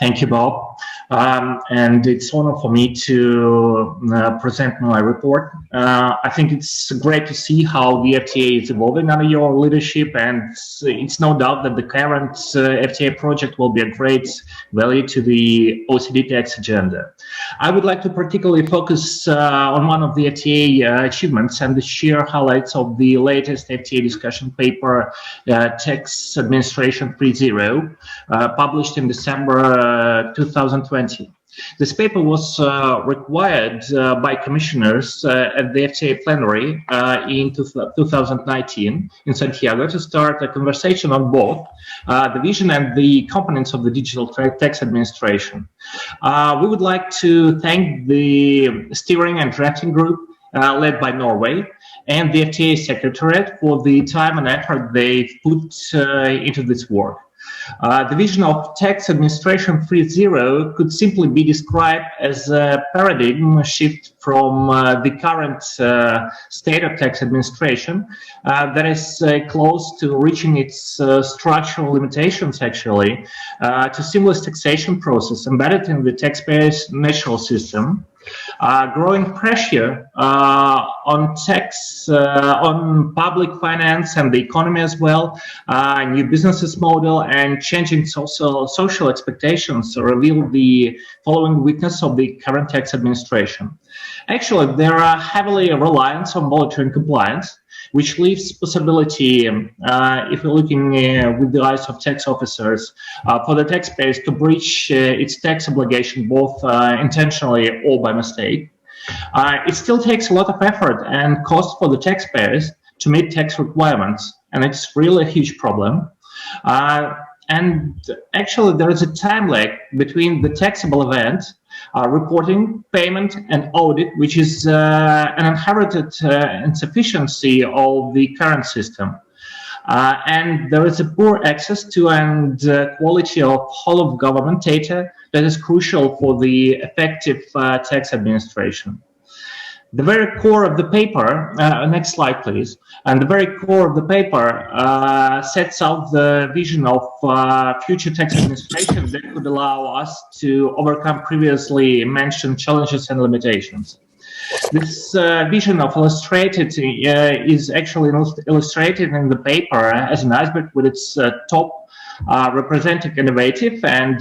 Thank you, Bob. And it's an honor for me to present my report. I think it's great to see how the FTA is evolving under your leadership, and it's no doubt that the current FTA project will be a great value to the OECD tax agenda. I would like to particularly focus on one of the FTA achievements and share highlights of the latest FTA discussion paper, Tax Administration 3.0, published in December 2020. This paper was required by commissioners at the FTA plenary in 2019 in Santiago to start a conversation on both the vision and the components of the digital tax administration. We would like to thank the steering and drafting group led by Norway and the FTA Secretariat for the time and effort they put into this work. The vision of Tax Administration 3.0 could simply be described as a paradigm shift from the current state of tax administration that is close to reaching its structural limitations, actually, to seamless taxation process embedded in the taxpayer's natural system. Growing pressure on tax, on public finance and the economy as well, new businesses model and changing social expectations reveal the following weakness of the current tax administration. Actually, there are heavily reliance on voluntary compliance, which leaves possibility, if we're looking with the eyes of tax officers, for the taxpayers to breach its tax obligation both intentionally or by mistake. It still takes a lot of effort and cost for the taxpayers to meet tax requirements, and it's really a huge problem. And actually, there is a time lag between the taxable event, reporting, payment, and audit, which is an inherited insufficiency of the current system. And there is a poor access to and quality of whole of government data that is crucial for the effective tax administration. The very core of the paper, next slide please, and the very core of the paper sets out the vision of future tax administration that could allow us to overcome previously mentioned challenges and limitations. This vision of illustrated is actually illustrated in the paper as an iceberg with its top representing innovative and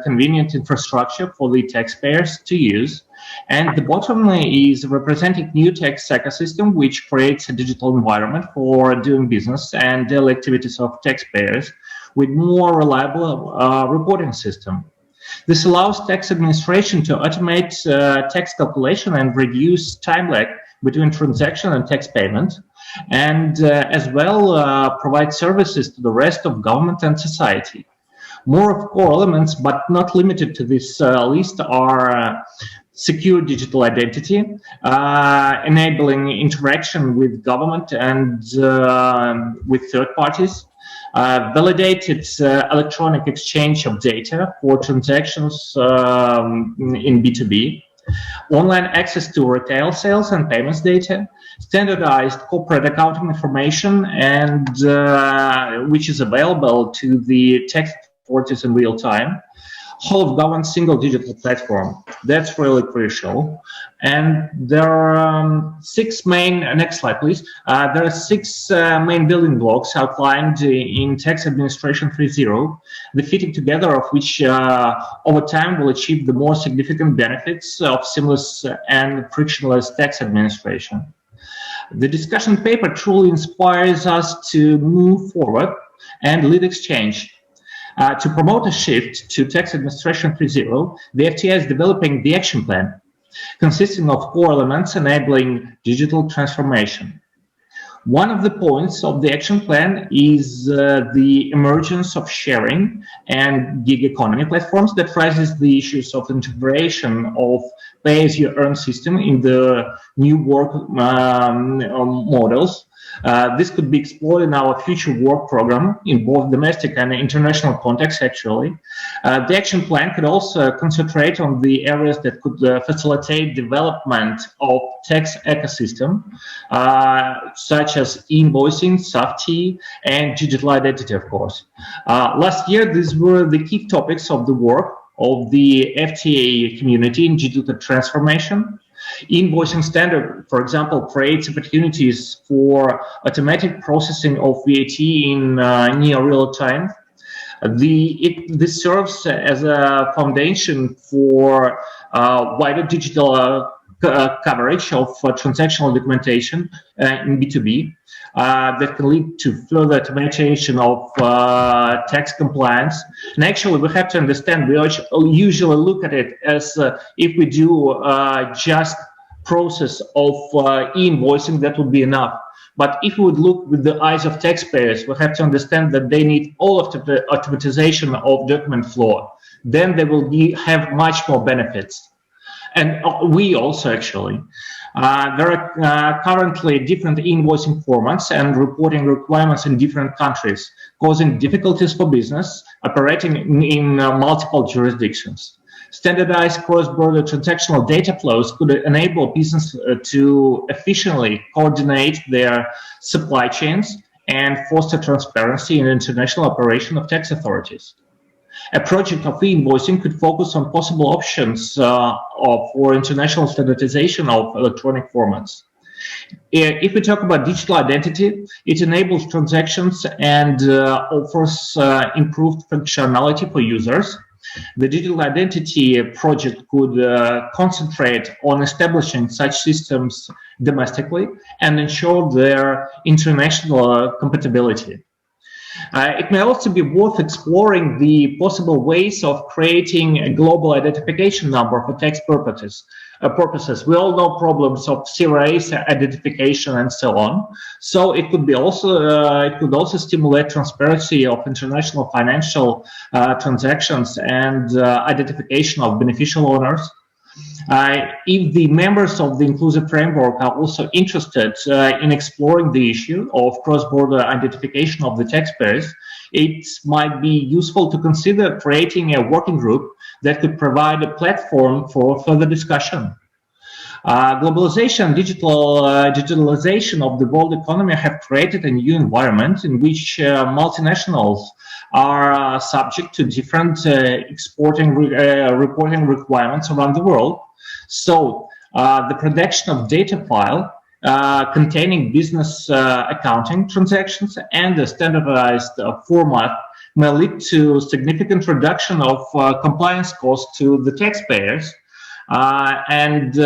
convenient infrastructure for the taxpayers to use. And the bottom is representing new tax ecosystem, which creates a digital environment for doing business and daily activities of taxpayers with more reliable reporting system. This allows tax administration to automate tax calculation and reduce time lag between transaction and tax payment, and as well provide services to the rest of government and society. More of core elements, but not limited to this list, are secure digital identity, enabling interaction with government and with third parties, validated electronic exchange of data for transactions in B2B, online access to retail sales and payments data, standardized corporate accounting information, and which is available to the tax authorities in real time, whole of government single digital platform. That's really crucial. And there are six main, next slide please, there are six main building blocks outlined in Tax Administration 3.0, the fitting together of which over time will achieve the more significant benefits of seamless and frictionless tax administration. The discussion paper truly inspires us to move forward and lead exchange. To promote a shift to Tax Administration 3.0, the FTA is developing the action plan, consisting of core elements enabling digital transformation. One of the points of the action plan is the emergence of sharing and gig economy platforms that raises the issues of integration of pay-as-you-earn system in the new work models. This could be explored in our future work program in both domestic and international contexts, actually. The action plan could also concentrate on the areas that could facilitate development of tax ecosystem, such as invoicing, SAFT, and digital identity, of course. Last year, these were the key topics of the work of the FTA community in digital transformation. Invoicing standard, for example, creates opportunities for automatic processing of VAT in near real time. This serves as a foundation for wider digital coverage of transactional documentation in B2B that can lead to further automation of tax compliance. And actually, we have to understand, we usually look at it as if we do just process of e-invoicing, that would be enough. But if we would look with the eyes of taxpayers, we have to understand that they need all of the automatization of document flow. Then they will have much more benefits. And we also actually. There are currently different invoicing formats and reporting requirements in different countries, causing difficulties for business operating in multiple jurisdictions. Standardized cross-border transactional data flows could enable business to efficiently coordinate their supply chains and foster transparency in international operation of tax authorities. A project of e-invoicing could focus on possible options for international standardization of electronic formats. If we talk about digital identity, it enables transactions and offers improved functionality for users. The digital identity project could concentrate on establishing such systems domestically and ensure their international compatibility. It may also be worth exploring the possible ways of creating a global identification number for tax purposes. We all know problems of CRAs, identification, and so on. So it could also stimulate transparency of international financial transactions and identification of beneficial owners. If the members of the Inclusive Framework are also interested in exploring the issue of cross-border identification of the taxpayers, it might be useful to consider creating a working group that could provide a platform for further discussion. Globalization, digitalization of the world economy have created a new environment in which multinationals are subject to different reporting requirements around the world. So the production of data file containing business accounting transactions and a standardized format may lead to significant reduction of compliance costs to the taxpayers and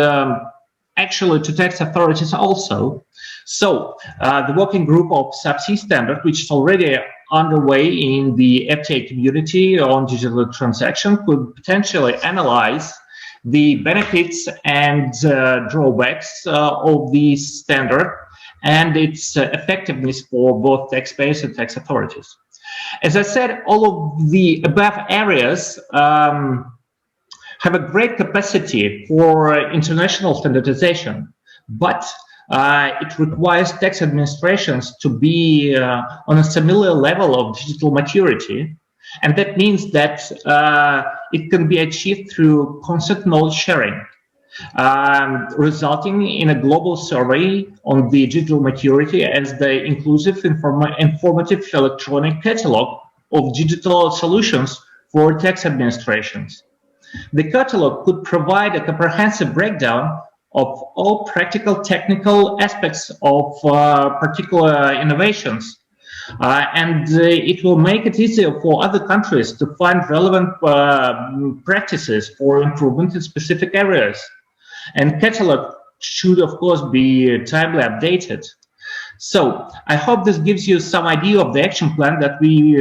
actually to tax authorities also. So the working group of SAFT standard, which is already underway in the FTA community on digital transaction, could potentially analyze the benefits and drawbacks of this standard and its effectiveness for both taxpayers and tax authorities. As I said, all of the above areas have a great capacity for international standardization, but it requires tax administrations to be on a similar level of digital maturity. And that means that it can be achieved through constant knowledge sharing, resulting in a global survey on the digital maturity as the inclusive informative electronic catalog of digital solutions for tax administrations. The catalog could provide a comprehensive breakdown of all practical technical aspects of particular innovations. And it will make it easier for other countries to find relevant practices for improvement in specific areas. And catalog should, of course, be timely updated. So I hope this gives you some idea of the action plan that we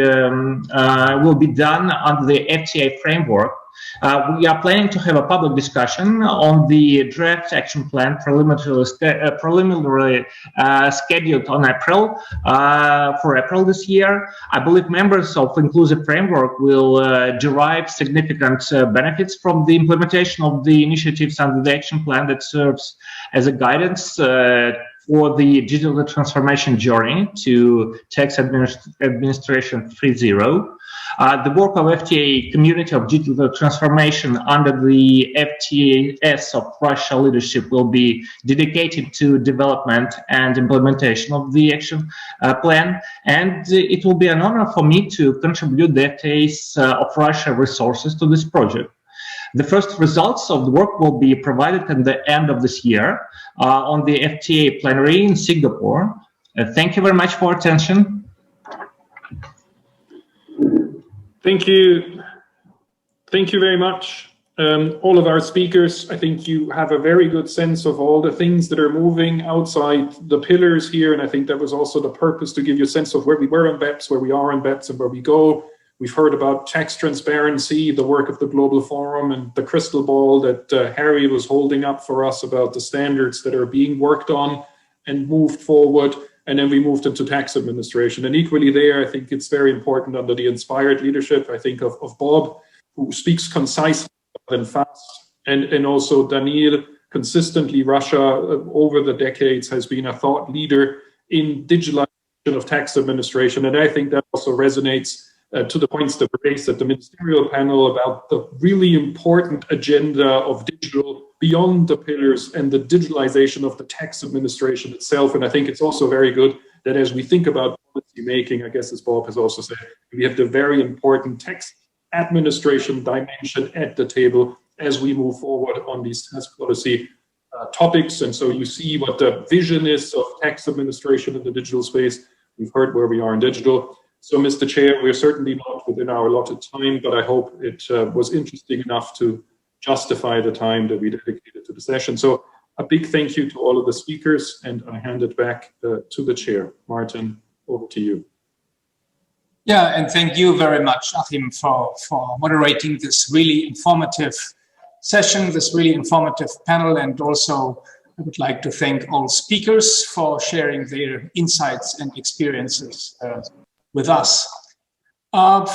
will be done under the FTA framework. We are planning to have a public discussion on the draft action plan preliminarily scheduled on April, for April this year. I believe members of Inclusive Framework will derive significant benefits from the implementation of the initiatives under the action plan that serves as a guidance for the digital transformation journey to tax administration 3.0. The work of FTA Community of Digital Transformation under the FTAs of Russia leadership will be dedicated to development and implementation of the action plan, and it will be an honor for me to contribute the FTAs of Russia resources to this project. The first results of the work will be provided at the end of this year on the FTA plenary in Singapore. Thank you very much for your attention. Thank you. Thank you very much. All of our speakers, I think you have a very good sense of all the things that are moving outside the pillars here. And I think that was also the purpose, to give you a sense of where we were on BEPS, where we are on BEPS, and where we go. We've heard about tax transparency, the work of the Global Forum, and the crystal ball that Harry was holding up for us about the standards that are being worked on and moved forward. And then we moved into tax administration. And equally there, I think it's very important under the inspired leadership, I think, of Bob, who speaks concisely and fast, and also Daniil. Consistently, Russia over the decades has been a thought leader in digitalization of tax administration. And I think that also resonates to the points that were raised at the Ministerial panel about the really important agenda of digital beyond the pillars and the digitalization of the tax administration itself. And I think it's also very good that as we think about policy making, I guess as Bob has also said, we have the very important tax administration dimension at the table as we move forward on these tax policy topics. And so you see what the vision is of tax administration in the digital space. We've heard where we are in digital. So, Mr. Chair, we're certainly not within our allotted time, but I hope it was interesting enough to justify the time that we dedicated to the session. So a big thank you to all of the speakers, and I hand it back to the chair. Martin, over to you. Yeah, and thank you very much, Achim, for moderating this really informative session, this really informative panel, and also I would like to thank all speakers for sharing their insights and experiences with us.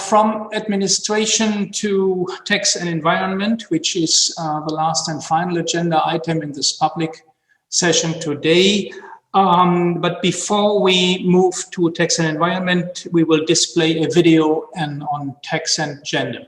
From administration to tax and environment, which is the last and final agenda item in this public session today. But before we move to tax and environment, we will display a video on tax and gender.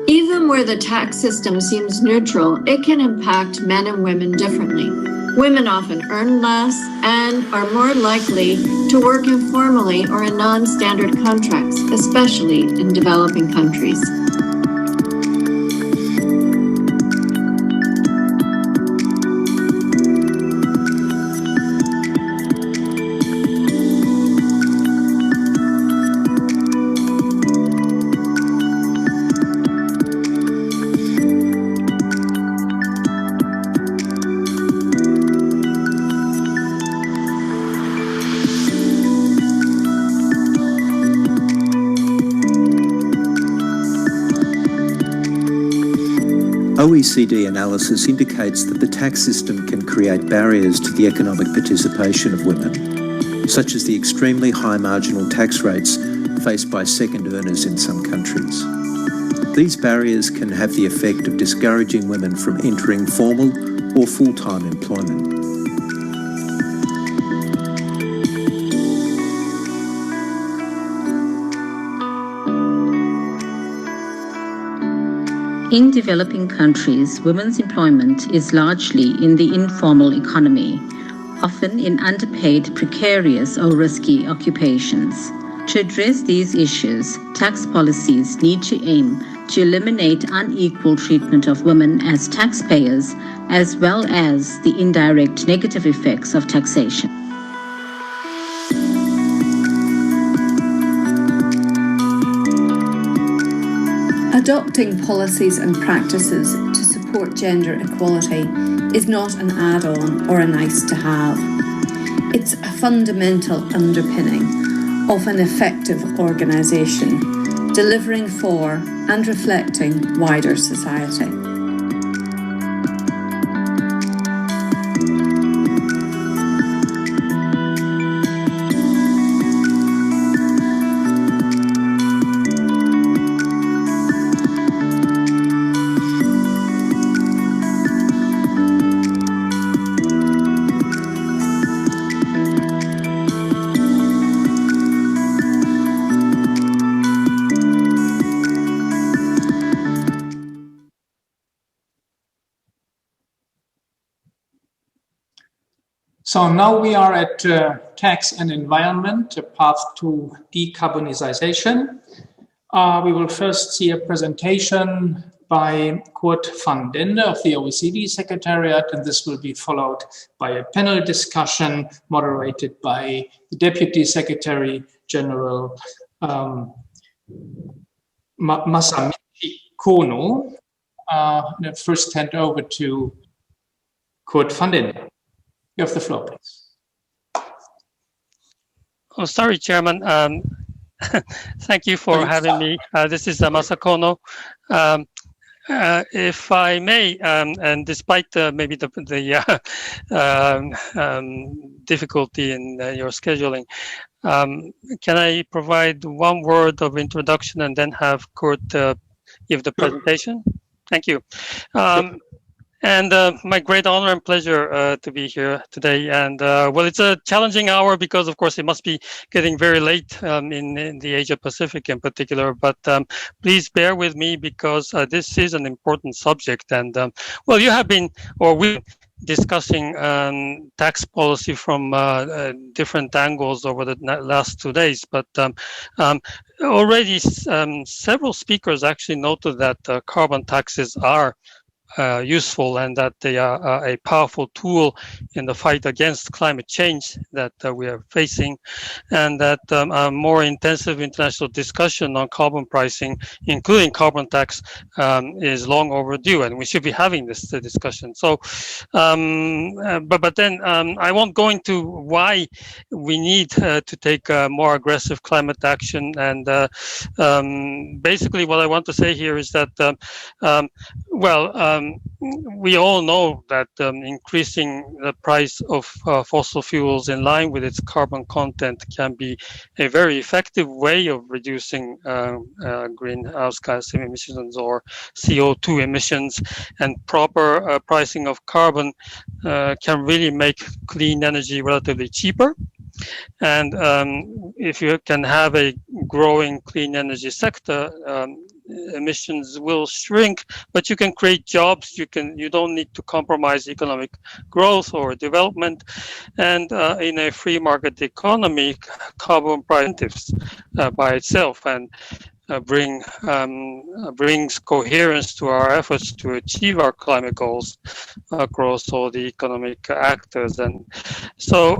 Even where the tax system seems neutral, it can impact men and women differently. Women often earn less and are more likely to work informally or in non-standard contracts, especially in developing countries. OECD analysis indicates that the tax system can create barriers to the economic participation of women. such as the extremely high marginal tax rates faced by second earners in some countries. These barriers can have the effect of discouraging women from entering formal or full-time employment. In developing countries, women's employment is largely in the informal economy, often in underpaid, precarious or risky occupations. To address these issues, tax policies need to aim to eliminate unequal treatment of women as taxpayers, as well as the indirect negative effects of taxation. Adopting policies and practices to support gender equality is not an add-on or a nice-to-have. It's a fundamental underpinning of an effective organisation, delivering for and reflecting wider society. So now we are at tax and environment, a path to decarbonization. We will first see a presentation by Kurt van Dende of the OECD Secretariat, and this will be followed by a panel discussion moderated by the Deputy Secretary General Masamichi Kono. First hand over to Kurt van Dende. You have the floor, please. Oh, sorry, Chairman. Thank you for having me. This is Masakono. If I may, and despite maybe the difficulty in your scheduling, can I provide one word of introduction and then have Kurt give the presentation? Thank you. And my great honor and pleasure to be here today. And well, it's a challenging hour because, of course, it must be getting very late in the Asia Pacific in particular. But please bear with me because this is an important subject. And well, you have been, or we've discussing tax policy from different angles over the last 2 days. But already several speakers actually noted that carbon taxes are useful and that they are a powerful tool in the fight against climate change that we are facing, and that a more intensive international discussion on carbon pricing, including carbon tax, is long overdue, and we should be having this discussion. So, but then I won't go into why we need to take more aggressive climate action, and basically what I want to say here is that, we all know that increasing the price of fossil fuels in line with its carbon content can be a very effective way of reducing greenhouse gas emissions or CO2 emissions, and proper pricing of carbon can really make clean energy relatively cheaper. And if you can have a growing clean energy sector, emissions will shrink, but you can create jobs. You don't need to compromise economic growth or development. And in a free market economy, carbon incentives by itself and brings coherence to our efforts to achieve our climate goals across all the economic actors. And so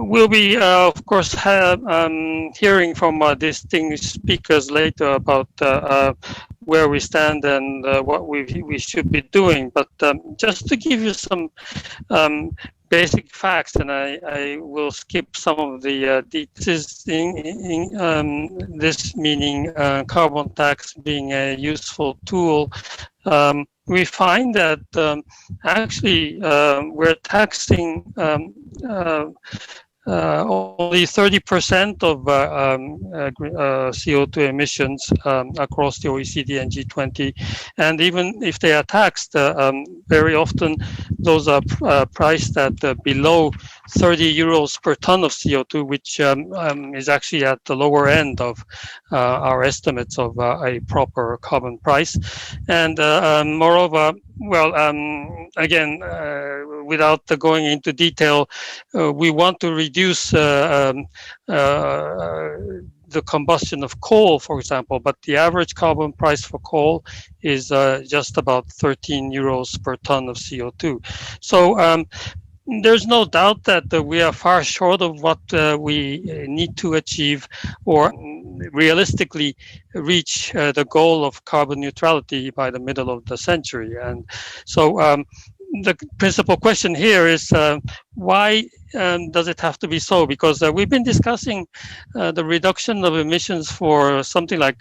we'll be, of course, hearing from distinguished speakers later about where we stand and what we should be doing. But just to give you some basic facts, and I will skip some of the details. This meaning carbon tax being a useful tool. We find that actually we're taxing only 30% of CO2 emissions across the OECD and G20. And even if they are taxed, very often those are priced at below 30 euros per ton of CO2, which is actually at the lower end of our estimates of a proper carbon price. And moreover, well, again, without going into detail, we want to reduce the combustion of coal, for example, but the average carbon price for coal is just about 13 euros per ton of CO2. So there's no doubt that we are far short of what we need to achieve or realistically reach the goal of carbon neutrality by the middle of the century. And so the principal question here is why does it have to be so? Because we've been discussing the reduction of emissions for something like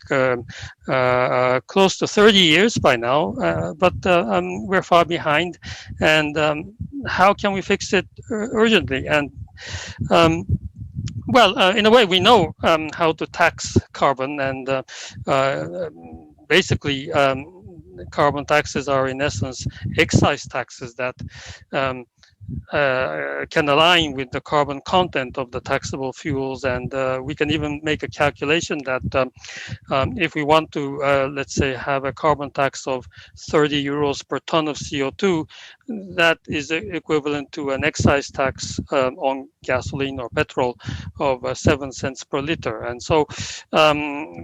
close to 30 years by now, but we're far behind. And how can we fix it urgently? And well, in a way, we know how to tax carbon, and basically, carbon taxes are in essence excise taxes that can align with the carbon content of the taxable fuels, and we can even make a calculation that if we want to, let's say, have a carbon tax of 30 euros per ton of CO2, that is equivalent to an excise tax on gasoline or petrol of 7 cents per liter. And so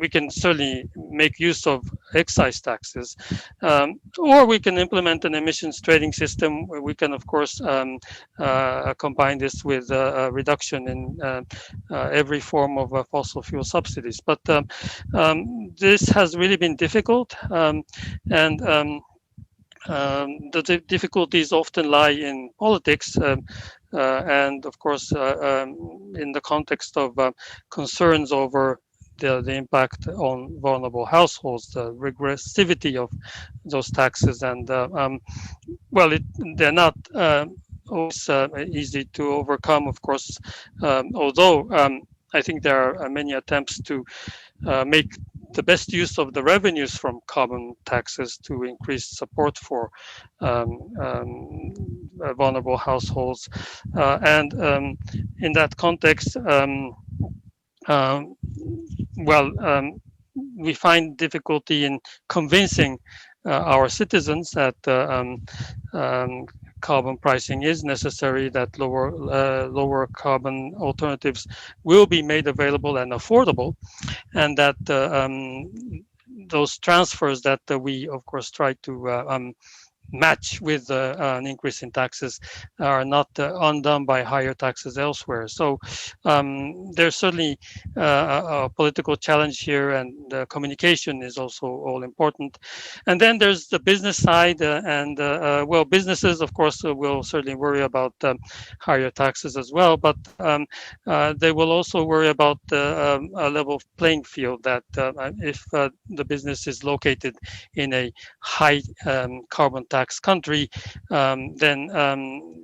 we can certainly make use of excise taxes, or we can implement an emissions trading system. We can, of course, combine this with a reduction in every form of fossil fuel subsidies. But this has really been difficult, and the difficulties often lie in politics, and of course in the context of concerns over the impact on vulnerable households, the regressivity of those taxes, and well, they're not always easy to overcome, of course, although I think there are many attempts to make the best use of the revenues from carbon taxes to increase support for vulnerable households. And in that context, we find difficulty in convincing our citizens that carbon pricing is necessary, that lower carbon alternatives will be made available and affordable, and that those transfers that we, of course, try to match with an increase in taxes are not undone by higher taxes elsewhere. So there's certainly a political challenge here, and communication is also all important. And then there's the business side, and well, businesses, of course, will certainly worry about higher taxes as well, but they will also worry about a level playing field, that if the business is located in a high carbon tax country, then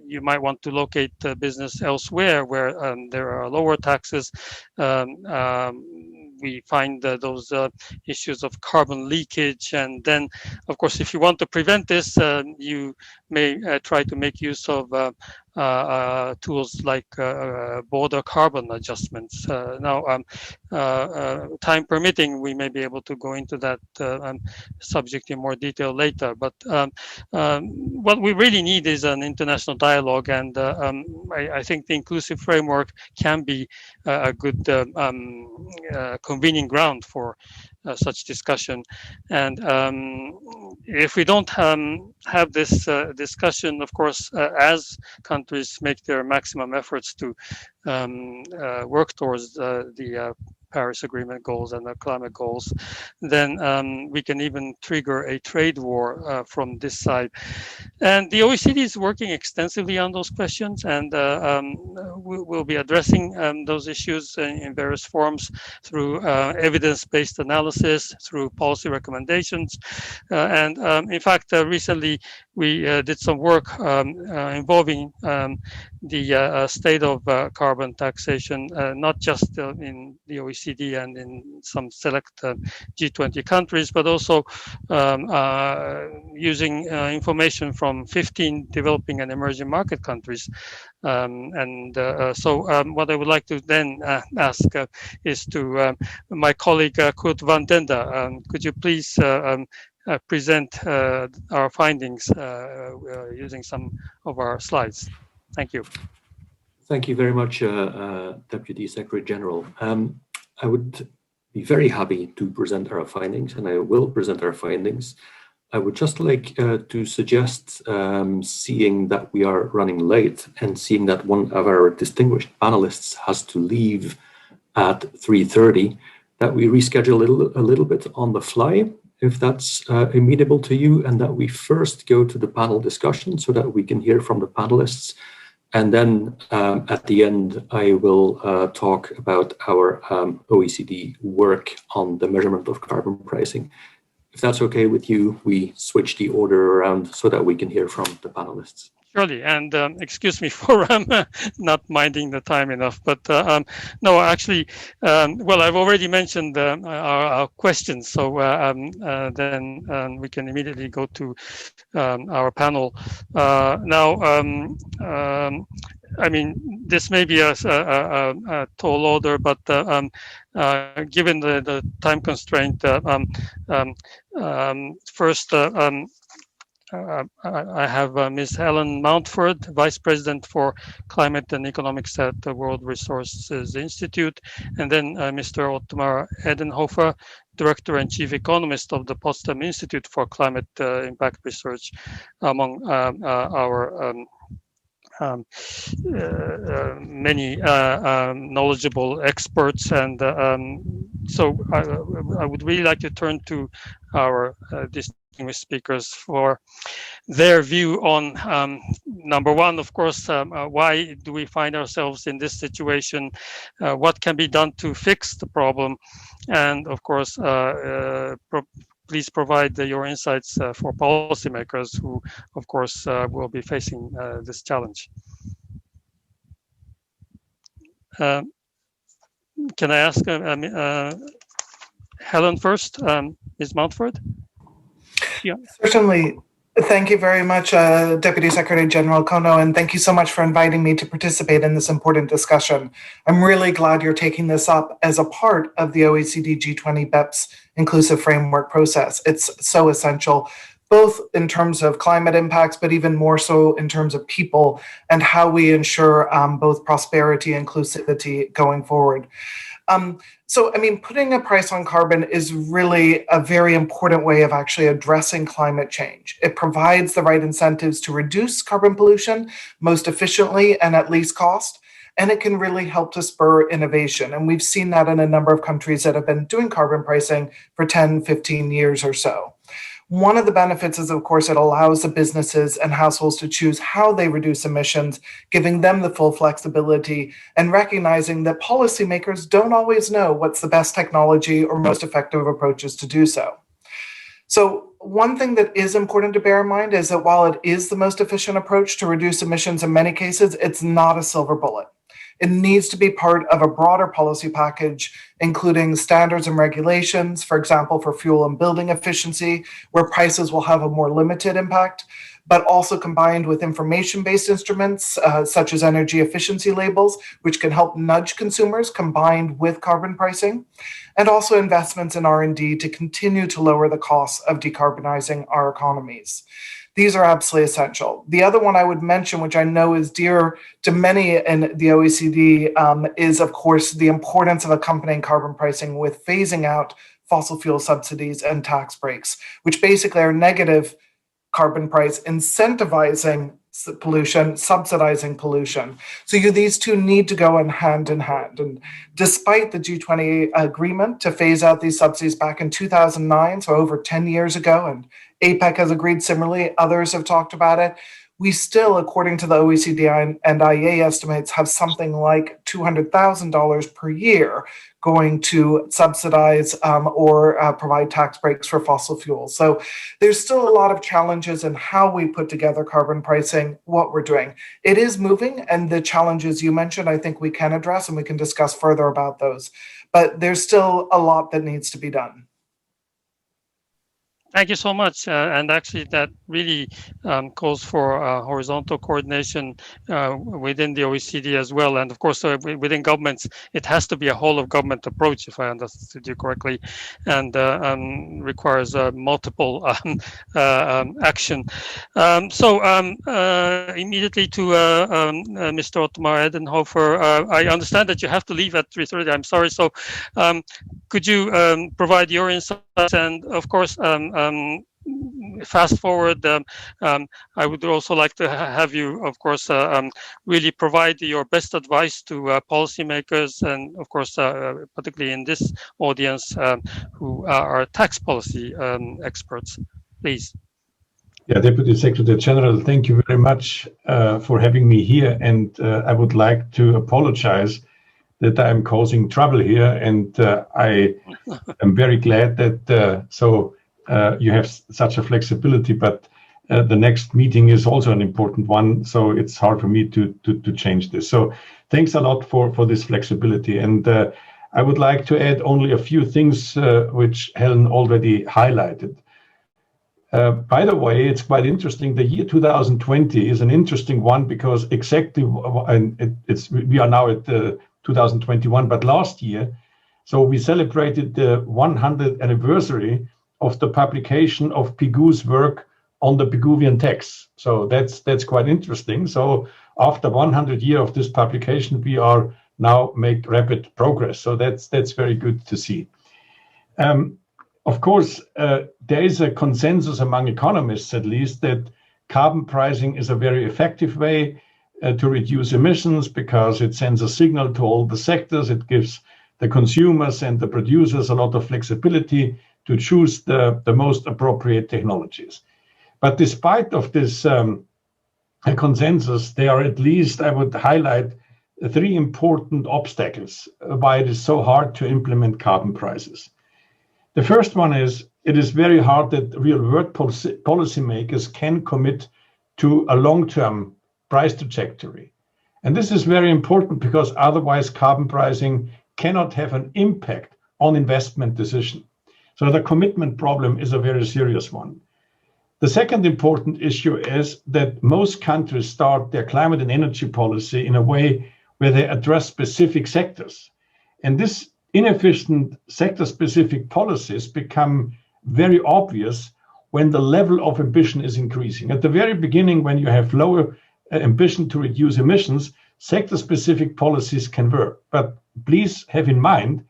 you might want to locate the business elsewhere where there are lower taxes. We find those issues of carbon leakage, and then, of course, if you want to prevent this, you may try to make use of tools like border carbon adjustments. Now, time permitting, we may be able to go into that subject in more detail later. But what we really need is an international dialogue, and I think the inclusive framework can be a good convening ground for such discussion. And if we don't have this discussion, of course, as countries make their maximum efforts to work towards the Paris Agreement goals and the climate goals, then we can even trigger a trade war from this side. And the OECD is working extensively on those questions, and we'll be addressing those issues in various forms through evidence-based analysis, through policy recommendations. And in fact, recently we did some work involving the state of carbon taxation, not just in the OECD and in some select G20 countries, but also using information from 15 developing and emerging market countries. So what I would like to then ask is to my colleague Kurt van Dende. Could you please present our findings using some of our slides? Thank you. Thank you very much, Deputy Secretary General. I would be very happy to present our findings, and I will present our findings. I would just like to suggest, seeing that we are running late and seeing that one of our distinguished panelists has to leave at 3:30, that we reschedule a little bit on the fly, if that's amenable to you, and that we first go to the panel discussion so that we can hear from the panelists. And then at the end, I will talk about our OECD work on the measurement of carbon pricing. If that's okay with you, we switch the order around so that we can hear from the panelists. Surely, and excuse me for not minding the time enough, but no, actually, well, I've already mentioned our questions, so then we can immediately go to our panel. Now, I mean, this may be a tall order, but given the time constraint, first, I have Ms. Helen Mountford, Vice President for Climate and Economics at the World Resources Institute, and then Mr. Otmar Edenhofer, Director and Chief Economist of the Potsdam Institute for Climate Impact Research, among our many knowledgeable experts. And so I would really like to turn to our distinguished speakers for their view on number one, of course, why do we find ourselves in this situation? What can be done to fix the problem? And of course, please provide your insights for policymakers who, of course, will be facing this challenge. Can I ask Helen first, Ms. Mountford? Yeah. Certainly. Thank you very much, Deputy Secretary General Kono, and thank you so much for inviting me to participate in this important discussion. I'm really glad you're taking this up as a part of the OECD G20 BEPS Inclusive Framework process. It's so essential, both in terms of climate impacts, but even more so in terms of people and how we ensure both prosperity and inclusivity going forward. So, I mean, putting a price on carbon is really a very important way of actually addressing climate change. It provides the right incentives to reduce carbon pollution most efficiently and at least cost, and it can really help to spur innovation. And we've seen that in a number of countries that have been doing carbon pricing for 10, 15 years or so. One of the benefits is, of course, it allows the businesses and households to choose how they reduce emissions, giving them the full flexibility and recognizing that policymakers don't always know what's the best technology or most effective approaches to do so. So one thing that is important to bear in mind is that while it is the most efficient approach to reduce emissions in many cases, it's not a silver bullet. It needs to be part of a broader policy package, including standards and regulations, for example, for fuel and building efficiency, where prices will have a more limited impact, but also combined with information-based instruments, such as energy efficiency labels, which can help nudge consumers combined with carbon pricing, and also investments in R&D to continue to lower the costs of decarbonizing our economies. These are absolutely essential. The other one I would mention, which I know is dear to many in the OECD, is, of course, the importance of accompanying carbon pricing with phasing out fossil fuel subsidies and tax breaks, which basically are negative carbon price incentivizing pollution, subsidizing pollution. So these two need to go in hand. And despite the G20 agreement to phase out these subsidies back in 2009, so over 10 years ago, and APEC has agreed similarly, others have talked about it, we still, according to the OECD and IEA estimates, have something like $200,000 per year going to subsidize or provide tax breaks for fossil fuels. So there's still a lot of challenges in how we put together carbon pricing, what we're doing. It is moving, and the challenges you mentioned, I think we can address, and we can discuss further about those. But there's still a lot that needs to be done. Thank you so much. And actually, that really calls for horizontal coordination within the OECD as well. And of course, within governments, it has to be a whole of government approach, if I understood you correctly, and requires multiple action. Immediately to Mr. Otmar Edenhofer, I understand that you have to leave at 3:30. I'm sorry. So could you provide your insights? And of course, fast forward, I would also like to have you, of course, really provide your best advice to policymakers, and of course, particularly in this audience, who are tax policy experts. Please. Yeah, Deputy Secretary General, thank you very much for having me here. And I would like to apologize that I'm causing trouble here. And I am very glad that you have such a flexibility, but the next meeting is also an important one. So it's hard for me to change this. So thanks a lot for this flexibility. And I would like to add only a few things which Helen already highlighted. By the way, it's quite interesting. The year 2020 is an interesting one because exactly, and we are now at 2021, but last year, so we celebrated the 100th anniversary of the publication of Pigue's work on the Piguevian tax. So that's quite interesting. So after 100 years of this publication, we are now make rapid progress. So that's very good to see. Of course, there is a consensus among economists, at least, that carbon pricing is a very effective way to reduce emissions because it sends a signal to all the sectors. It gives the consumers and the producers a lot of flexibility to choose the most appropriate technologies. But despite of this consensus, there are at least, I would highlight, 3 important obstacles why it is so hard to implement carbon prices. The first one is, it is very hard that real-world policymakers can commit to a long-term price trajectory. And this is very important because otherwise carbon pricing cannot have an impact on investment decision. So the commitment problem is a very serious one. The second important issue is that most countries start their climate and energy policy in a way where they address specific sectors. And this inefficient sector-specific policies become very obvious when the level of ambition is increasing. At the very beginning, when you have lower ambition to reduce emissions, sector-specific policies can work. But please have in mind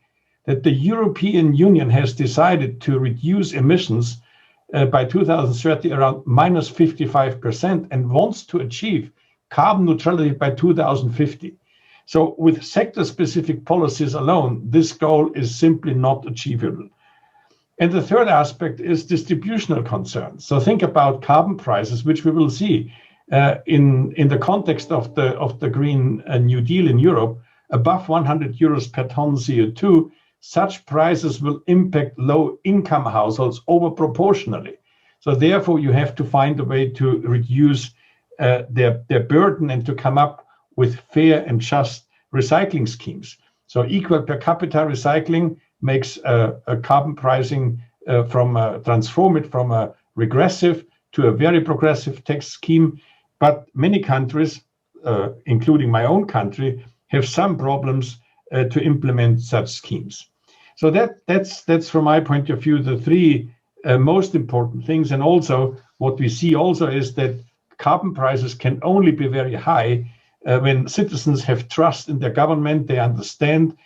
that the European Union has decided to reduce emissions by 2030 around minus 55% and wants to achieve carbon neutrality by 2050. So with sector-specific policies alone, this goal is simply not achievable. And the third aspect is distributional concerns. So think about carbon prices, which we will see in the context of the Green New Deal in Europe, above 100 euros per ton CO2, such prices will impact low-income households over proportionally. So therefore, you have to find a way to reduce their burden and to come up with fair and just recycling schemes. So equal per capita recycling makes a carbon pricing transform it from a regressive to a very progressive tax scheme. But many countries, including my own country, have some problems to implement such schemes. So that's from my point of view, the 3 most important things. And also what we see also is that carbon prices can only be very high when citizens have trust in their government. They understand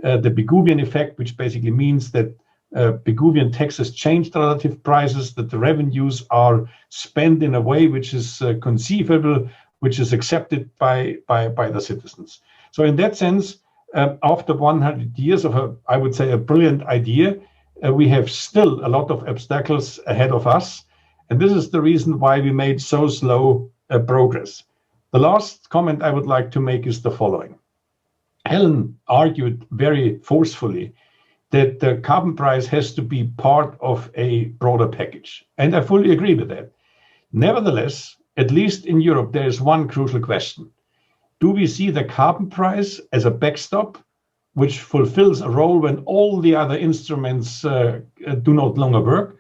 the Piguevian effect, which basically means that Pigouvian taxes changed relative prices, that the revenues are spent in a way which is conceivable, which is accepted by the citizens. So in that sense, after 100 years of, I would say, a brilliant idea, we have still a lot of obstacles ahead of us. And this is the reason why we made so slow progress. The last comment I would like to make is the following. Helen argued very forcefully that the carbon price has to be part of a broader package. And I fully agree with that. Nevertheless, at least in Europe, there is one crucial question. Do we see the carbon price as a backstop, which fulfills a role when all the other instruments do not longer work?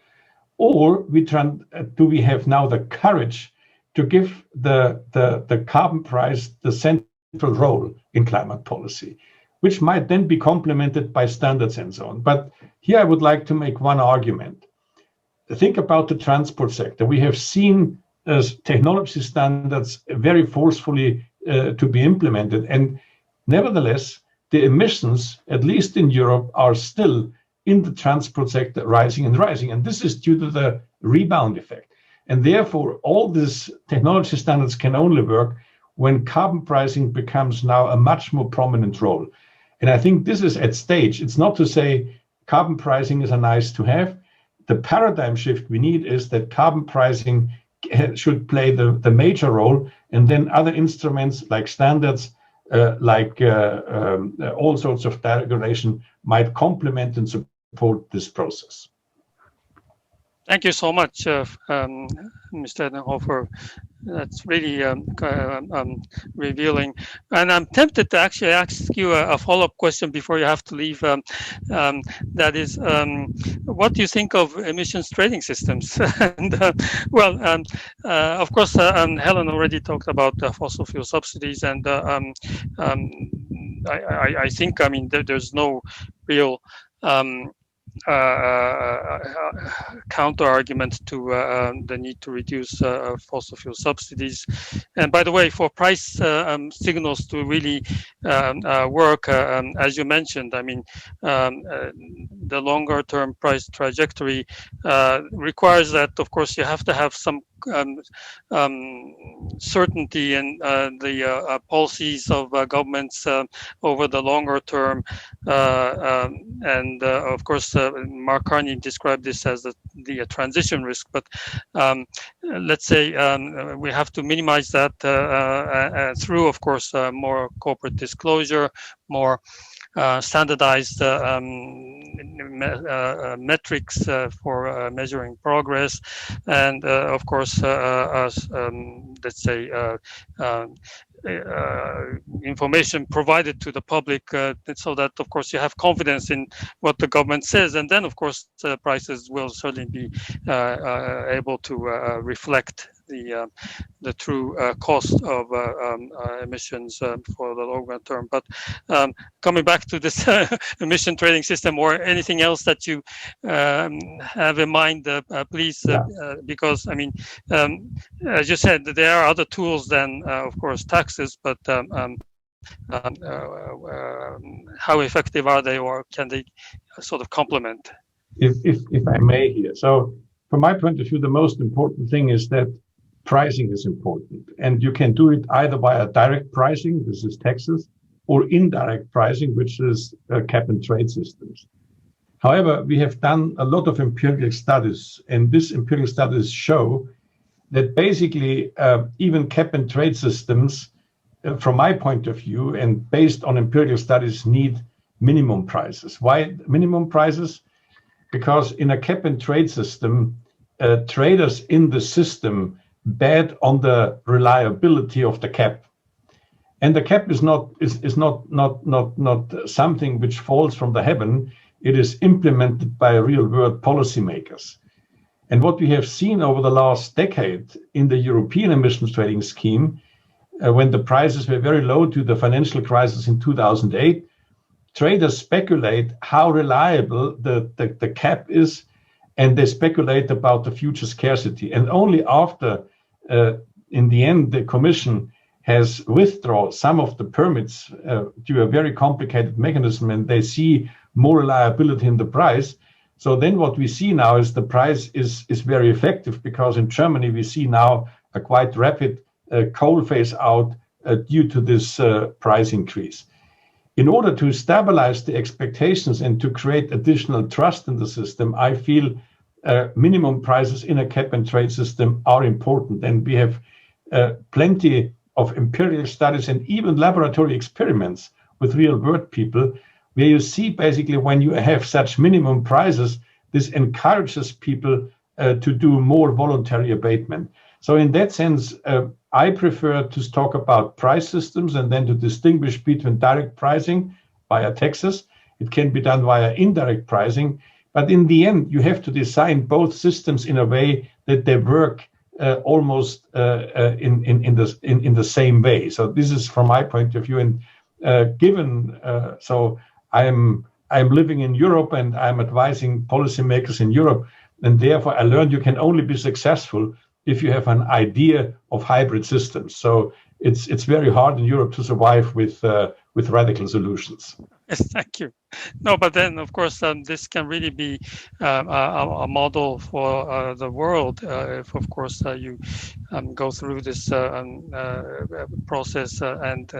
Or do we have now the courage to give the carbon price the central role in climate policy, which might then be complemented by standards and so on? But here I would like to make one argument. Think about the transport sector. We have seen technology standards very forcefully to be implemented. And nevertheless, the emissions, at least in Europe, are still in the transport sector rising and rising. And this is due to the rebound effect. And therefore, all these technology standards can only work when carbon pricing becomes now a much more prominent role. And I think this is at stage. It's not to say carbon pricing is a nice to have. The paradigm shift we need is that carbon pricing should play the major role, and then other instruments like standards, all sorts of regulation might complement and support this process. Thank you so much, Mr. Edenhofer. That's really revealing. And I'm tempted to actually ask you a follow-up question before you have to leave. That is, what do you think of emissions trading systems? And, of course, Helen already talked about fossil fuel subsidies, and I think, there's no real counter argument to the need to reduce fossil fuel subsidies. And by the way, for price signals to really work, as you mentioned, the longer term price trajectory requires that, of course, you have to have some certainty in the policies of governments over the longer term, and of course Mark Carney described this as the transition risk, but let's say we have to minimize that through, of course, more corporate disclosure, more standardized metrics for measuring progress, and of course, let's say information provided to the public, so that, of course, you have confidence in what the government says, and then, of course, prices will certainly be able to reflect the true cost of emissions for the longer term. But coming back to this emission trading system, or anything else that you have in mind, please, because as you said, there are other tools than, of course, taxes, but how effective are they, or can they sort of complement? If I may here. So from my point of view, the most important thing is that pricing is important, and you can do it either via direct pricing, this is taxes, or indirect pricing, which is cap and trade systems. However, we have done a lot of empirical studies, and these empirical studies show that basically even cap and trade systems, from my point of view, and based on empirical studies, need minimum prices. Why minimum prices? Because in a cap and trade system, traders in the system bet on the reliability of the cap, and the cap is not something which falls from the heaven. It is implemented by real world policymakers. And what we have seen over the last decade in the European emissions trading scheme, when the prices were very low to the financial crisis in 2008, traders speculate how reliable the cap is, and they speculate about the future scarcity. And only after, in the end, the Commission has withdrawn some of the permits due to a very complicated mechanism, and they see more reliability in the price, So then what we see now is the price is very effective, because in Germany we see now a quite rapid coal phase out due to this price increase. In order to stabilize the expectations and to create additional trust in the system, I feel minimum prices in a cap and trade system are important. And we have plenty of empirical studies and even laboratory experiments with real world people, where you see basically when you have such minimum prices, this encourages people to do more voluntary abatement. So in that sense, I prefer to talk about price systems and then to distinguish between direct pricing via taxes. It can be done via indirect pricing, but in the end, you have to design both systems in a way that they work almost in the same way. So this is from my point of view. And so I'm living in Europe and I'm advising policymakers in Europe, and therefore I learned you can only be successful if you have an idea of hybrid systems. So it's very hard in Europe to survive with radical solutions. Yes, thank you. No, but then of course this can really be a model for the world if of course you go through this process and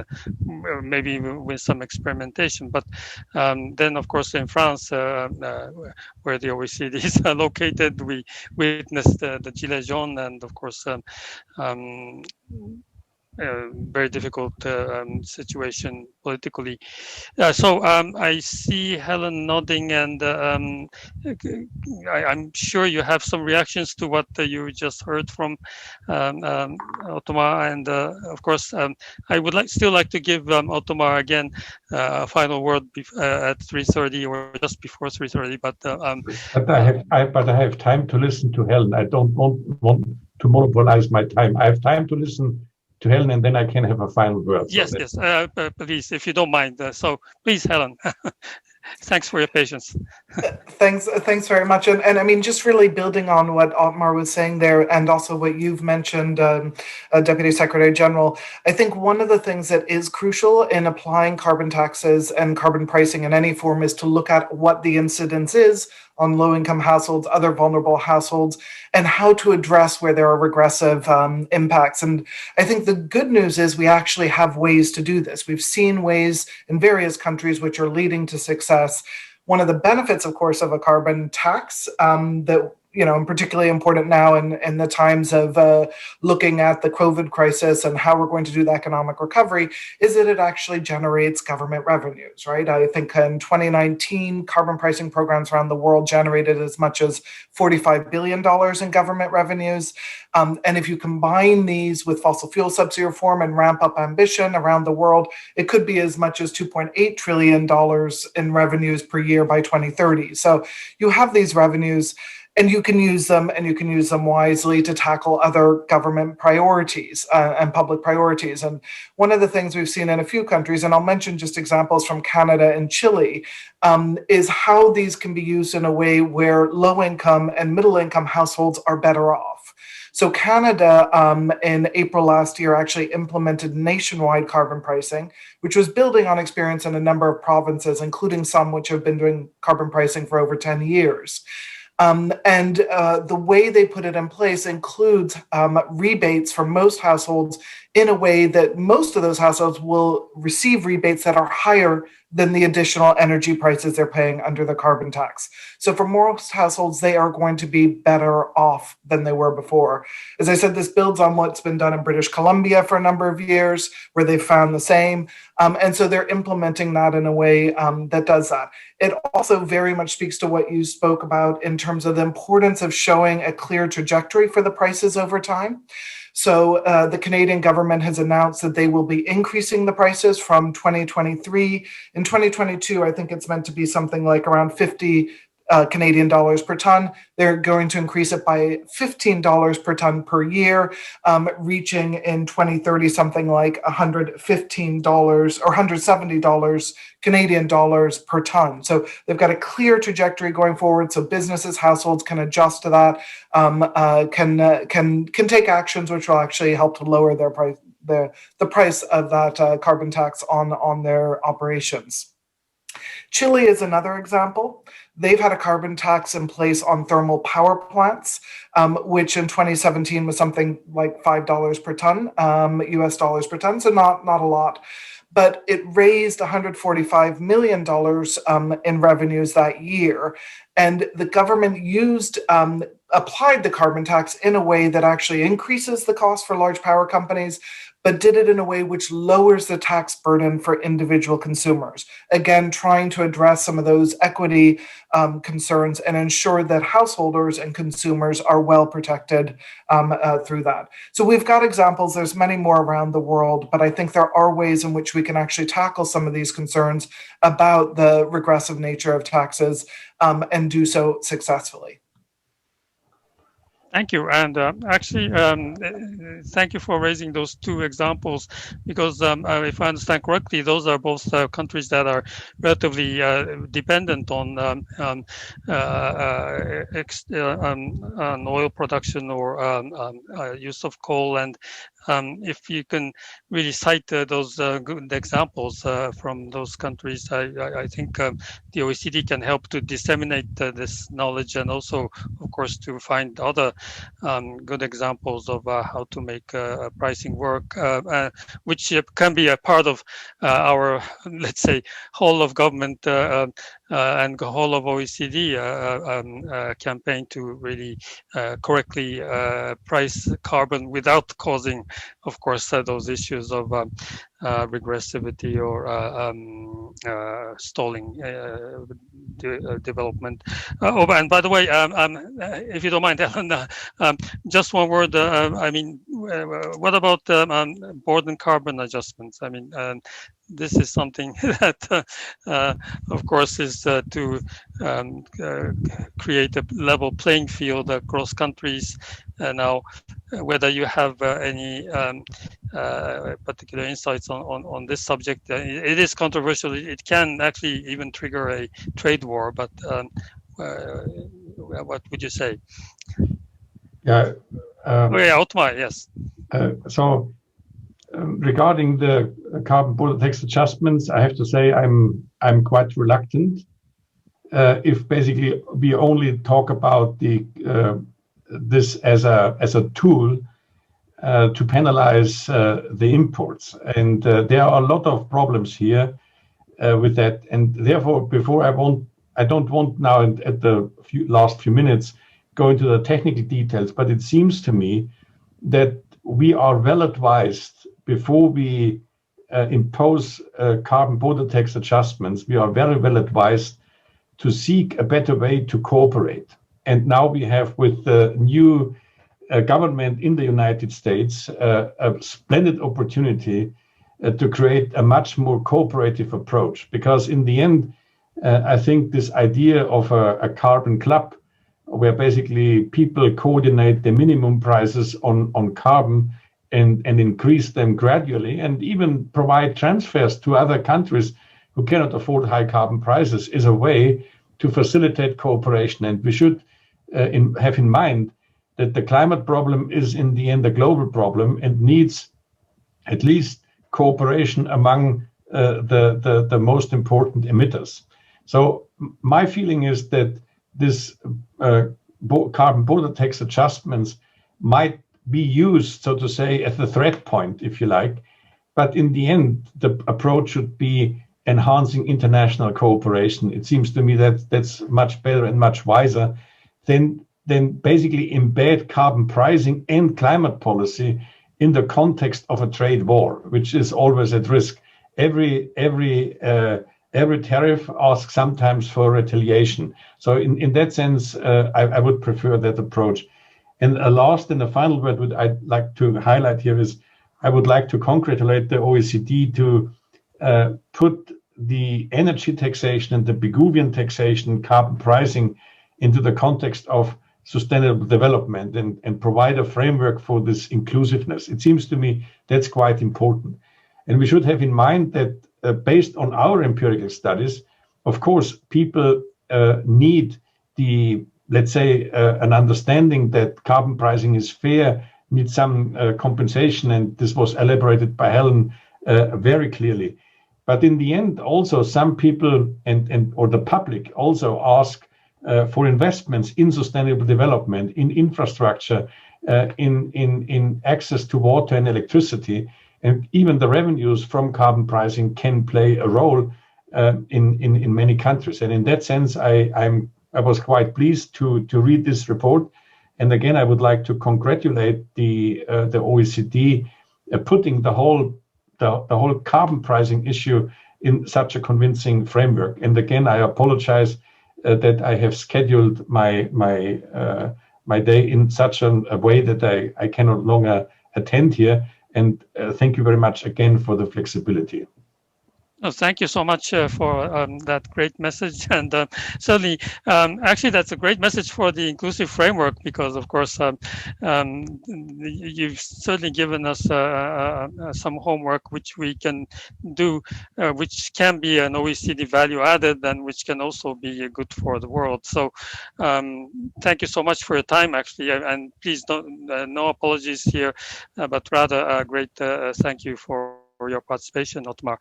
maybe with some experimentation. But then of course in France, where the OECD is located, we witnessed the Gilets jaunes, and of course very difficult situation politically. So I see Helen nodding, and I'm sure you have some reactions to what you just heard from Ottomar. And of course, I would still like to give Ottomar again a final word at 3:30 or just before 3:30. But I have time to listen to Helen. I don't want to monopolize my time. I have time to listen to Helen, and then I can have a final word. Yes, yes, please, if you don't mind. So please, Helen. Thanks for your patience. Thanks very much. And I mean, just really building on what Otmar was saying there, and also what you've mentioned, Deputy Secretary General, I think one of the things that is crucial in applying carbon taxes and carbon pricing in any form is to look at what the incidence is on low-income households, other vulnerable households, and how to address where there are regressive impacts. And I think the good news is we actually have ways to do this. We've seen ways in various countries which are leading to success. One of the benefits, of course, of a carbon tax that and particularly important now in the times of looking at the COVID crisis and how we're going to do the economic recovery, is that it actually generates government revenues, right? I think in 2019, carbon pricing programs around the world generated as much as $45 billion in government revenues. And if you combine these with fossil fuel subsidy reform and ramp up ambition around the world, it could be as much as $2.8 trillion in revenues per year by 2030. So you have these revenues, and you can use them, and you can use them wisely to tackle other government priorities and public priorities. And one of the things we've seen in a few countries, and I'll mention just examples from Canada and Chile, is how these can be used in a way where low-income and middle-income households are better off. So Canada, in April last year, actually implemented nationwide carbon pricing, which was building on experience in a number of provinces, including some which have been doing carbon pricing for over 10 years. The way they put it in place includes rebates for most households in a way that most of those households will receive rebates that are higher than the additional energy prices they're paying under the carbon tax. So for most households, they are going to be better off than they were before. As I said, this builds on what's been done in British Columbia for a number of years, where they found the same. And so they're implementing that in a way that does that. It also very much speaks to what you spoke about in terms of the importance of showing a clear trajectory for the prices over time. So the Canadian government has announced that they will be increasing the prices from 2023. In 2022, I think it's meant to be something like around 50 Canadian dollars per ton. They're going to increase it by $15 per ton per year, reaching in 2030 something like $115 or $170 Canadian dollars per ton. So they've got a clear trajectory going forward, so businesses, households can adjust to that, can take actions which will actually help to lower their price, the price of that carbon tax on their operations. Chile is another example. They've had a carbon tax in place on thermal power plants, which in 2017 was something like $5 per ton, US dollars per ton, so not a lot. But it raised $145 million in revenues that year. And the government applied the carbon tax in a way that actually increases the cost for large power companies, but did it in a way which lowers the tax burden for individual consumers. Again, trying to address some of those equity concerns and ensure that householders and consumers are well protected through that. So we've got examples, there's many more around the world, but I think there are ways in which we can actually tackle some of these concerns about the regressive nature of taxes and do so successfully. Thank you. And actually, thank you for raising those two examples, because if I understand correctly, those are both countries that are relatively dependent on oil production or use of coal. And if you can really cite those good examples from those countries, I think the OECD can help to disseminate this knowledge, and also, of course, to find other good examples of how to make pricing work, which can be a part of our, let's say, whole of government and whole of OECD campaign to really correctly price carbon without causing, of course, those issues of regressivity or stalling development. And by the way, if you don't mind, Ellen, just one word. I mean, what about border and carbon adjustments? I mean, this is something that, of course, is to create a level playing field across countries. Now, whether you have any particular insights on this subject, it is controversial. It can actually even trigger a trade war. But what would you say? Yeah. Otmar, yes. Regarding the carbon border tax adjustments, I have to say I'm quite reluctant. If basically we only talk about this as a tool to penalize the imports, and there are a lot of problems here with that. And therefore, I don't want now at the last few minutes go into the technical details, but it seems to me that we are well advised before we impose carbon border tax adjustments. We are very well advised to seek a better way to cooperate. And now we have, with the new government in the United States, a splendid opportunity to create a much more cooperative approach. Because in the end, I think this idea of a carbon club, where basically people coordinate the minimum prices on carbon and increase them gradually, and even provide transfers to other countries who cannot afford high carbon prices, is a way to facilitate cooperation. And we should have in mind that the climate problem is in the end a global problem and needs at least cooperation among the most important emitters. So my feeling is that this carbon border tax adjustments might be used, so to say, as the threat point, if you like. But in the end, the approach should be enhancing international cooperation. It seems to me that that's much better and much wiser than basically embed carbon pricing and climate policy in the context of a trade war, which is always at risk. Every tariff asks sometimes for retaliation. So in that sense, I would prefer that approach. And a last and a final word I'd like to highlight here is, I would like to congratulate the OECD to put the energy taxation and the Pigouvian taxation, carbon pricing, into the context of sustainable development and provide a framework for this inclusiveness. It seems to me that's quite important. And we should have in mind that based on our empirical studies, of course, people need let's say, an understanding that carbon pricing is fair, needs some compensation, and this was elaborated by Helen very clearly. But in the end, also some people or the public also ask for investments in sustainable development, in infrastructure, in access to water and electricity, and even the revenues from carbon pricing can play a role in many countries. And in that sense, I was quite pleased to read this report. And again, I would like to congratulate the OECD putting the whole carbon pricing issue in such a convincing framework. And again, I apologize that I have scheduled my day in such a way that I can no longer attend here. And thank you very much again for the flexibility. Oh, thank you so much for that great message, and certainly, actually, that's a great message for the inclusive framework, because, of course, you've certainly given us some homework which we can do, which can be an OECD value added, and which can also be good for the world. So, thank you so much for your time, actually, and please don't no apologies here, but rather a great thank you for your participation, Otmar.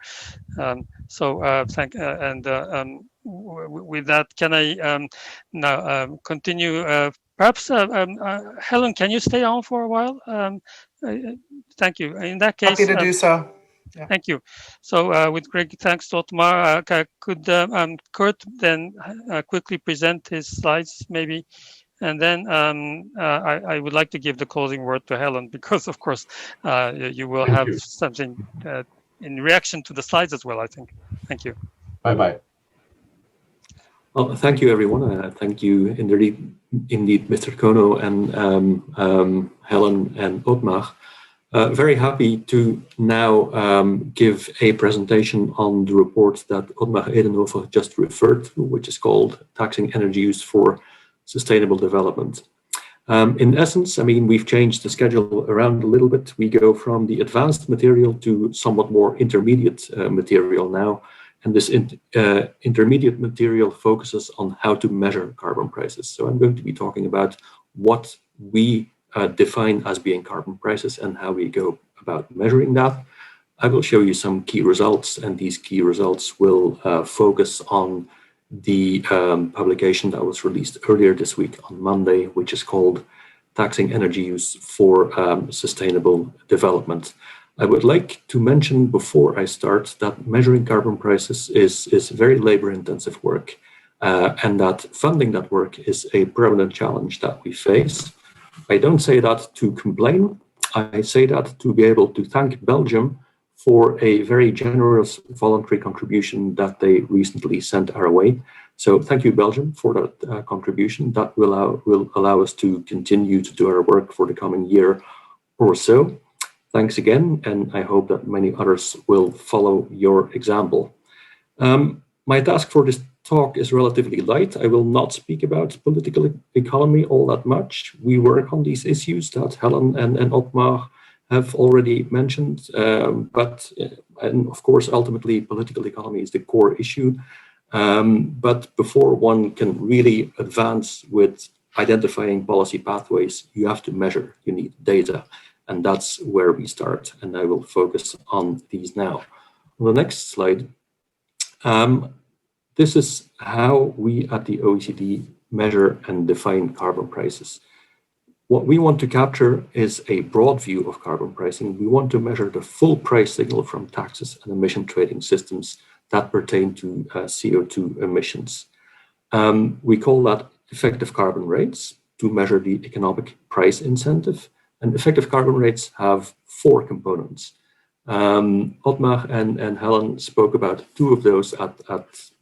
With that, can I now continue? Perhaps, Helen, can you stay on for a while? Thank you. In that case, happy to do so. Yeah. Thank you. So, with great thanks to Otmar, could Kurt then quickly present his slides, maybe? And then I would like to give the closing word to Helen, because, of course, you will have something in reaction to the slides as well, I think. Thank you. Bye-bye. Well, thank you, everyone. Thank you, indeed, Mr. Kono and Helen and Otmar. Very happy to now give a presentation on the report that Otmar Edenhofer just referred to, which is called Taxing Energy Use for Sustainable Development. In essence, I mean, we've changed the schedule around a little bit. We go from the advanced material to somewhat more intermediate material now. And this intermediate material focuses on how to measure carbon prices. So I'm going to be talking about what we define as being carbon prices and how we go about measuring that. I will show you some key results, and these key results will focus on the publication that was released earlier this week on Monday, which is called Taxing Energy Use for Sustainable Development. I would like to mention before I start that measuring carbon prices is very labor-intensive work, and that funding that work is a permanent challenge that we face. I don't say that to complain. I say that to be able to thank Belgium for a very generous voluntary contribution that they recently sent our way. So thank you, Belgium, for that contribution. That will allow us to continue to do our work for the coming year or so. Thanks again, and I hope that many others will follow your example. My task for this talk is relatively light. I will not speak about political economy all that much. We work on these issues that Helen and Otmar have already mentioned, and of course, ultimately, political economy is the core issue. But before one can really advance with identifying policy pathways, you have to measure, you need data. And that's where we start, and I will focus on these now. On the next slide, this is how we at the OECD measure and define carbon prices. What we want to capture is a broad view of carbon pricing. We want to measure the full price signal from taxes and emission trading systems that pertain to CO2 emissions. We call that effective carbon rates to measure the economic price incentive. And effective carbon rates have 4 components. Otmar and Helen spoke about 2 of those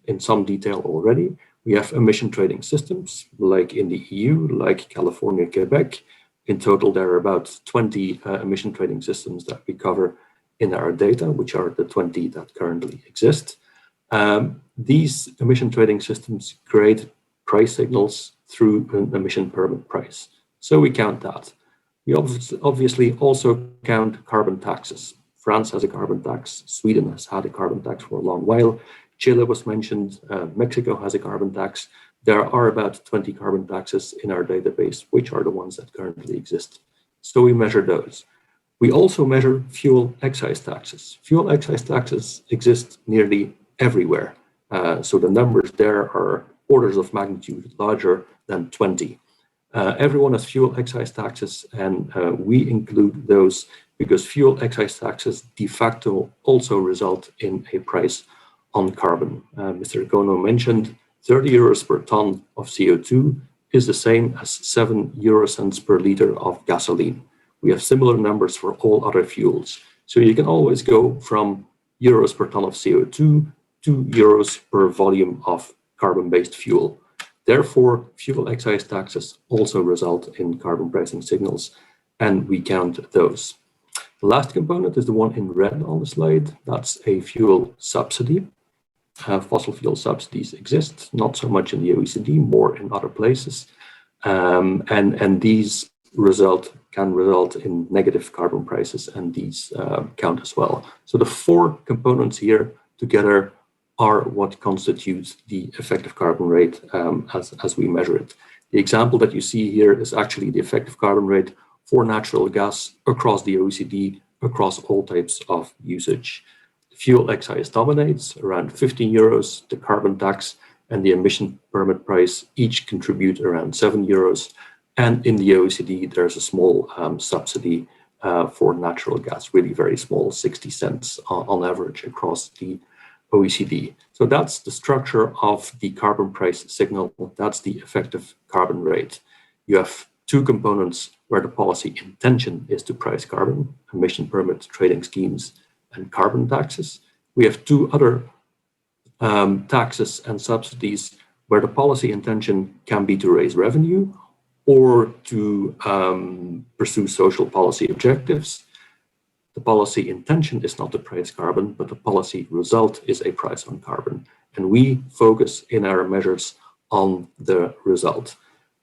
in some detail already. We have emission trading systems, like in the EU, like California, Quebec. In total, there are about 20 emission trading systems that we cover in our data, which are the 20 that currently exist. These emission trading systems create price signals through an emission permit price. So we count that. We obviously also count carbon taxes. France has a carbon tax. Sweden has had a carbon tax for a long while. Chile was mentioned. Mexico has a carbon tax. There are about 20 carbon taxes in our database, which are the ones that currently exist. So we measure those. We also measure fuel excise taxes. Fuel excise taxes exist nearly everywhere. So the numbers there are orders of magnitude larger than 20. Everyone has fuel excise taxes, and we include those because fuel excise taxes de facto also result in a price on carbon. Mr. Kono mentioned 30 euros per ton of CO2 is the same as 7 euro cents per liter of gasoline. We have similar numbers for all other fuels. So you can always go from euros per ton of CO2 to euros per volume of carbon-based fuel. Therefore, fuel excise taxes also result in carbon pricing signals, and we count those. The last component is the one in red on the slide. That's a fuel subsidy. Fossil fuel subsidies exist, not so much in the OECD, more in other places. And these can result in negative carbon prices, and these count as well. So the four components here together are what constitutes the effective carbon rate as we measure it. The example that you see here is actually the effective carbon rate for natural gas across the OECD, across all types of usage. The fuel excise dominates, around 15 euros, the carbon tax and the emission permit price each contribute around 7 euros. And in the OECD, there's a small subsidy for natural gas, really very small, 60 cents on average across the OECD. So that's the structure of the carbon price signal. That's the effective carbon rate. You have two components where the policy intention is to price carbon: emission permits, trading schemes, and carbon taxes. We have two other taxes and subsidies where the policy intention can be to raise revenue or to pursue social policy objectives. The policy intention is not to price carbon, but the policy result is a price on carbon. And we focus in our measures on the result.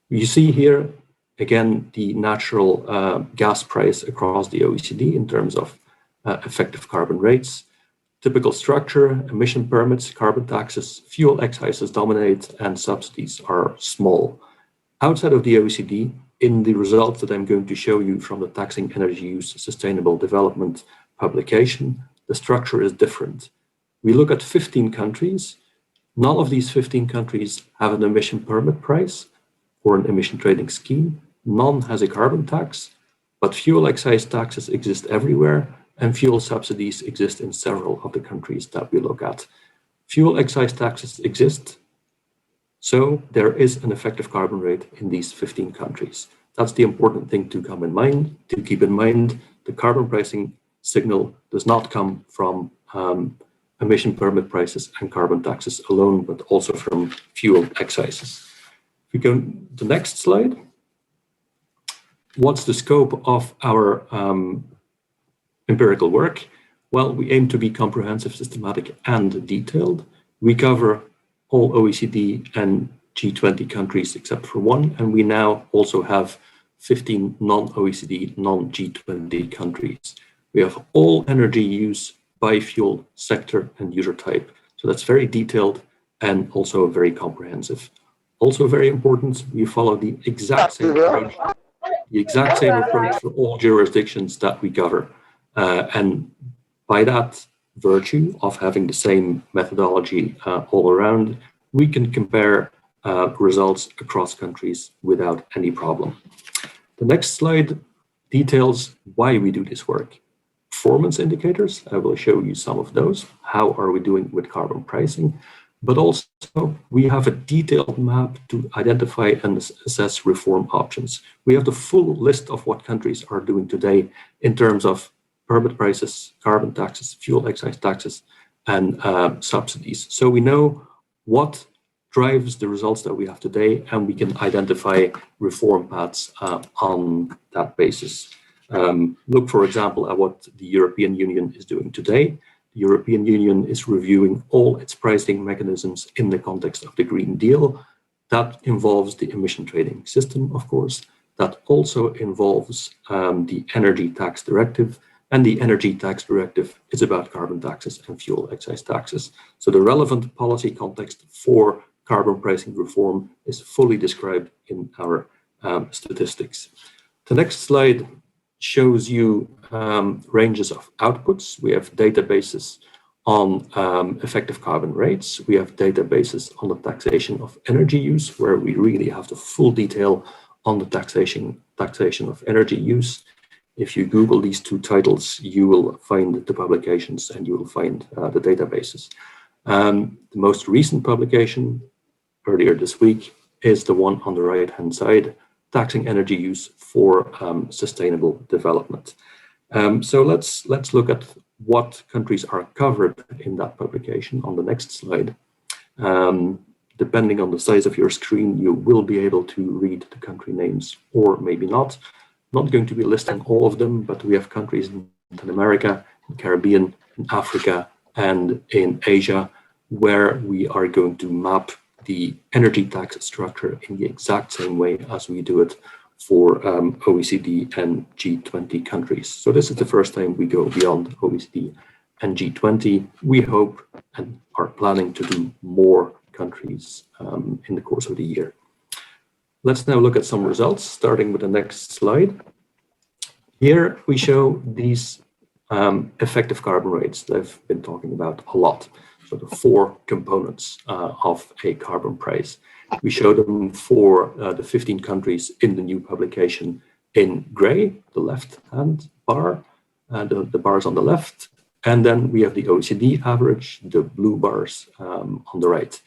You see here, again, the natural gas price across the OECD in terms of effective carbon rates. Typical structure: emission permits, carbon taxes, fuel excises dominate, and subsidies are small. Outside of the OECD, in the results that I'm going to show you from the Taxing Energy Use Sustainable Development publication, the structure is different. We look at 15 countries. None of these 15 countries have an emission permit price or an emission trading scheme. None has a carbon tax, but fuel excise taxes exist everywhere, and fuel subsidies exist in several of the countries that we look at. Fuel excise taxes exist, so there is an effective carbon rate in these 15 countries. That's the important thing to keep in mind. The carbon pricing signal does not come from emission permit prices and carbon taxes alone, but also from fuel excises. If we go to the next slide, what's the scope of our empirical work? Well, we aim to be comprehensive, systematic, and detailed. We cover all OECD and G20 countries except for one, and we now also have 15 non-OECD, non-G20 countries. We have all energy use by fuel sector and user type. So that's very detailed and also very comprehensive. Also very important, we follow the exact same approach for all jurisdictions that we cover. And by that virtue of having the same methodology all around, we can compare results across countries without any problem. The next slide details why we do this work. Performance indicators, I will show you some of those. How are we doing with carbon pricing? But also we have a detailed map to identify and assess reform options. We have the full list of what countries are doing today in terms of permit prices, carbon taxes, fuel excise taxes, and subsidies. So we know what drives the results that we have today, and we can identify reform paths on that basis. Look, for example, at what the European Union is doing today. The European Union is reviewing all its pricing mechanisms in the context of the Green Deal. That involves the emission trading system, of course. That also involves the Energy Tax Directive, and the Energy Tax Directive is about carbon taxes and fuel excise taxes. So the relevant policy context for carbon pricing reform is fully described in our statistics. The next slide shows you ranges of outputs. We have databases on effective carbon rates. We have databases on the taxation of energy use, where we really have the full detail on the taxation of energy use. If you Google these two titles, you will find the publications and you will find the databases. The most recent publication earlier this week is the one on the right-hand side, Taxing Energy Use for Sustainable Development. So let's look at what countries are covered in that publication on the next slide. Depending on the size of your screen, you will be able to read the country names or maybe not. Not going to be listing all of them, but we have countries in Latin America, in Caribbean, in Africa, and in Asia, where we are going to map the energy tax structure in the exact same way as we do it for OECD and G20 countries. So this is the first time we go beyond OECD and G20. We hope and are planning to do more countries in the course of the year. Let's now look at some results, starting with the next slide. Here we show these effective carbon rates that I've been talking about a lot. So the four components of a carbon price. We show them for the 15 countries in the new publication in gray, the left-hand bar, the bars on the left. And then we have the OECD average, the blue bars on the right.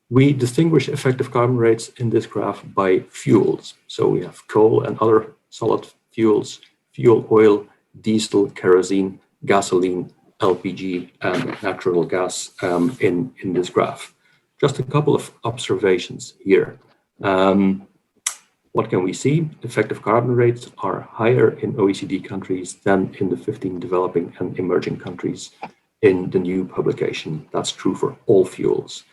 We distinguish effective carbon rates in this graph by fuels. So we have coal and other solid fuels, fuel oil, diesel, kerosene, gasoline, LPG, and natural gas in this graph. Just a couple of observations here. What can we see? Effective carbon rates are higher in OECD countries than in the 15 developing and emerging countries in the new publication. That's true for all fuels.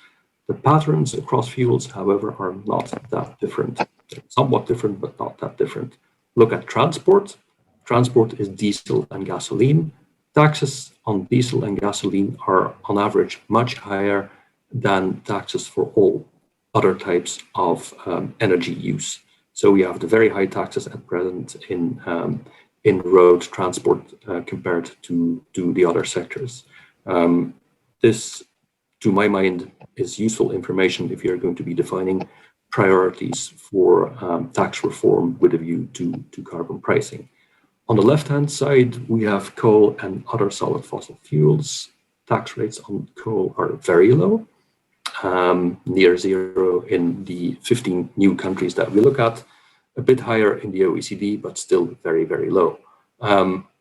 The patterns across fuels, however, are not that different. They're somewhat different, but not that different. Look at transport. Transport is diesel and gasoline. Taxes on diesel and gasoline are on average much higher than taxes for all other types of energy use. So we have the very high taxes at present in road transport compared to the other sectors. This, to my mind, is useful information if you're going to be defining priorities for tax reform with a view to carbon pricing. On the left-hand side, we have coal and other solid fossil fuels. Tax rates on coal are very low, near zero in the 15 new countries that we look at, a bit higher in the OECD, but still very, very low.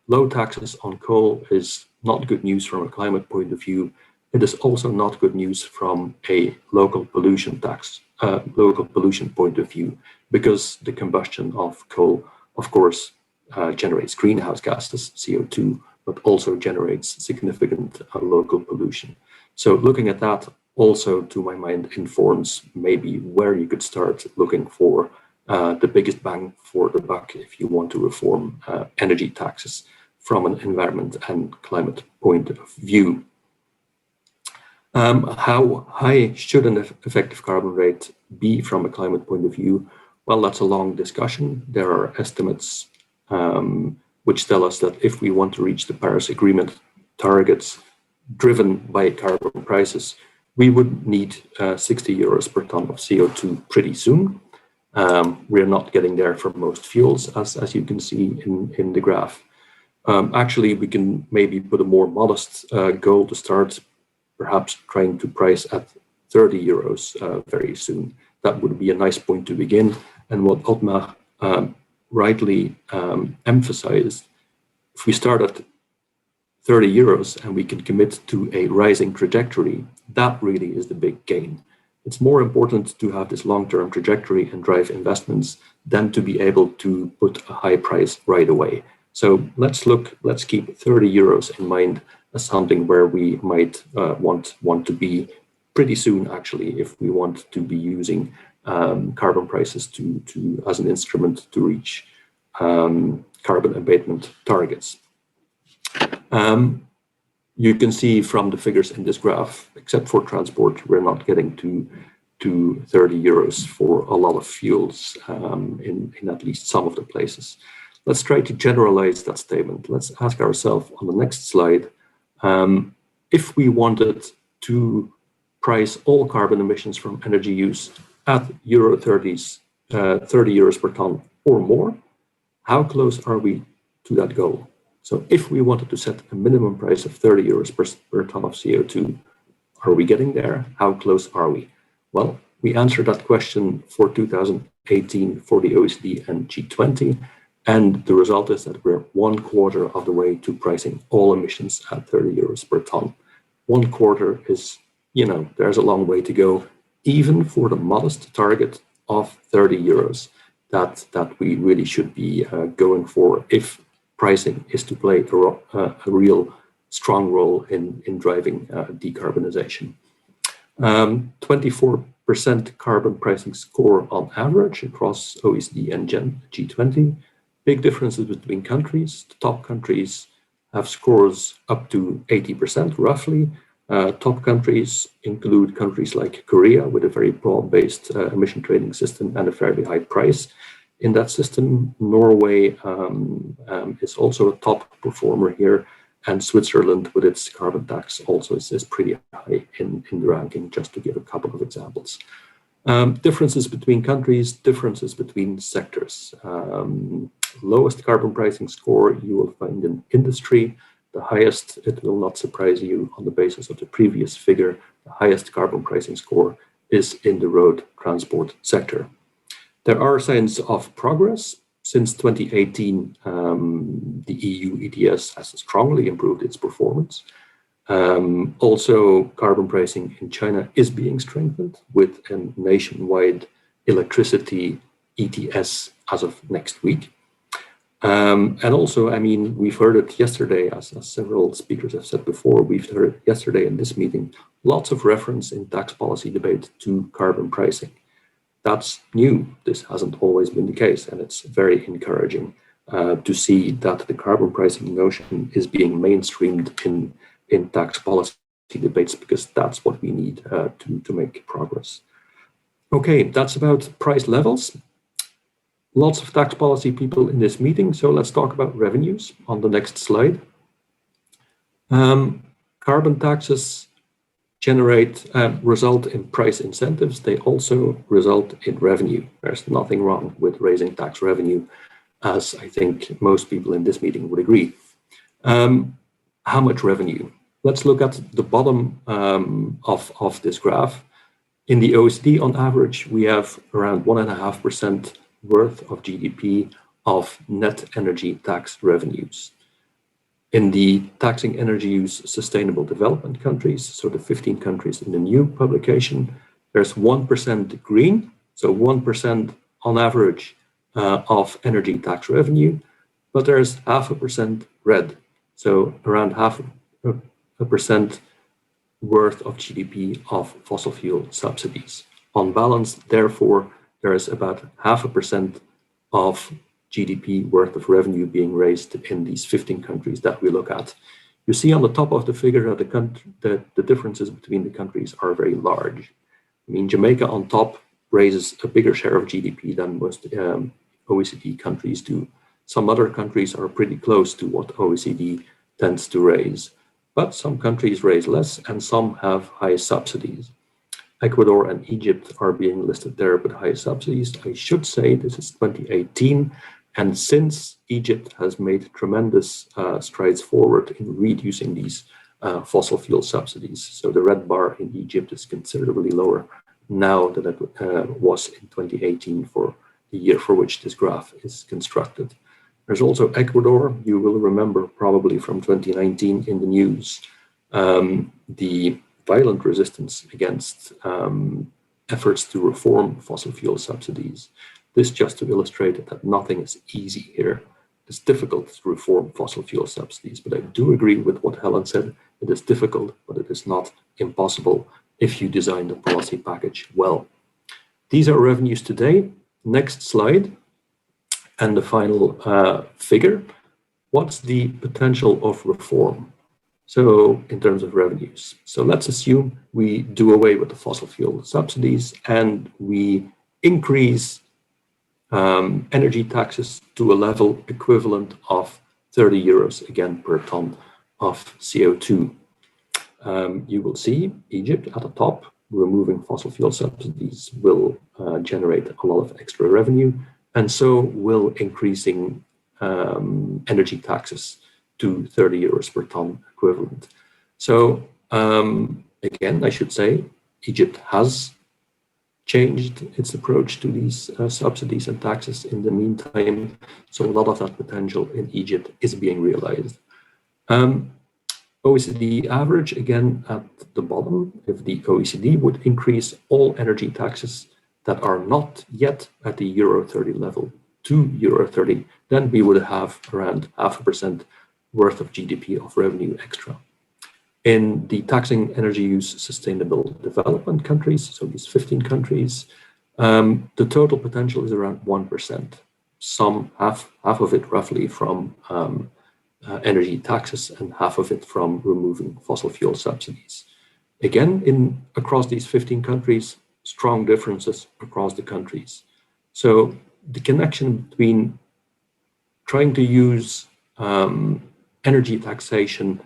Low taxes on coal is not good news from a climate point of view. It is also not good news from a local pollution point of view, because the combustion of coal, of course, generates greenhouse gases, CO2, but also generates significant local pollution. So looking at that also, to my mind, informs maybe where you could start looking for the biggest bang for the buck if you want to reform energy taxes from an environment and climate point of view. How high should an effective carbon rate be from a climate point of view? Well, that's a long discussion. There are estimates which tell us that if we want to reach the Paris Agreement targets driven by carbon prices, we would need 60 euros per ton of CO2 pretty soon. We're not getting there for most fuels, as you can see in the graph. Actually, we can maybe put a more modest goal to start, perhaps trying to price at 30 euros very soon. That would be a nice point to begin. And what Otmar rightly emphasized, if we start at 30 euros and we can commit to a rising trajectory, that really is the big gain. It's more important to have this long-term trajectory and drive investments than to be able to put a high price right away. So let's keep 30 euros in mind as something where we might want to be pretty soon, actually, if we want to be using carbon prices as an instrument to reach carbon abatement targets. You can see from the figures in this graph, except for transport, we're not getting to 30 euros for a lot of fuels in at least some of the places. let's try to generalize that statement. Let's ask ourselves on the next slide, if we wanted to price all carbon emissions from energy use at Euro 30 euros per ton or more, how close are we to that goal? So if we wanted to set a minimum price of 30 euros per ton of CO2, are we getting there? How close are we? Well, we answered that question for 2018 for the OECD and G20, and the result is that we're 1/4 of the way to pricing all emissions at 30 euros per ton. 1/4 is, there's a long way to go, even for the modest target of 30 euros that we really should be going for if pricing is to play a real strong role in driving decarbonization. 24% carbon pricing score on average across OECD and G20. Big differences between countries. The top countries have scores up to 80% roughly. Top countries include countries like Korea with a very broad-based emission trading system and a fairly high price in that system. Norway is also a top performer here, and Switzerland with its carbon tax also is pretty high in the ranking, just to give a couple of examples. Differences between countries, differences between sectors. Lowest carbon pricing score you will find in industry. The highest, it will not surprise you on the basis of the previous figure, the highest carbon pricing score is in the road transport sector. There are signs of progress. Since 2018, the EU ETS has strongly improved its performance. Also, carbon pricing in China is being strengthened with a nationwide electricity ETS as of next week. And also, we've heard it yesterday, as several speakers have said before, we've heard it yesterday in this meeting, lots of reference in tax policy debate to carbon pricing. That's new. This hasn't always been the case, and it's very encouraging to see that the carbon pricing notion is being mainstreamed in tax policy debates, because that's what we need to make progress. Okay, that's about price levels. Lots of tax policy people in this meeting, so let's talk about revenues on the next slide. Carbon taxes result in price incentives. They also result in revenue. There's nothing wrong with raising tax revenue, as I think most people in this meeting would agree. How much revenue? Let's look at the bottom of this graph. In the OECD, on average, we have around 1.5% worth of GDP of net energy tax revenues. In the taxing energy use sustainable development countries, so the 15 countries in the new publication, there's 1% green, so 1% on average of energy tax revenue, but there's 0.5% red, so around 0.5% worth of GDP of fossil fuel subsidies. On balance, therefore, there is about 0.5% of GDP worth of revenue being raised in these 15 countries that we look at. You see on the top of the figure that the differences between the countries are very large. Jamaica on top raises a bigger share of GDP than most OECD countries do. Some other countries are pretty close to what OECD tends to raise, but some countries raise less and some have high subsidies. Ecuador and Egypt are being listed there with high subsidies. I should say this is 2018, and since Egypt has made tremendous strides forward in reducing these fossil fuel subsidies. So the red bar in Egypt is considerably lower now than it was in 2018 for the year for which this graph is constructed. There's also Ecuador. You will remember probably from 2019 in the news, the violent resistance against efforts to reform fossil fuel subsidies. This just to illustrate that nothing is easy here. It's difficult to reform fossil fuel subsidies, but I do agree with what Helen said. It is difficult, but it is not impossible if you design the policy package well. These are revenues today. Next slide. And the final figure. What's the potential of reform? So in terms of revenues. So let's assume we do away with the fossil fuel subsidies and we increase energy taxes to a level equivalent of 30 euros again per ton of CO2. You will see Egypt at the top. Removing fossil fuel subsidies will generate a lot of extra revenue, and so will increasing energy taxes to 30 euros per ton equivalent. So again, I should say Egypt has changed its approach to these subsidies and taxes in the meantime. So a lot of that potential in Egypt is being realized. OECD average, again, at the bottom, if the OECD would increase all energy taxes that are not yet at the Euro 30 level to Euro 30, then we would have around 0.5% worth of GDP of revenue extra. In the taxing energy use sustainable development countries, so these 15 countries, the total potential is around 1%. Some half of it roughly from energy taxes and half of it from removing fossil fuel subsidies. Again, across these 15 countries, strong differences across the countries. So the connection between trying to use energy taxation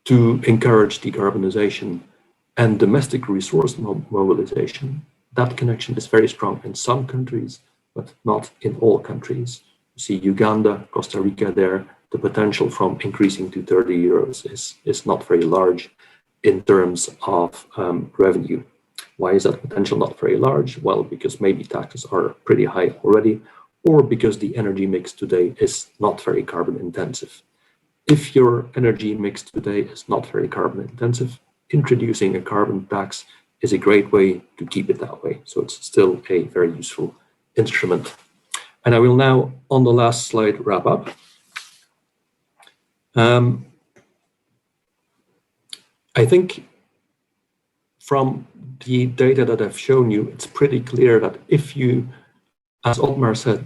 to encourage decarbonization and domestic resource mobilization, that connection is very strong in some countries, but not in all countries. You see Uganda, Costa Rica there, the potential from increasing to 30 euros is not very large in terms of revenue. Why is that potential not very large? Well, because maybe taxes are pretty high already, or because the energy mix today is not very carbon intensive. If your energy mix today is not very carbon intensive, introducing a carbon tax is a great way to keep it that way. So it's still a very useful instrument. And I will now, on the last slide, wrap up. I think from the data that I've shown you, it's pretty clear that if you, as Otmar said,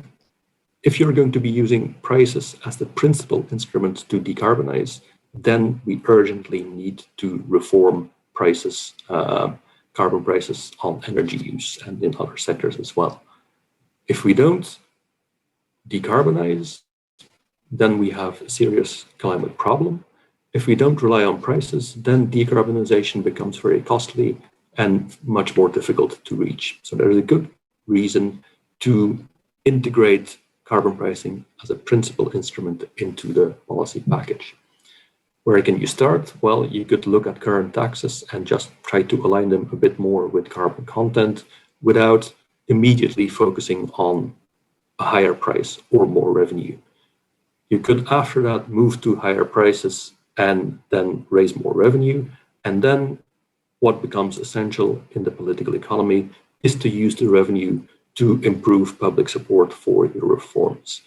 if you're going to be using prices as the principal instrument to decarbonize, then we urgently need to reform prices, carbon prices on energy use and in other sectors as well. If we don't decarbonize, then we have a serious climate problem. If we don't rely on prices, then decarbonization becomes very costly and much more difficult to reach. So there is a good reason to integrate carbon pricing as a principal instrument into the policy package. Where can you start? Well, you could look at current taxes and just try to align them a bit more with carbon content without immediately focusing on a higher price or more revenue. You could, after that, move to higher prices and then raise more revenue. And then what becomes essential in the political economy is to use the revenue to improve public support for your reforms.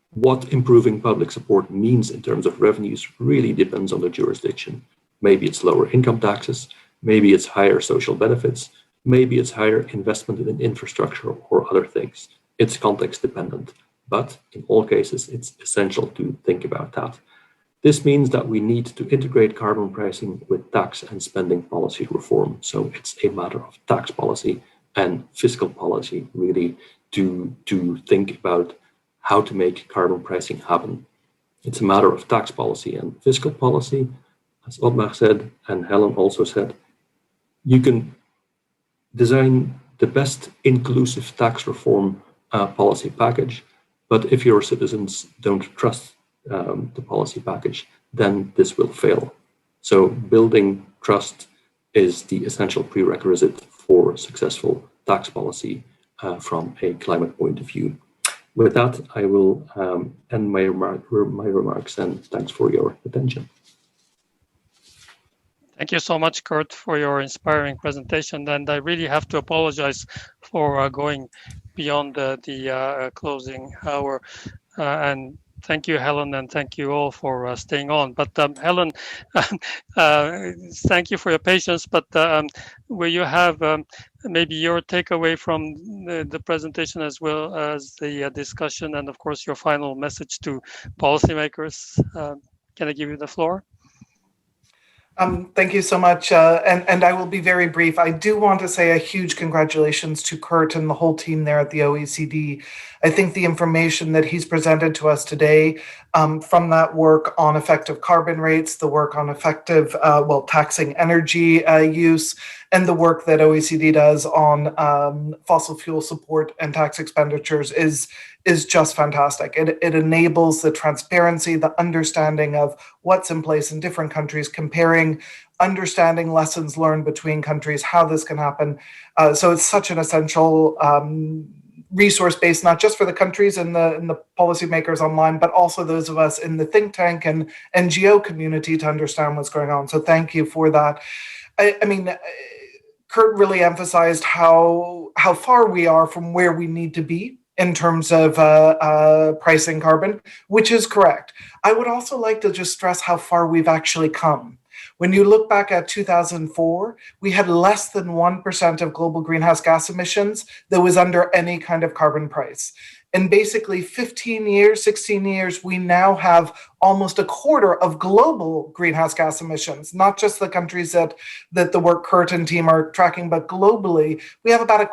What improving public support means in terms of revenues really depends on the jurisdiction. Maybe it's lower income taxes, maybe it's higher social benefits, maybe it's higher investment in infrastructure or other things. It's context dependent, but in all cases, it's essential to think about that. This means that we need to integrate carbon pricing with tax and spending policy reform. So it's a matter of tax policy and fiscal policy really to think about how to make carbon pricing happen. It's a matter of tax policy and fiscal policy. As Otmar said, and Helen also said, you can design the best inclusive tax reform policy package, but if your citizens don't trust the policy package, then this will fail. So building trust is the essential prerequisite for successful tax policy from a climate point of view. With that, I will end my remarks, and thanks for your attention. Thank you so much, Kurt, for your inspiring presentation. And I really have to apologize for going beyond the closing hour. And thank you, Helen, and thank you all for staying on. But Helen, thank you for your patience. But will you have maybe your takeaway from the presentation as well as the discussion, and of course your final message to policymakers? Can I give you the floor? Thank you so much. And I will be very brief. I do want to say a huge congratulations to Kurt and the whole team there at the OECD. I think the information that he's presented to us today from that work on effective carbon rates, the work on effective, taxing energy use, and the work that OECD does on fossil fuel support and tax expenditures is just fantastic. It enables the transparency, the understanding of what's in place in different countries, comparing, understanding lessons learned between countries, how this can happen. So it's such an essential resource base, not just for the countries and the policymakers online, but also those of us in the think tank and NGO community to understand what's going on. So thank you for that. I mean, Kurt really emphasized how far we are from where we need to be in terms of pricing carbon, which is correct. I would also like to just stress how far we've actually come. When you look back at 2004, we had less than 1% of global greenhouse gas emissions that was under any kind of carbon price. In basically 15 years, 16 years, we now have almost a quarter of global greenhouse gas emissions, not just the countries that the work Kurt and team are tracking, but globally, we have about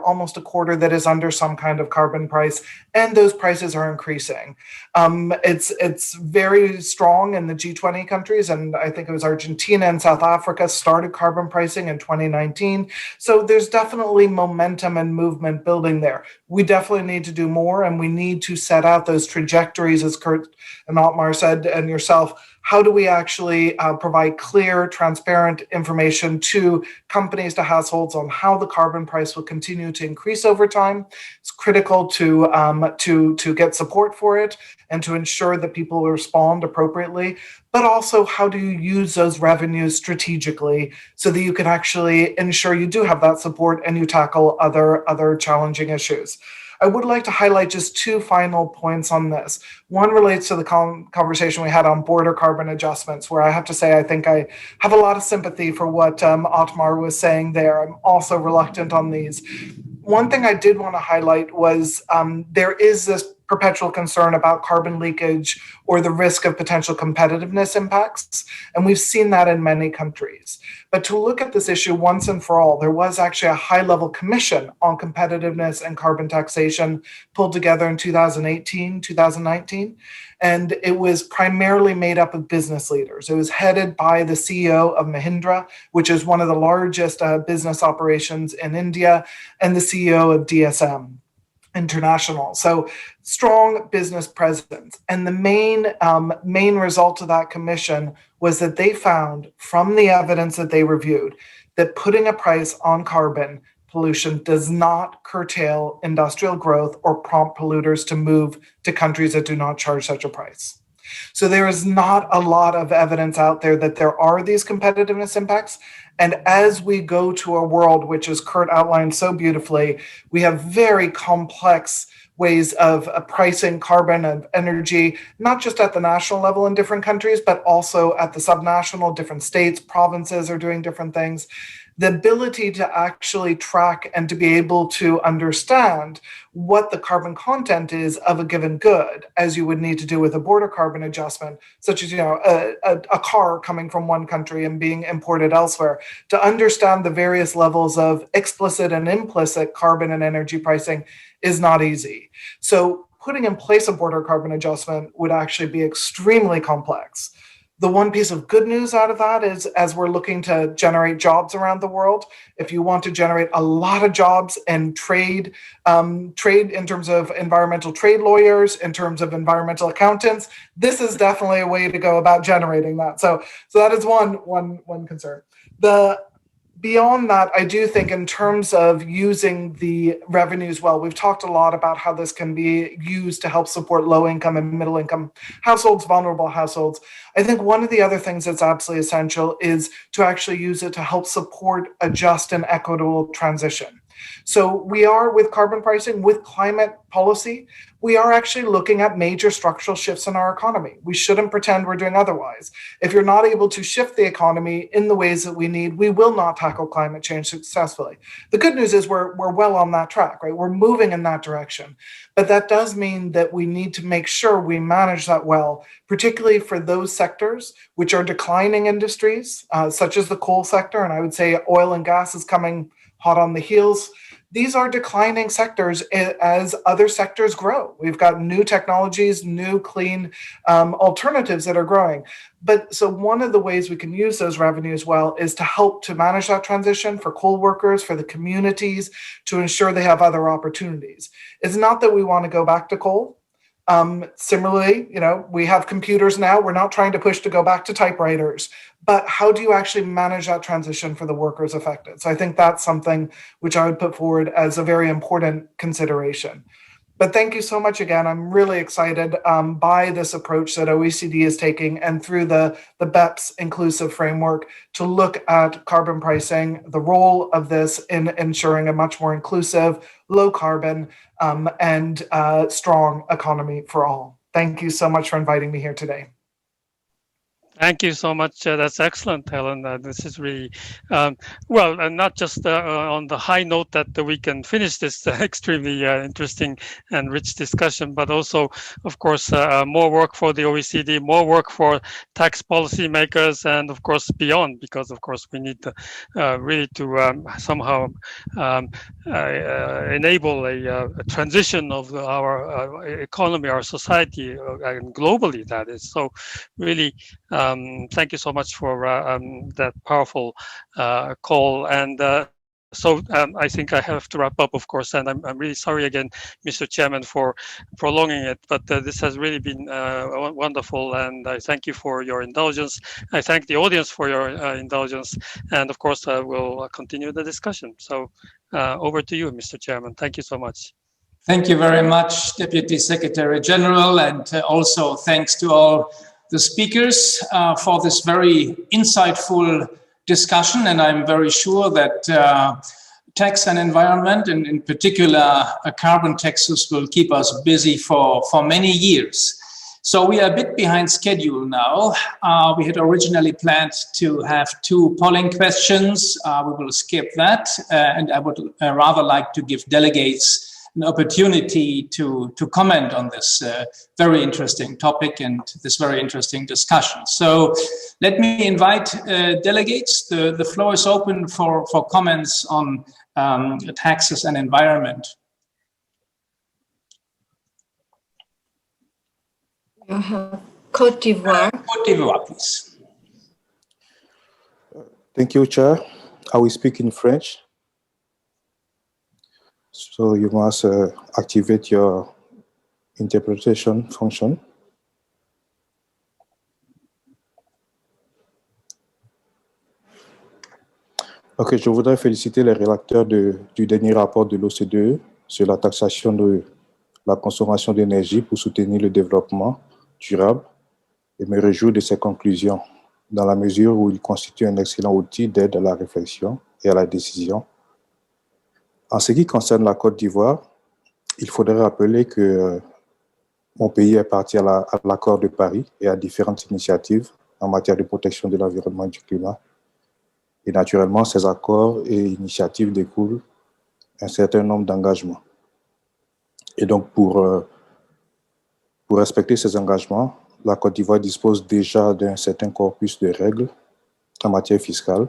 almost a quarter that is under some kind of carbon price, and those prices are increasing. It's very strong in the G20 countries, and I think it was Argentina and South Africa started carbon pricing in 2019. So there's definitely momentum and movement building there. We definitely need to do more, and we need to set out those trajectories, as Kurt and Otmar said, and yourself. How do we actually provide clear, transparent information to companies, to households on how the carbon price will continue to increase over time? It's critical to get support for it and to ensure that people respond appropriately. But also, how do you use those revenues strategically so that you can actually ensure you do have that support and you tackle other challenging issues? I would like to highlight just two final points on this. One relates to the conversation we had on border carbon adjustments, where I have to say I think I have a lot of sympathy for what Otmar was saying there. I'm also reluctant on these. One thing I did want to highlight was there is this perpetual concern about carbon leakage or the risk of potential competitiveness impacts. And we've seen that in many countries. But to look at this issue once and for all, there was actually a high-level commission on competitiveness and carbon taxation pulled together in 2018, 2019. And it was primarily made up of business leaders. It was headed by the CEO of Mahindra, which is one of the largest business operations in India, and the CEO of DSM International. So strong business presence. And the main result of that commission was that they found from the evidence that they reviewed that putting a price on carbon pollution does not curtail industrial growth or prompt polluters to move to countries that do not charge such a price. So there is not a lot of evidence out there that there are these competitiveness impacts. And as we go to a world, which as Kurt outlined so beautifully, we have very complex ways of pricing carbon and energy, not just at the national level in different countries, but also at the subnational, different states, provinces are doing different things. The ability to actually track and to be able to understand what the carbon content is of a given good, as you would need to do with a border carbon adjustment, such as a car coming from one country and being imported elsewhere, to understand the various levels of explicit and implicit carbon and energy pricing is not easy. So putting in place a border carbon adjustment would actually be extremely complex. The one piece of good news out of that is, as we're looking to generate jobs around the world, if you want to generate a lot of jobs and trade in terms of environmental trade lawyers, in terms of environmental accountants, this is definitely a way to go about generating that. So that is one concern. Beyond that, I do think in terms of using the revenues well, we've talked a lot about how this can be used to help support low-income and middle-income households, vulnerable households. I think one of the other things that's absolutely essential is to actually use it to help support a just and equitable transition. So we are, with carbon pricing, with climate policy, we are actually looking at major structural shifts in our economy. We shouldn't pretend we're doing otherwise. If you're not able to shift the economy in the ways that we need, we will not tackle climate change successfully. The good news is we're well on that track, right? We're moving in that direction. But that does mean that we need to make sure we manage that well, particularly for those sectors which are declining industries, such as the coal sector. And I would say oil and gas is coming hot on the heels. These are declining sectors as other sectors grow. We've got new technologies, new clean alternatives that are growing. But so one of the ways we can use those revenues well is to help to manage that transition for coal workers, for the communities, to ensure they have other opportunities. It's not that we want to go back to coal. Similarly, we have computers now. We're not trying to push to go back to typewriters, but how do you actually manage that transition for the workers affected? So I think that's something which I would put forward as a very important consideration. But thank you so much again. I'm really excited by this approach that OECD is taking, and through the BEPS Inclusive Framework, to look at carbon pricing, the role of this in ensuring a much more inclusive, low carbon, and strong economy for all. Thank you so much for inviting me here today. Thank you so much. That's excellent, Helen. This is really, well, and not just on the high note that we can finish this extremely interesting and rich discussion, but also, of course, more work for the OECD, more work for tax policy makers, and of course beyond, because of course we need to really to somehow enable a transition of our economy, our society, and globally that is. So really, thank you so much for that powerful call. And so I think I have to wrap up, of course, and I'm really sorry again, Mr. Chairman, for prolonging it, but this has really been wonderful, and I thank you for your indulgence. I thank the audience for your indulgence, and of course we'll continue the discussion. So over to you, Mr. Chairman. Thank you so much. Thank you very much, Deputy Secretary General, and also thanks to all the speakers for this very insightful discussion. And I'm very sure that tax and environment, and in particular carbon taxes, will keep us busy for many years. So we are a bit behind schedule now. We had originally planned to have 2 polling questions. We will skip that, and I would rather like to give delegates an opportunity to comment on this very interesting topic and this very interesting discussion. So let me invite delegates. The floor is open for comments on taxes and environment. Côte d'Ivoire. Côte d'Ivoire, please. Thank you, Chair. I will speak in French. So you must activate your interpretation function. Ok, je voudrais féliciter les rédacteurs du dernier rapport de l'OCDE sur la taxation de la consommation d'énergie pour soutenir le développement durable et me réjouir de ses conclusions, dans la mesure où il constitue un excellent outil d'aide à la réflexion et à la décision. En ce qui concerne la Côte d'Ivoire, il faudrait rappeler que mon pays est parti à l'accord de Paris et à différentes initiatives en matière de protection de l'environnement et du climat. Et naturellement, ces accords et initiatives découlent un certain nombre d'engagements. Et donc, pour respecter ces engagements, la Côte d'Ivoire dispose déjà d'un certain corpus de règles en matière fiscale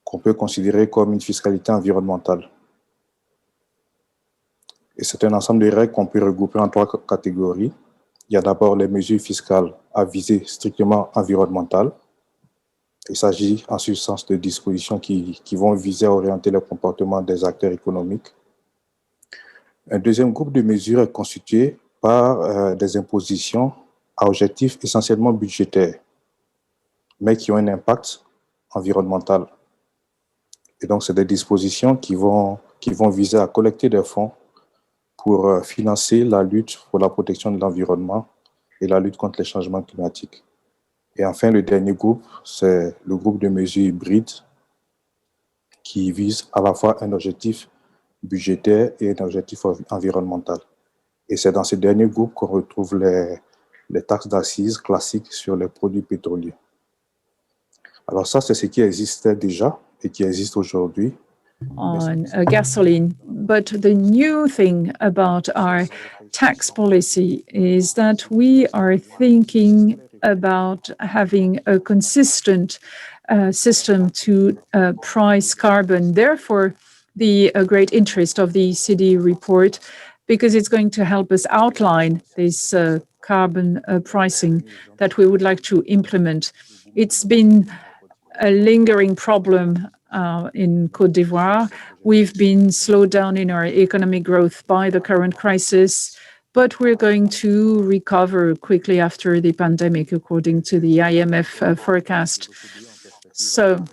qu'on peut considérer comme une fiscalité environnementale. Et c'est un ensemble de règles qu'on peut regrouper en 3 catégories. Il y a d'abord les mesures fiscales à visée strictement environnementale. Il s'agit en substance de dispositions qui vont viser à orienter le comportement des acteurs économiques. Un deuxième groupe de mesures est constitué par des impositions à objectif essentiellement budgétaire, mais qui ont un impact environnemental. Et donc, c'est des dispositions qui vont viser à collecter des fonds pour financer la lutte pour la protection de l'environnement et la lutte contre les changements climatiques. Et enfin, le dernier groupe, c'est le groupe de mesures hybrides qui vise à la fois un objectif budgétaire et un objectif environnemental. Et c'est dans ce dernier groupe qu'on retrouve les taxes d'assises classiques sur les produits pétroliers. Alors ça, c'est ce qui existait déjà et qui existe aujourd'hui. On gasoline. But the new thing about our tax policy is that we are thinking about having a consistent system to price carbon. Therefore, the great interest of the OECD report, because it's going to help us outline this carbon pricing that we would like to implement. It's been a lingering problem in Côte d'Ivoire. We've been slowed down in our economic growth by the current crisis, but we're going to recover quickly after the pandemic, according to the IMF forecast. So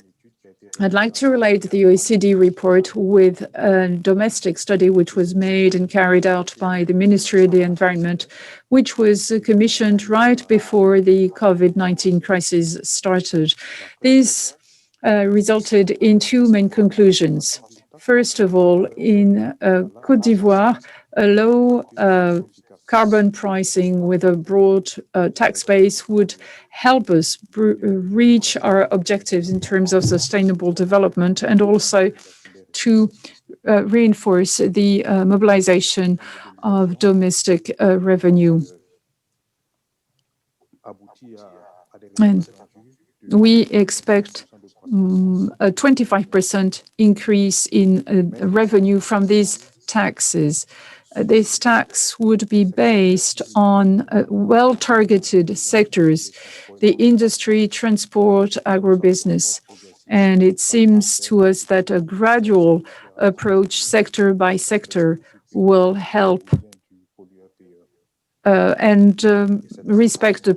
I'd like to relate the OECD report with a domestic study which was made and carried out by the Ministry of the Environment, which was commissioned right before the COVID-19 crisis started. This resulted in two main conclusions. First of all, in Côte d'Ivoire, a low carbon pricing with a broad tax base would help us reach our objectives in terms of sustainable development, and also to reinforce the mobilization of domestic revenue. And we expect a 25% increase in revenue from these taxes. This tax would be based on well-targeted sectors, the industry, transport, agribusiness. And it seems to us that a gradual approach, sector by sector, will help and respect the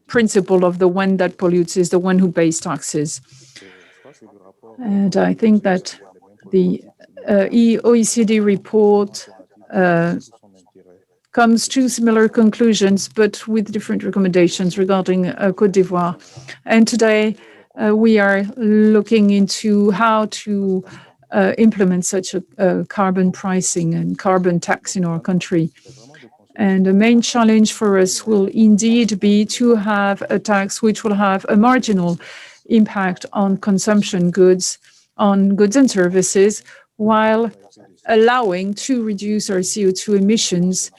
principle of the one that pollutes is the one who pays taxes. And I think that the OECD report comes to similar conclusions, but with different recommendations regarding Côte d'Ivoire. And today, we are looking into how to implement such a carbon pricing and carbon tax in our country. And the main challenge for us will indeed be to have a tax which will have a marginal impact on consumption goods, on goods and services, while allowing to reduce our CO2 emissions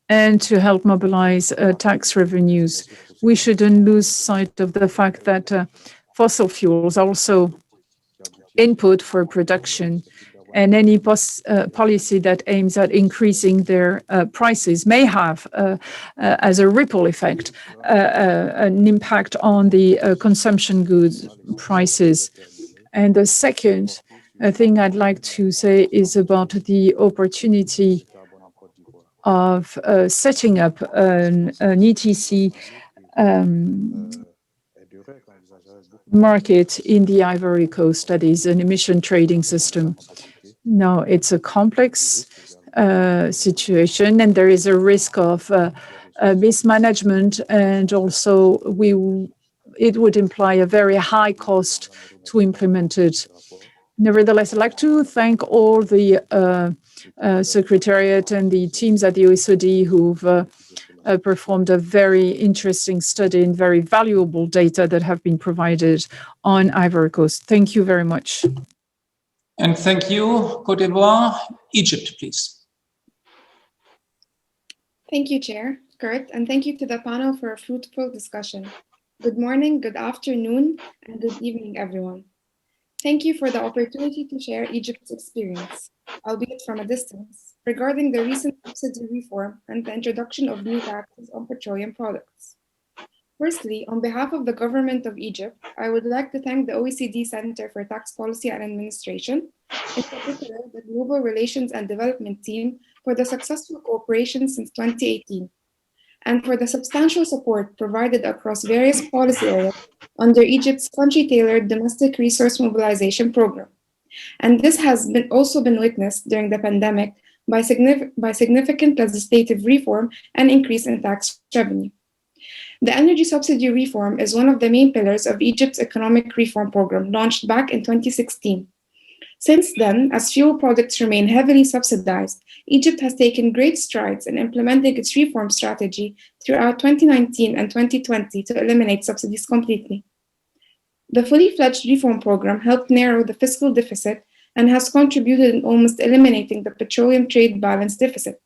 and to help mobilize tax revenues. We shouldn't lose sight of the fact that fossil fuels are also input for production, and any policy that aims at increasing their prices may have, as a ripple effect, an impact on the consumption goods prices. And the second thing I'd like to say is about the opportunity of setting up an ETC market in the Ivory Coast, that is an emission trading system. Now, it's a complex situation, and there is a risk of mismanagement, and also it would imply a very high cost to implement it. Nevertheless, I'd like to thank all the Secretariat and the teams at the OECD who've performed a very interesting study and very valuable data that have been provided on Ivory Coast. Thank you very much. And thank you, Côte d'Ivoire. Egypt, please. Thank you, Chair Kurt, and thank you to the panel for a fruitful discussion. Good morning, good afternoon, and good evening, everyone. Thank you for the opportunity to share Egypt's experience, albeit from a distance, regarding the recent subsidy reform and the introduction of new taxes on petroleum products. Firstly, on behalf of the government of Egypt, I would like to thank the OECD Center for Tax Policy and Administration, in particular the Global Relations and Development Team, for the successful cooperation since 2018, and for the substantial support provided across various policy areas under Egypt's country-tailored domestic resource mobilization program. And this has also been witnessed during the pandemic by significant legislative reform and increase in tax revenue. The energy subsidy reform is one of the main pillars of Egypt's economic reform program launched back in 2016. Since then, as fuel products remain heavily subsidized, Egypt has taken great strides in implementing its reform strategy throughout 2019 and 2020 to eliminate subsidies completely. The fully fledged reform program helped narrow the fiscal deficit and has contributed in almost eliminating the petroleum trade balance deficit.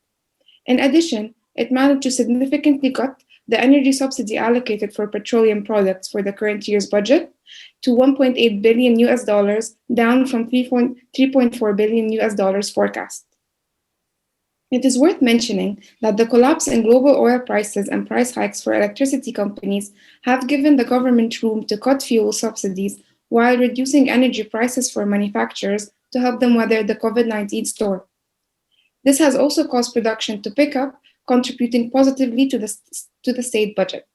In addition, it managed to significantly cut the energy subsidy allocated for petroleum products for the current year's budget to $1.8 billion down from $3.4 billion forecast. It is worth mentioning that the collapse in global oil prices and price hikes for electricity companies have given the government room to cut fuel subsidies while reducing energy prices for manufacturers to help them weather the COVID-19 storm. This has also caused production to pick up, contributing positively to the state budget.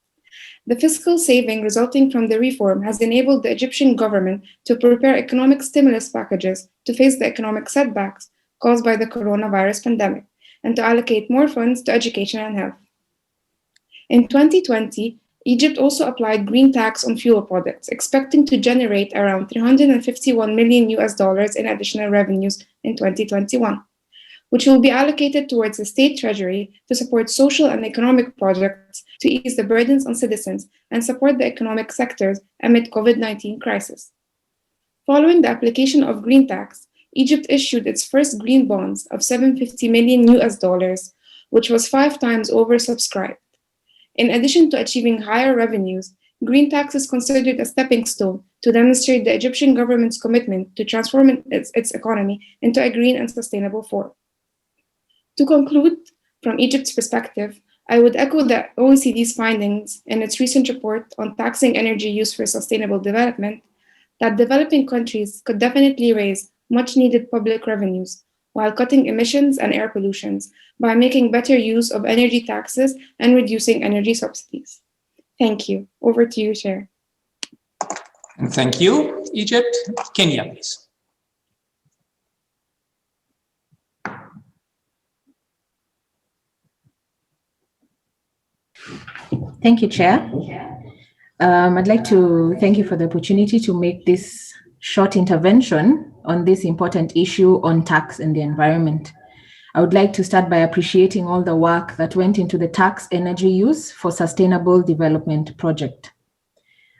The fiscal saving resulting from the reform has enabled the Egyptian government to prepare economic stimulus packages to face the economic setbacks caused by the coronavirus pandemic and to allocate more funds to education and health. In 2020, Egypt also applied green tax on fuel products, expecting to generate around $351 million in additional revenues in 2021, which will be allocated towards the state treasury to support social and economic projects to ease the burdens on citizens and support the economic sectors amid COVID-19 crisis. Following the application of green tax, Egypt issued its first green bonds of $750 million, which was 5 times oversubscribed. In addition to achieving higher revenues, green tax is considered a stepping stone to demonstrate the Egyptian government's commitment to transform its economy into a green and sustainable form. To conclude, from Egypt's perspective, I would echo the OECD's findings in its recent report on taxing energy use for sustainable development, that developing countries could definitely raise much-needed public revenues while cutting emissions and air pollution by making better use of energy taxes and reducing energy subsidies. Thank you. Over to you, Chair. And thank you, Egypt. Kenya, please. Thank you, Chair. I'd like to thank you for the opportunity to make this short intervention on this important issue on tax and the environment. I would like to start by appreciating all the work that went into the tax energy use for sustainable development project.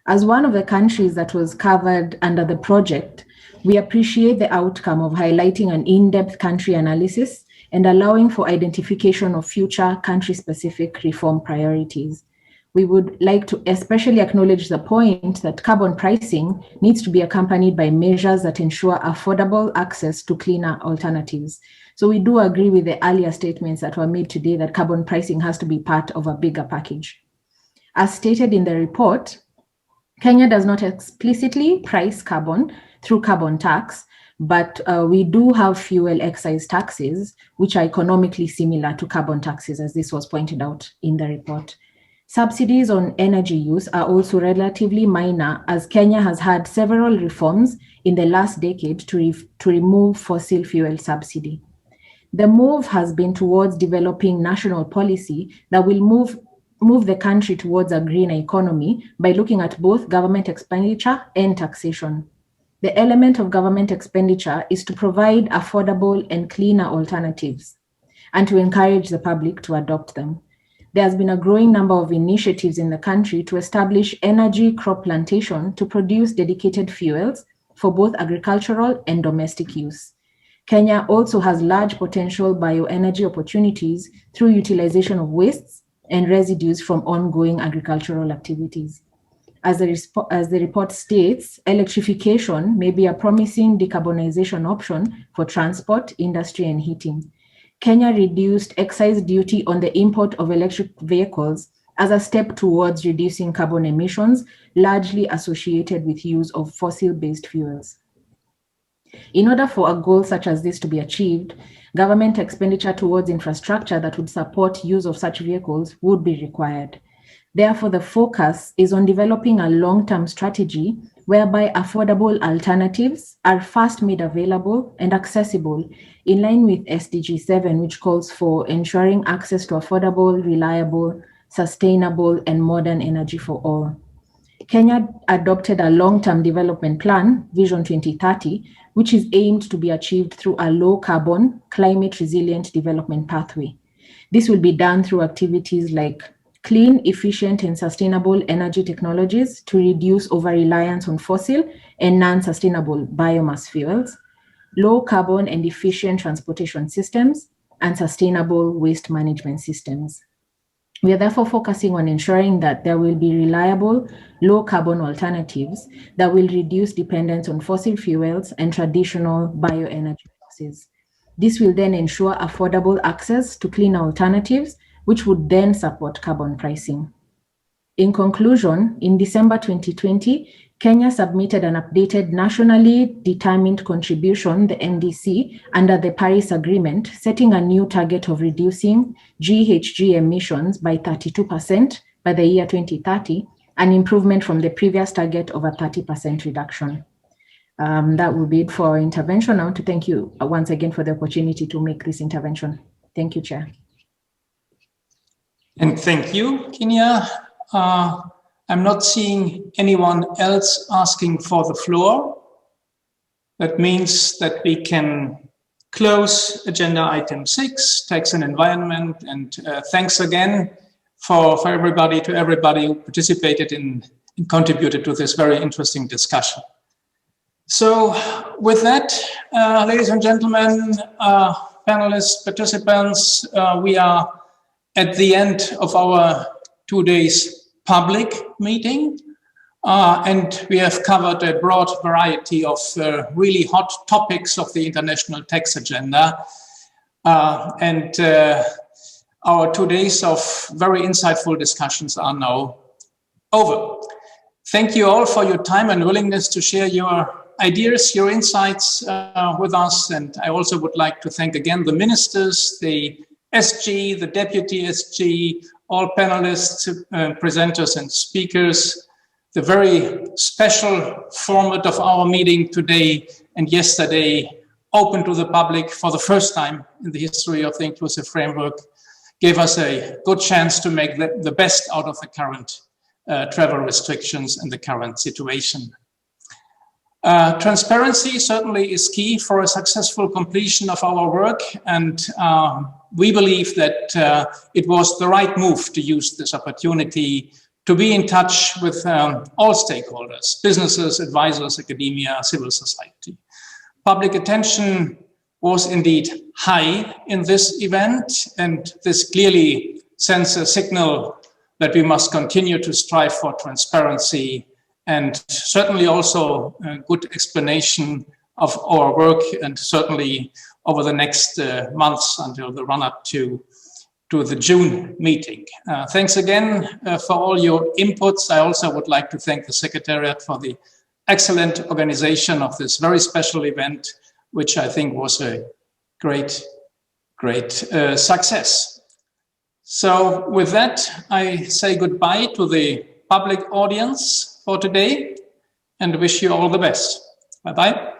As one of the countries that was covered under the project, we appreciate the outcome of highlighting an in-depth country analysis and allowing for identification of future country-specific reform priorities. We would like to especially acknowledge the point that carbon pricing needs to be accompanied by measures that ensure affordable access to cleaner alternatives. So we do agree with the earlier statements that were made today that carbon pricing has to be part of a bigger package. As stated in the report, Kenya does not explicitly price carbon through carbon tax, but we do have fuel excise taxes, which are economically similar to carbon taxes, as this was pointed out in the report. Subsidies on energy use are also relatively minor, as Kenya has had several reforms in the last decade to remove fossil fuel subsidy. The move has been towards developing national policy that will move the country towards a greener economy by looking at both government expenditure and taxation. The element of government expenditure is to provide affordable and cleaner alternatives and to encourage the public to adopt them. There has been a growing number of initiatives in the country to establish energy crop plantation to produce dedicated fuels for both agricultural and domestic use. Kenya also has large potential bioenergy opportunities through utilization of wastes and residues from ongoing agricultural activities. As the report states, electrification may be a promising decarbonization option for transport, industry, and heating. Kenya reduced excise duty on the import of electric vehicles as a step towards reducing carbon emissions, largely associated with use of fossil-based fuels. In order for a goal such as this to be achieved, government expenditure towards infrastructure that would support use of such vehicles would be required. Therefore, the focus is on developing a long-term strategy whereby affordable alternatives are first made available and accessible in line with SDG 7, which calls for ensuring access to affordable, reliable, sustainable, and modern energy for all. Kenya adopted a long-term development plan, Vision 2030, which is aimed to be achieved through a low-carbon, climate-resilient development pathway. This will be done through activities like clean, efficient, and sustainable energy technologies to reduce over-reliance on fossil and non-sustainable biomass fuels, low-carbon and efficient transportation systems, and sustainable waste management systems. We are therefore focusing on ensuring that there will be reliable, low-carbon alternatives that will reduce dependence on fossil fuels and traditional bioenergy sources. This will then ensure affordable access to clean alternatives, which would then support carbon pricing. In conclusion, in December 2020, Kenya submitted an updated nationally determined contribution, the NDC, under the Paris Agreement, setting a new target of reducing GHG emissions by 32% by the year 2030, an improvement from the previous target of a 30% reduction. That will be it for our intervention. I want to thank you once again for the opportunity to make this intervention. Thank you, Chair. And thank you, Kenya. I'm not seeing anyone else asking for the floor. That means that we can close agenda item 6, tax and environment. And thanks again for everybody, to everybody who participated and contributed to this very interesting discussion. So with that, ladies and gentlemen, panelists, participants, we are at the end of our 2 days public meeting, and we have covered a broad variety of really hot topics of the international tax agenda. Our 2 days of very insightful discussions are now over. Thank you all for your time and willingness to share your ideas, your insights with us. And I also would like to thank again the ministers, the SG, the deputy SG, all panelists, presenters and speakers, the very special format of our meeting today and yesterday, open to the public for the first time in the history of the Inclusive Framework, gave us a good chance to make the best out of the current travel restrictions and the current situation. Transparency certainly is key for a successful completion of our work, and we believe that it was the right move to use this opportunity to be in touch with all stakeholders, businesses, advisors, academia, civil society. Public attention was indeed high in this event, and this clearly sends a signal that we must continue to strive for transparency and certainly also a good explanation of our work, and certainly over the next months until the run-up to the June meeting. Thanks again for all your inputs. I also would like to thank the Secretariat for the excellent organization of this very special event, which I think was a great success. So with that, I say goodbye to the public audience for today and wish you all the best. Bye-bye.